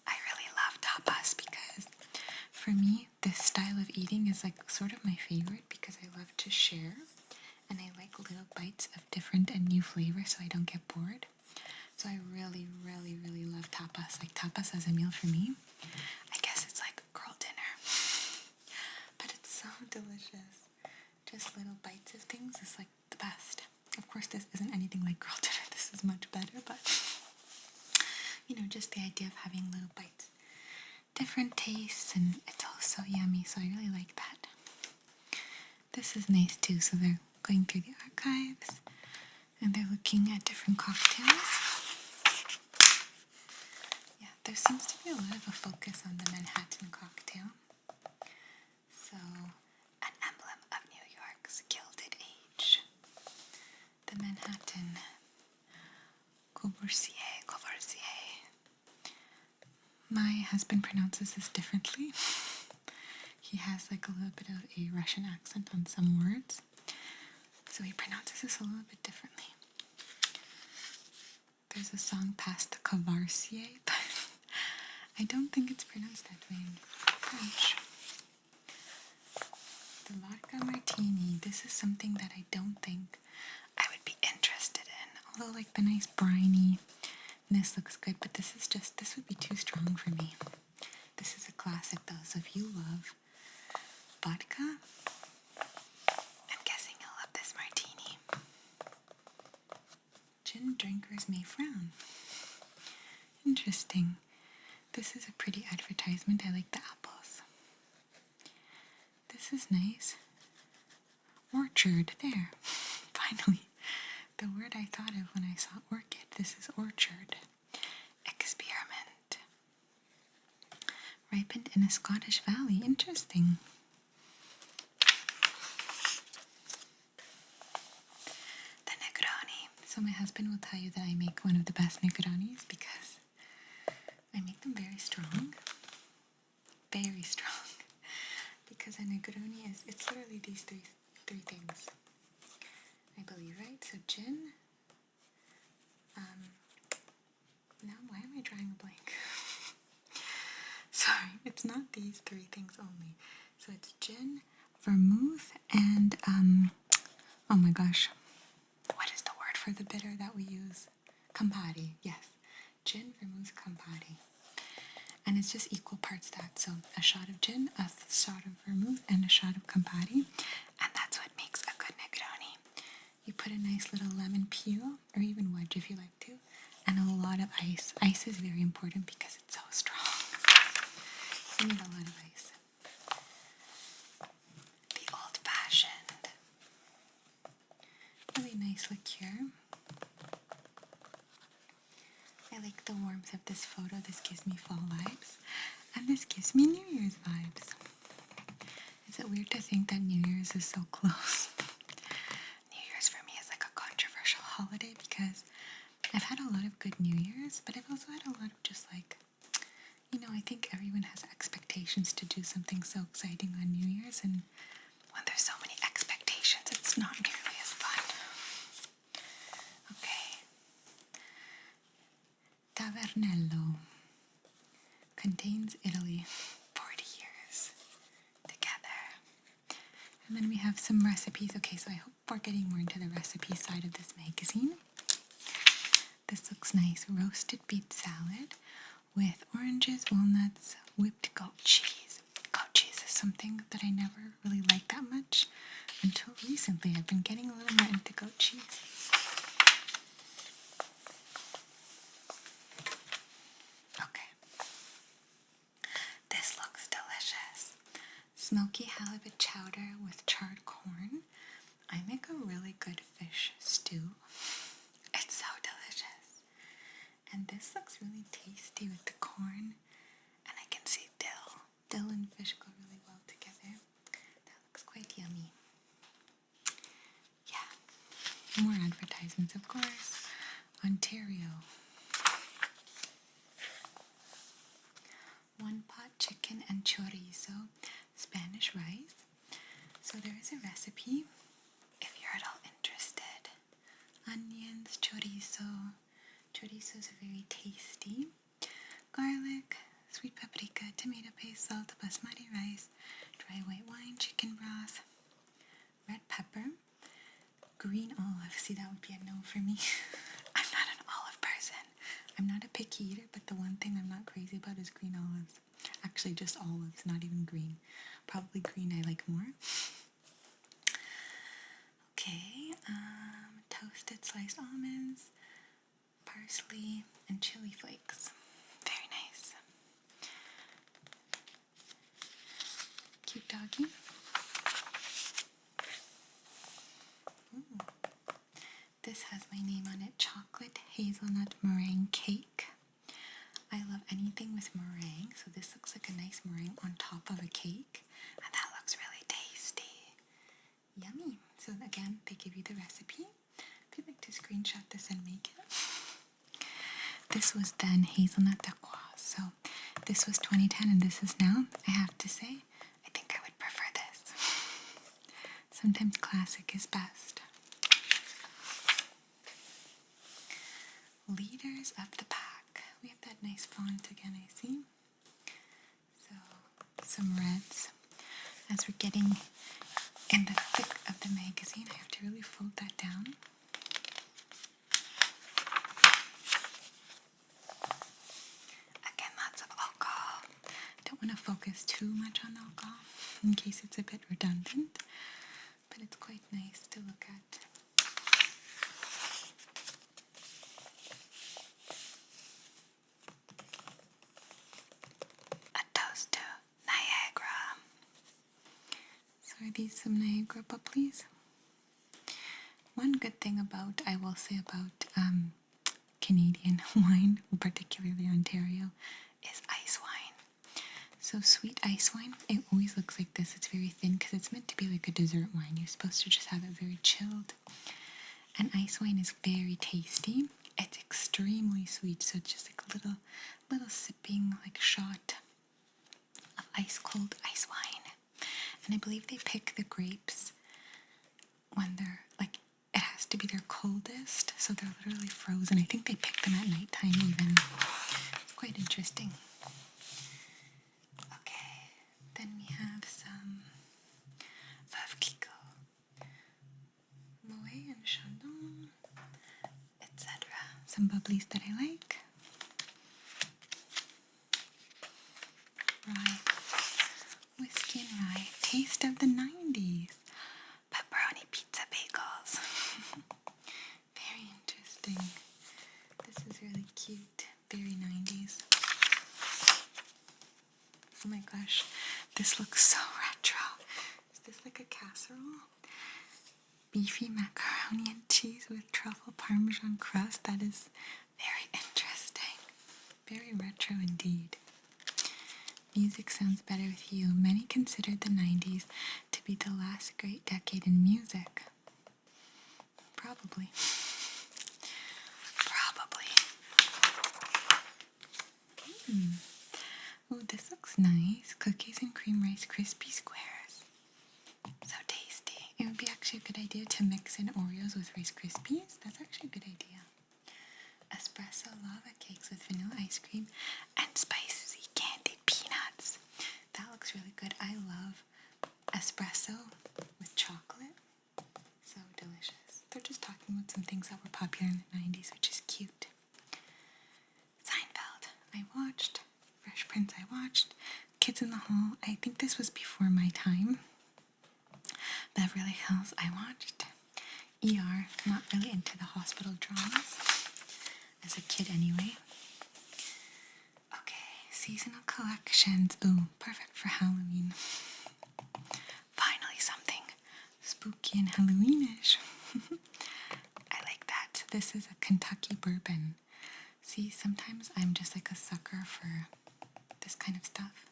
I really love tapas because for me, this style of eating is like sort of my favorite because I love to share and I like little bites of different and new flavors so I don't get bored. So I really, really, really love tapas. Like tapas as a meal for me, I guess it's like girl dinner. But it's so delicious. Just little bites of things is like the best. Of course, this isn't anything like girl dinner. This is much better, but you know, just the idea of having little bites. Different tastes, and it's all so yummy, so I really like that. This is nice too, so they're going through the archives, and they're looking at different cocktails. Yeah, there seems to be a lot of a focus on the Manhattan cocktail. So, an emblem of New York's Gilded Age. The Manhattan Courvoisier. My husband pronounces this differently. He has like a little bit of a Russian accent on some words, so he pronounces this a little bit differently. There's a song past the Courvoisier, but I don't think it's pronounced that way in French. The vodka martini. This is something that I don't think I would be interested in. Although like the nice brininess looks good, but this would be too strong for me. This is a classic though, so if you love vodka, I'm guessing you'll love this martini. Gin drinkers may frown. Interesting. This is a pretty advertisement. I like the apples. This is nice. Orchard, there. Finally. The word I thought of when I saw orchid. This is orchard. Experiment. Ripened in a Scottish valley. Interesting. The Negroni. So my husband will tell you that I make one of the best Negronis because I make them very strong. Very strong. Because a Negroni it's literally these three things. I believe, right? So gin. Now why am I drawing a blank? Sorry, it's not these three things only. So it's gin, vermouth, and oh my gosh, what is the word for the bitter that we use? Campari. Yes, gin, vermouth, Campari. And it's just equal parts that. So a shot of gin, a shot of vermouth, and a shot of Campari. And that's what makes a good Negroni. You put a nice little lemon peel, or even wedge if you like to, and a lot of ice. Ice is very important because it's so strong. You need a lot of ice. The old-fashioned. Really nice liqueur. I like the warmth of this photo. This gives me fall vibes. And this gives me New Year's vibes. Is it weird to think that New Year's is so close? New Year's for me is like a controversial holiday because I've had a lot of good New Year's, but I've also had a lot of just like, you know, I think everyone has expectations to do something so exciting on New Year's, and when there's so many expectations, it's not nearly as fun. Okay. Tavernello contains Italy 40 years together. And then we have some recipes. Okay, so I hope we're getting more into the recipe side of this magazine. This looks nice. Roasted beet salad with oranges, walnuts, whipped goat cheese. Goat cheese is something that I never really liked that much until recently. I've been getting a little more into goat cheese. Okay. This looks delicious. Smoky halibut chowder with charred corn. I make a really good fish stew. It's so delicious. And this looks really tasty with the corn. And I can see dill. Dill and fish go really well together. That looks quite yummy. Yeah. More advertisements, of course. Ontario. One pot chicken and chorizo, Spanish rice. So there is a recipe if you're at all interested. Onions, chorizo. Chorizo is very tasty. Garlic, sweet paprika, tomato paste, salt, basmati rice, dry white wine, chicken broth, red pepper, green olive. See, that would be a no for me. I'm not an olive person. I'm not a picky eater, but the one thing I'm not crazy about is green olives. Actually, just olives, not even green. Probably green I like more. Okay, toasted sliced almonds, parsley, and chili flakes. Very nice. Cute doggy. Ooh. This has my name on it, chocolate hazelnut meringue cake. I love anything with meringue, so this looks like a nice meringue on top of a cake, and that looks really tasty. Yummy. So again, they give you the recipe. If you'd like to screenshot this and make it. This was then hazelnut turquoise, so this was 2010 and this is now. I have to say, I think I would prefer this. Sometimes classic is best. Leaders of the pack. We have that nice font again, I see. So, some reds. As we're getting in the thick of the magazine, I have to really fold that down. Again, lots of alcohol. Don't want to focus too much on alcohol in case it's a bit redundant, but it's quite nice to look at. A toast to Niagara. So are these some Niagara bubblies? One good thing I will say about Canadian wine, particularly Ontario, is ice wine. So sweet ice wine, it always looks like this. It's very thin because it's meant to be like a dessert wine. You're supposed to just have it very chilled. And ice wine is very tasty. It's extremely sweet, so it's just like a little sipping like shot of ice cold ice wine. And I believe they pick the grapes when they're like, it has to be their coldest, so they're literally frozen. I think they pick them at nighttime even. It's quite interesting. Okay, then we have some Veuve Clicquot, Moet and Chandon, etc. Some bubblies that I like. Rye, whiskey and rye, taste of the 90s. Pepperoni pizza bagels. Very interesting. This is really cute. Very 90s. Oh my gosh, this looks so retro. Is this like a casserole? Beefy macaroni and cheese with truffle parmesan crust. That is very interesting. Very retro indeed. Music sounds better with you. Many considered the 90s to be the last great decade in music. Probably. Oh, this looks nice. Cookies and cream Rice Krispie squares. So tasty. It would be actually a good idea to mix in Oreos with Rice Krispies. That's actually a good idea. Espresso lava cakes with vanilla ice cream and spicy candied peanuts. That looks really good. I love espresso with chocolate. So delicious. They're just talking about some things that were popular in the 90s, which is cute. Seinfeld, I watched. Fresh Prince, I watched. Kids in the Hall, I think this was before my time. Beverly Hills, I watched. ER, not really into the hospital dramas. As a kid anyway. Okay, seasonal collections. Ooh, perfect for Halloween. Finally something spooky and Halloweenish. I like that. This is a Kentucky bourbon. See, sometimes I'm just like a sucker for this kind of stuff.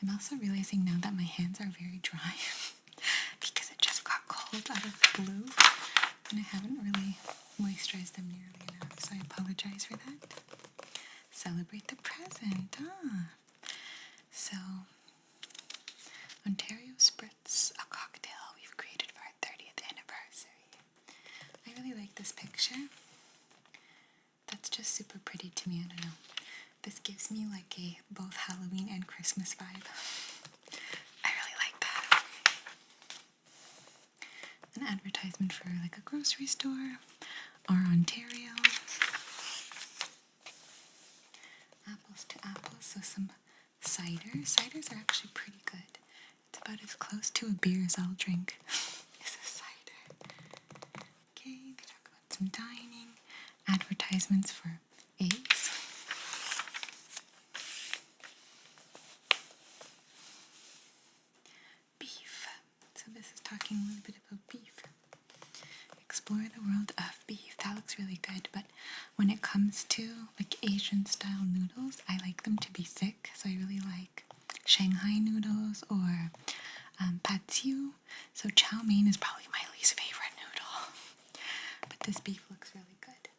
I'm also realizing now that my hands are very dry because it just got cold out of the blue and I haven't really moisturized them nearly enough, so I apologize for that. Celebrate the present. So, Ontario Spritz, a cocktail we've created for our 30th anniversary. I really like this picture. That's just super pretty to me, I don't know. This gives me like a both Halloween and Christmas vibe. I really like that. An advertisement for like a grocery store or Ontario. also some cider. Ciders are actually pretty good. It's about as close to a beer as I'll drink. Is a cider. Okay, they talk about some dining, advertisements for eggs. Beef. So this is talking a little bit about beef. Explore the world of beef. That looks really good, but when it comes to like Asian style noodles, I like them to be thick. So I really like Shanghai noodles or pad siu. So chow mein is probably my least favorite noodle, but this beef looks really good.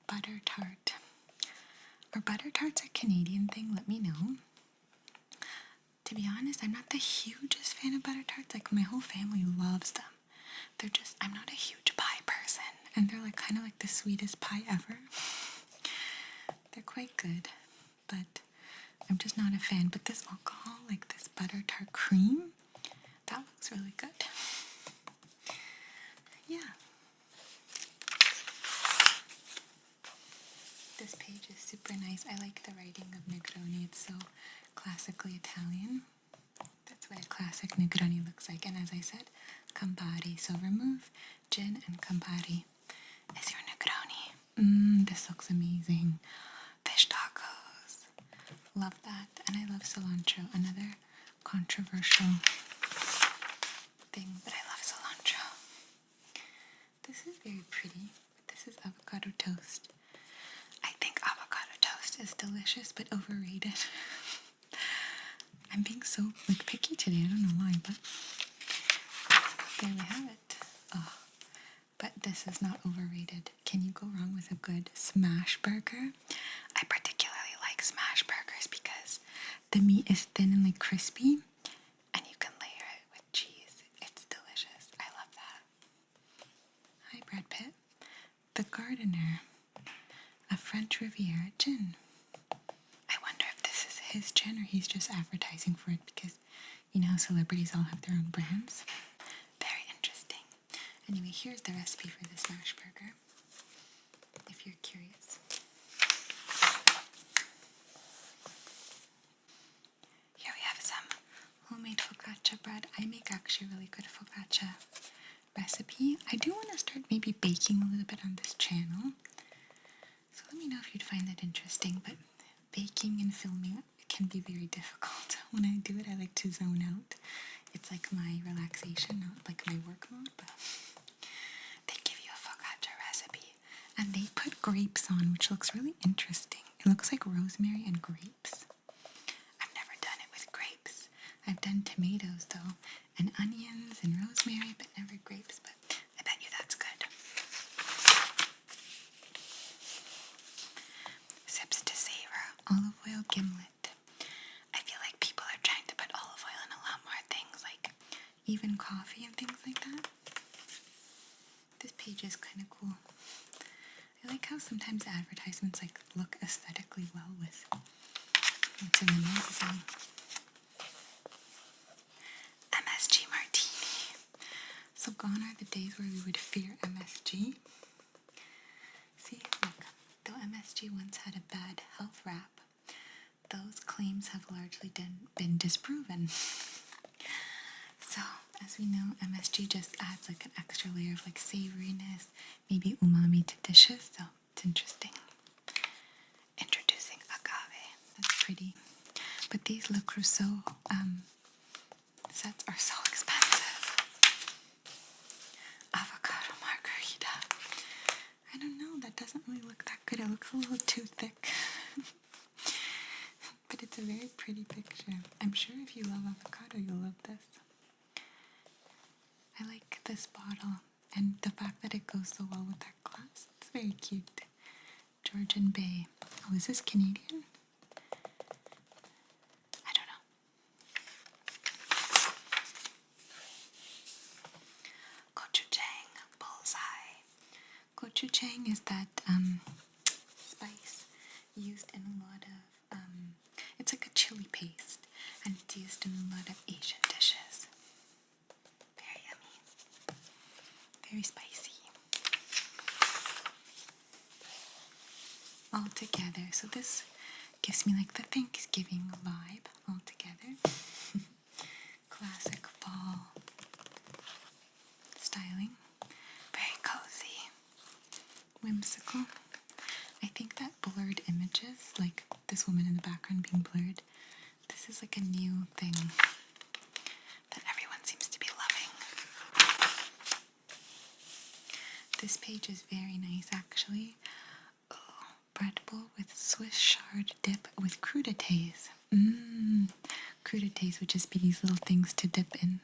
Butter tart. Are butter tarts a Canadian thing? Let me know. To be honest, I'm not the hugest fan of butter tarts. Like, my whole family loves them. I'm not a huge pie person. And they're like kind of like the sweetest pie ever. They're quite good, but I'm just not a fan. But this alcohol, like this butter tart cream, that looks really good. Yeah. This page is super nice. I like the writing of Negroni. It's so classically Italian. That's what a classic Negroni looks like. And as I said, Campari. So remove gin and Campari is your Negroni. This looks amazing. Fish tacos. Love that. And I love cilantro. Another controversial thing, but I love cilantro. This is very pretty. This is avocado toast. I think avocado toast is delicious, but overrated. I'm being so picky today. I don't know why, but there we have it. Oh, but this is not overrated. Can you go wrong with a good smash burger? I particularly like smash burgers because the meat is thin and crispy, and you can layer it with cheese. It's delicious. I love that. Hi, Brad Pitt. The Gardener. A French Riviera gin. I wonder if this is his gin or he's just advertising for it because, you know, celebrities all have their own brands. Very interesting. Anyway, here's the recipe for the smash burger, if you're curious. Here we have some homemade focaccia bread. I make actually a really good focaccia recipe. I do want to start maybe baking a little bit on this channel. So let me know if you'd find that interesting, but baking and filming can be very difficult. When I do it, I like to zone out. It's like my relaxation, not like my work mode, but they give you a focaccia recipe, and they put grapes on, which looks really interesting. It looks like rosemary and grapes. I've never done it with grapes. I've done tomatoes, though, and onions and rosemary, but never grapes, but I bet you that's good. Sips to savor, olive oil gimlet. I feel like people are trying to put olive oil in a lot more things, like even coffee and things like that. This page is kind of cool. I like how sometimes advertisements look aesthetically well with what's in the magazine. MSG martini. So gone are the days where we would fear MSG. See, look, though MSG once had a bad health rap, those claims have largely been disproven. So, as we know, MSG just adds an extra layer of savoriness, maybe umami to dishes, so it's interesting. Introducing agave. That's pretty. But these Le Creuset sets are so expensive. Avocado margarita. I don't know, that doesn't really look that good. It looks a little too thick. But it's a very pretty picture. I'm sure if you love avocado, you'll love this. I like this bottle and the fact that it goes so well with our glass. It's very cute. Georgian Bay. Oh, is this Canadian? I don't know. Gochujang bullseye. Gochujang is that spice used in a lot of, it's like a chili paste, and it's used in a lot of Asian dishes. Very yummy. very spicy. All together. So this gives me like the Thanksgiving vibe all together. Classic fall styling. Very cozy. Whimsical. I think that blurred images, like this woman in the background being blurred, this is like a new thing that everyone seems to be loving. This page is very nice actually. Oh, bread bowl with Swiss chard dip with crudités. Crudités would just be these little things to dip in.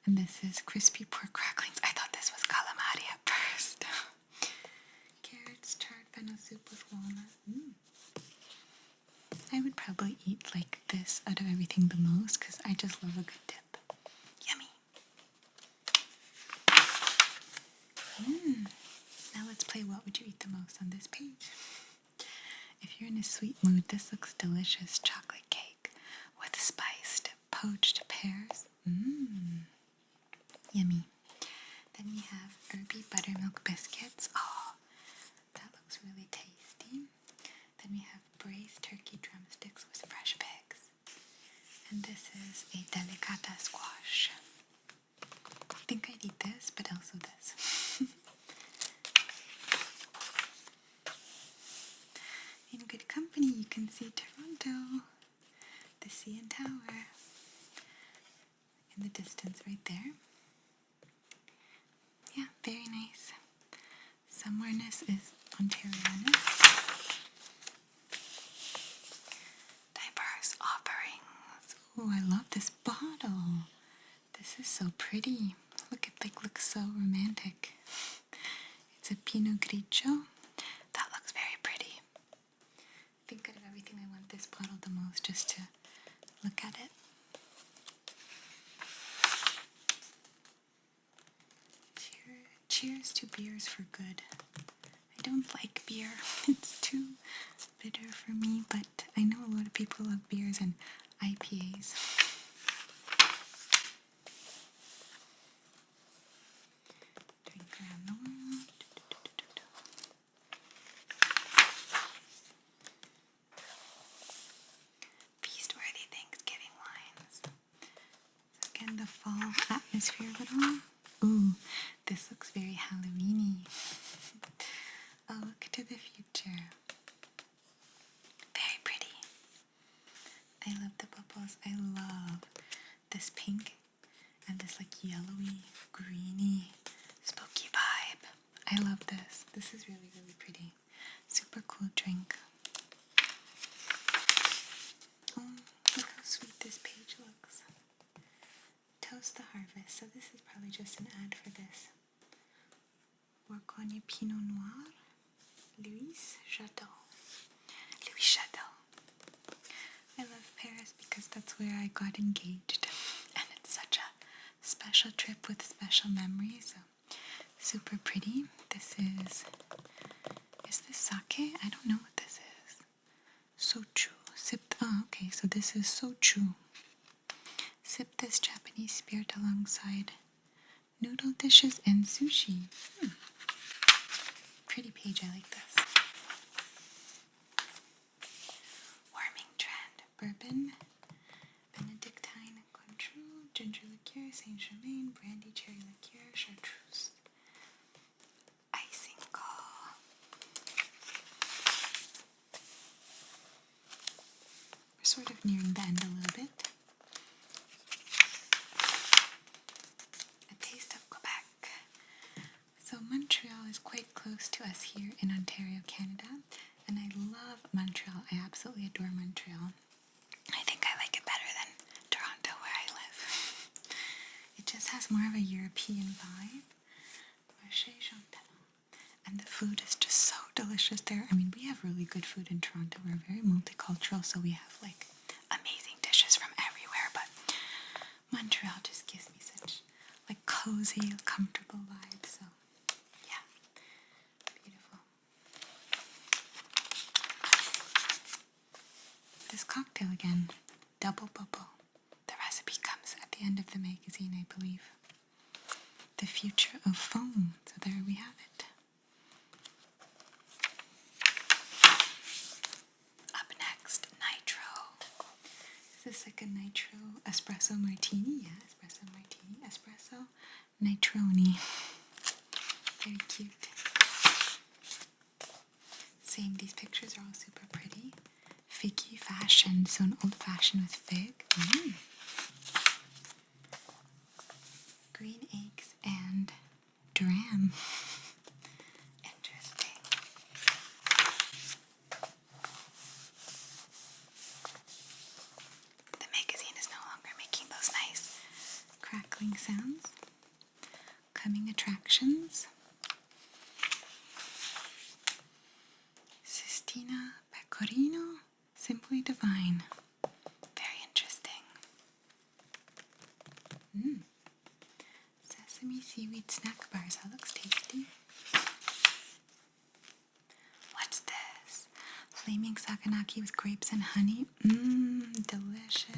And this is crispy pork cracklings. I thought this was calamari at first. Carrots, charred fennel soup with walnut. I would probably eat like this out of everything the most because I just love a good dip. Yummy. Now let's play what would you eat the most on this page. If you're in a sweet mood, this looks delicious. Chocolate cake with spiced poached pears. Yummy. Then we have herby buttermilk biscuits. Oh, that looks really tasty. Then we have braised turkey drumsticks with fresh pigs. And this is a delicata squash. I think I'd eat this, but also this. In good company, you can see Toronto, the CN Tower, in the distance right there. Yeah, very nice. Somewhereness is Ontarianess. Diverse offerings. Oh, I love this bottle. This is so pretty. Look, it looks so romantic. It's a Pinot Grigio. That looks very pretty. I think out of everything, I want this bottle the most just to look at it. Cheers to beers for good. I don't like beer. It's too bitter for me, but I know a lot of people love beers and IPAs. Drink around the world. Feast-worthy Thanksgiving wines. Again, the fall atmosphere of it all. Ooh, this looks very Halloween-y. A look to the future. Very pretty. I love the bubbles. I love this pink and this like yellowy, greeny, spooky vibe. I love this. This is really, really pretty. Super cool drink. Oh, look how sweet this page looks. Toast the harvest. So this is probably just an ad for this. Bourgogne Pinot Noir. Louis Chateau. Louis Chateau. I love Paris because that's where I got engaged. And it's such a special trip with special memories. So super pretty. This is this sake? I don't know what this is. Sochu. Okay, so this is sochu. Sip this Japanese spirit alongside noodle dishes and sushi. Pretty page, I like this. Warming trend. Bourbon, Benedictine, Cointreau, ginger liqueur, Saint Germain, brandy, cherry liqueur, chartreuse. Icing call. We're sort of nearing the end a little bit. A taste of Quebec. So Montreal is quite close to us here in Ontario, Canada, and I love Montreal. I absolutely adore Montreal. I think I like it better than Toronto, where I live. It just has more of a European vibe. And the food is just so delicious there. I mean, we have really good food in Toronto. We're very multicultural, so we have like amazing dishes from everywhere, but Montreal just gives me such like cozy, comfortable vibes. So yeah, beautiful. This cocktail again, double bubble. The recipe comes at the end of the magazine, I believe. The Future of Foam. So there we have it. Up next, Nitro. Is this like a Nitro espresso martini? Yeah, espresso martini. Espresso Nitroni. Very cute. Same, these pictures are all super pretty. Figgy fashion, so an old fashioned with fig. Green eggs and dram. Interesting. The magazine is no longer making those nice crackling sounds. Coming attractions. Sistina Pecorino, Simply Divine. Very interesting. Sesame seaweed snack bars. That looks tasty. What's this? Flaming saganaki with grapes and honey. Delicious.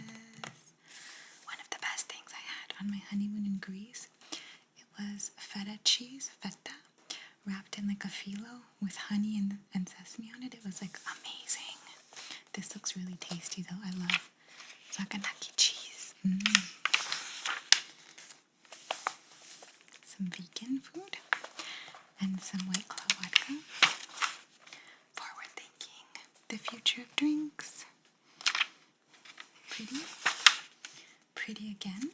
One of the best things I had on my honeymoon in Greece. It was feta cheese, feta, wrapped in like a phyllo with honey and sesame on it. It was like amazing. This looks really tasty though. I love saganaki cheese. Some vegan food and some White Claw vodka. Forward thinking. The future of drinks. Pretty. Pretty again.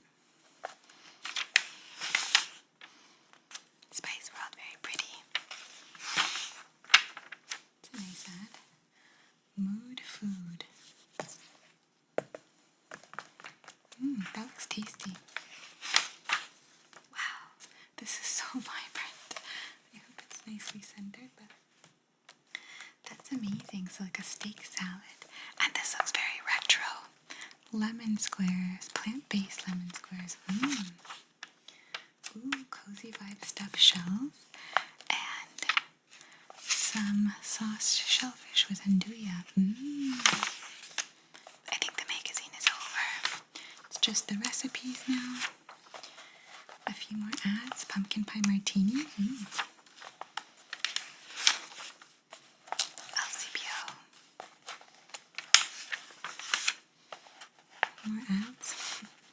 Spice World, very pretty. It's a nice ad. Mood food. That looks tasty. Wow, this is so vibrant. I hope it's nicely centered, but that's amazing. So like a steak salad. And this looks very retro. Lemon squares, plant-based lemon squares. Ooh, cozy vibe stuffed shells. And some sauced shellfish with andouille. I think the magazine is over. It's just the recipes now. A few more ads. Pumpkin pie martini. LCBO. More ads.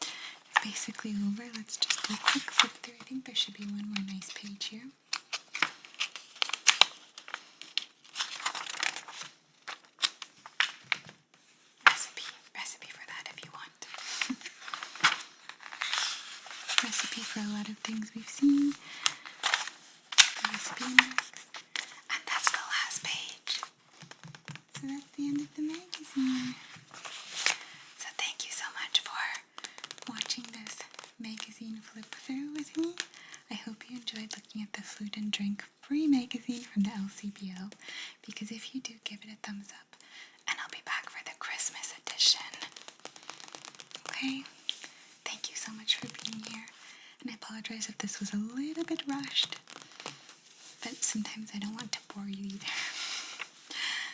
It's basically over. Let's just do a quick flip through. I think there should be one more nice page here. Recipe for that if you want. Recipe for a lot of things we've seen. Recipe index. And that's the last page. So that's the end of the magazine. So thank you so much for watching this magazine flip through with me. I hope you enjoyed looking at the food and drink free magazine from the LCBO, because if you do, give it a thumbs up, and I'll be back for the Christmas edition. Okay? Thank you so much for being here, and I apologize if this was a little bit rushed, but sometimes I don't want to bore you either.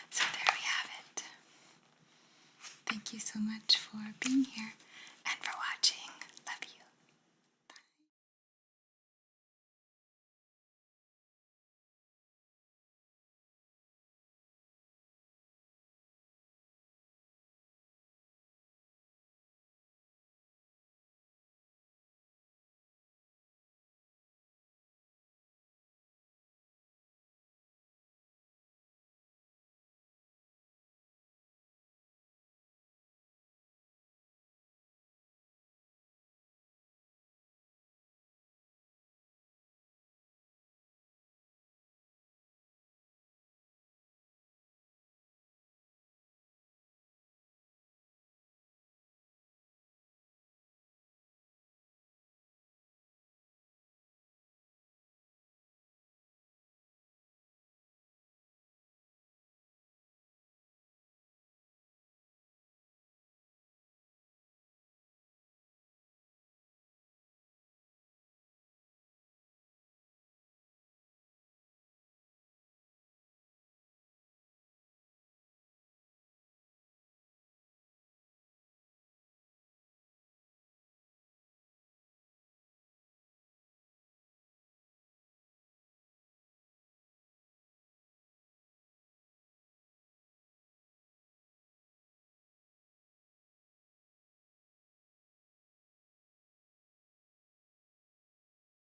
So there we have it. Thank you so much for being here.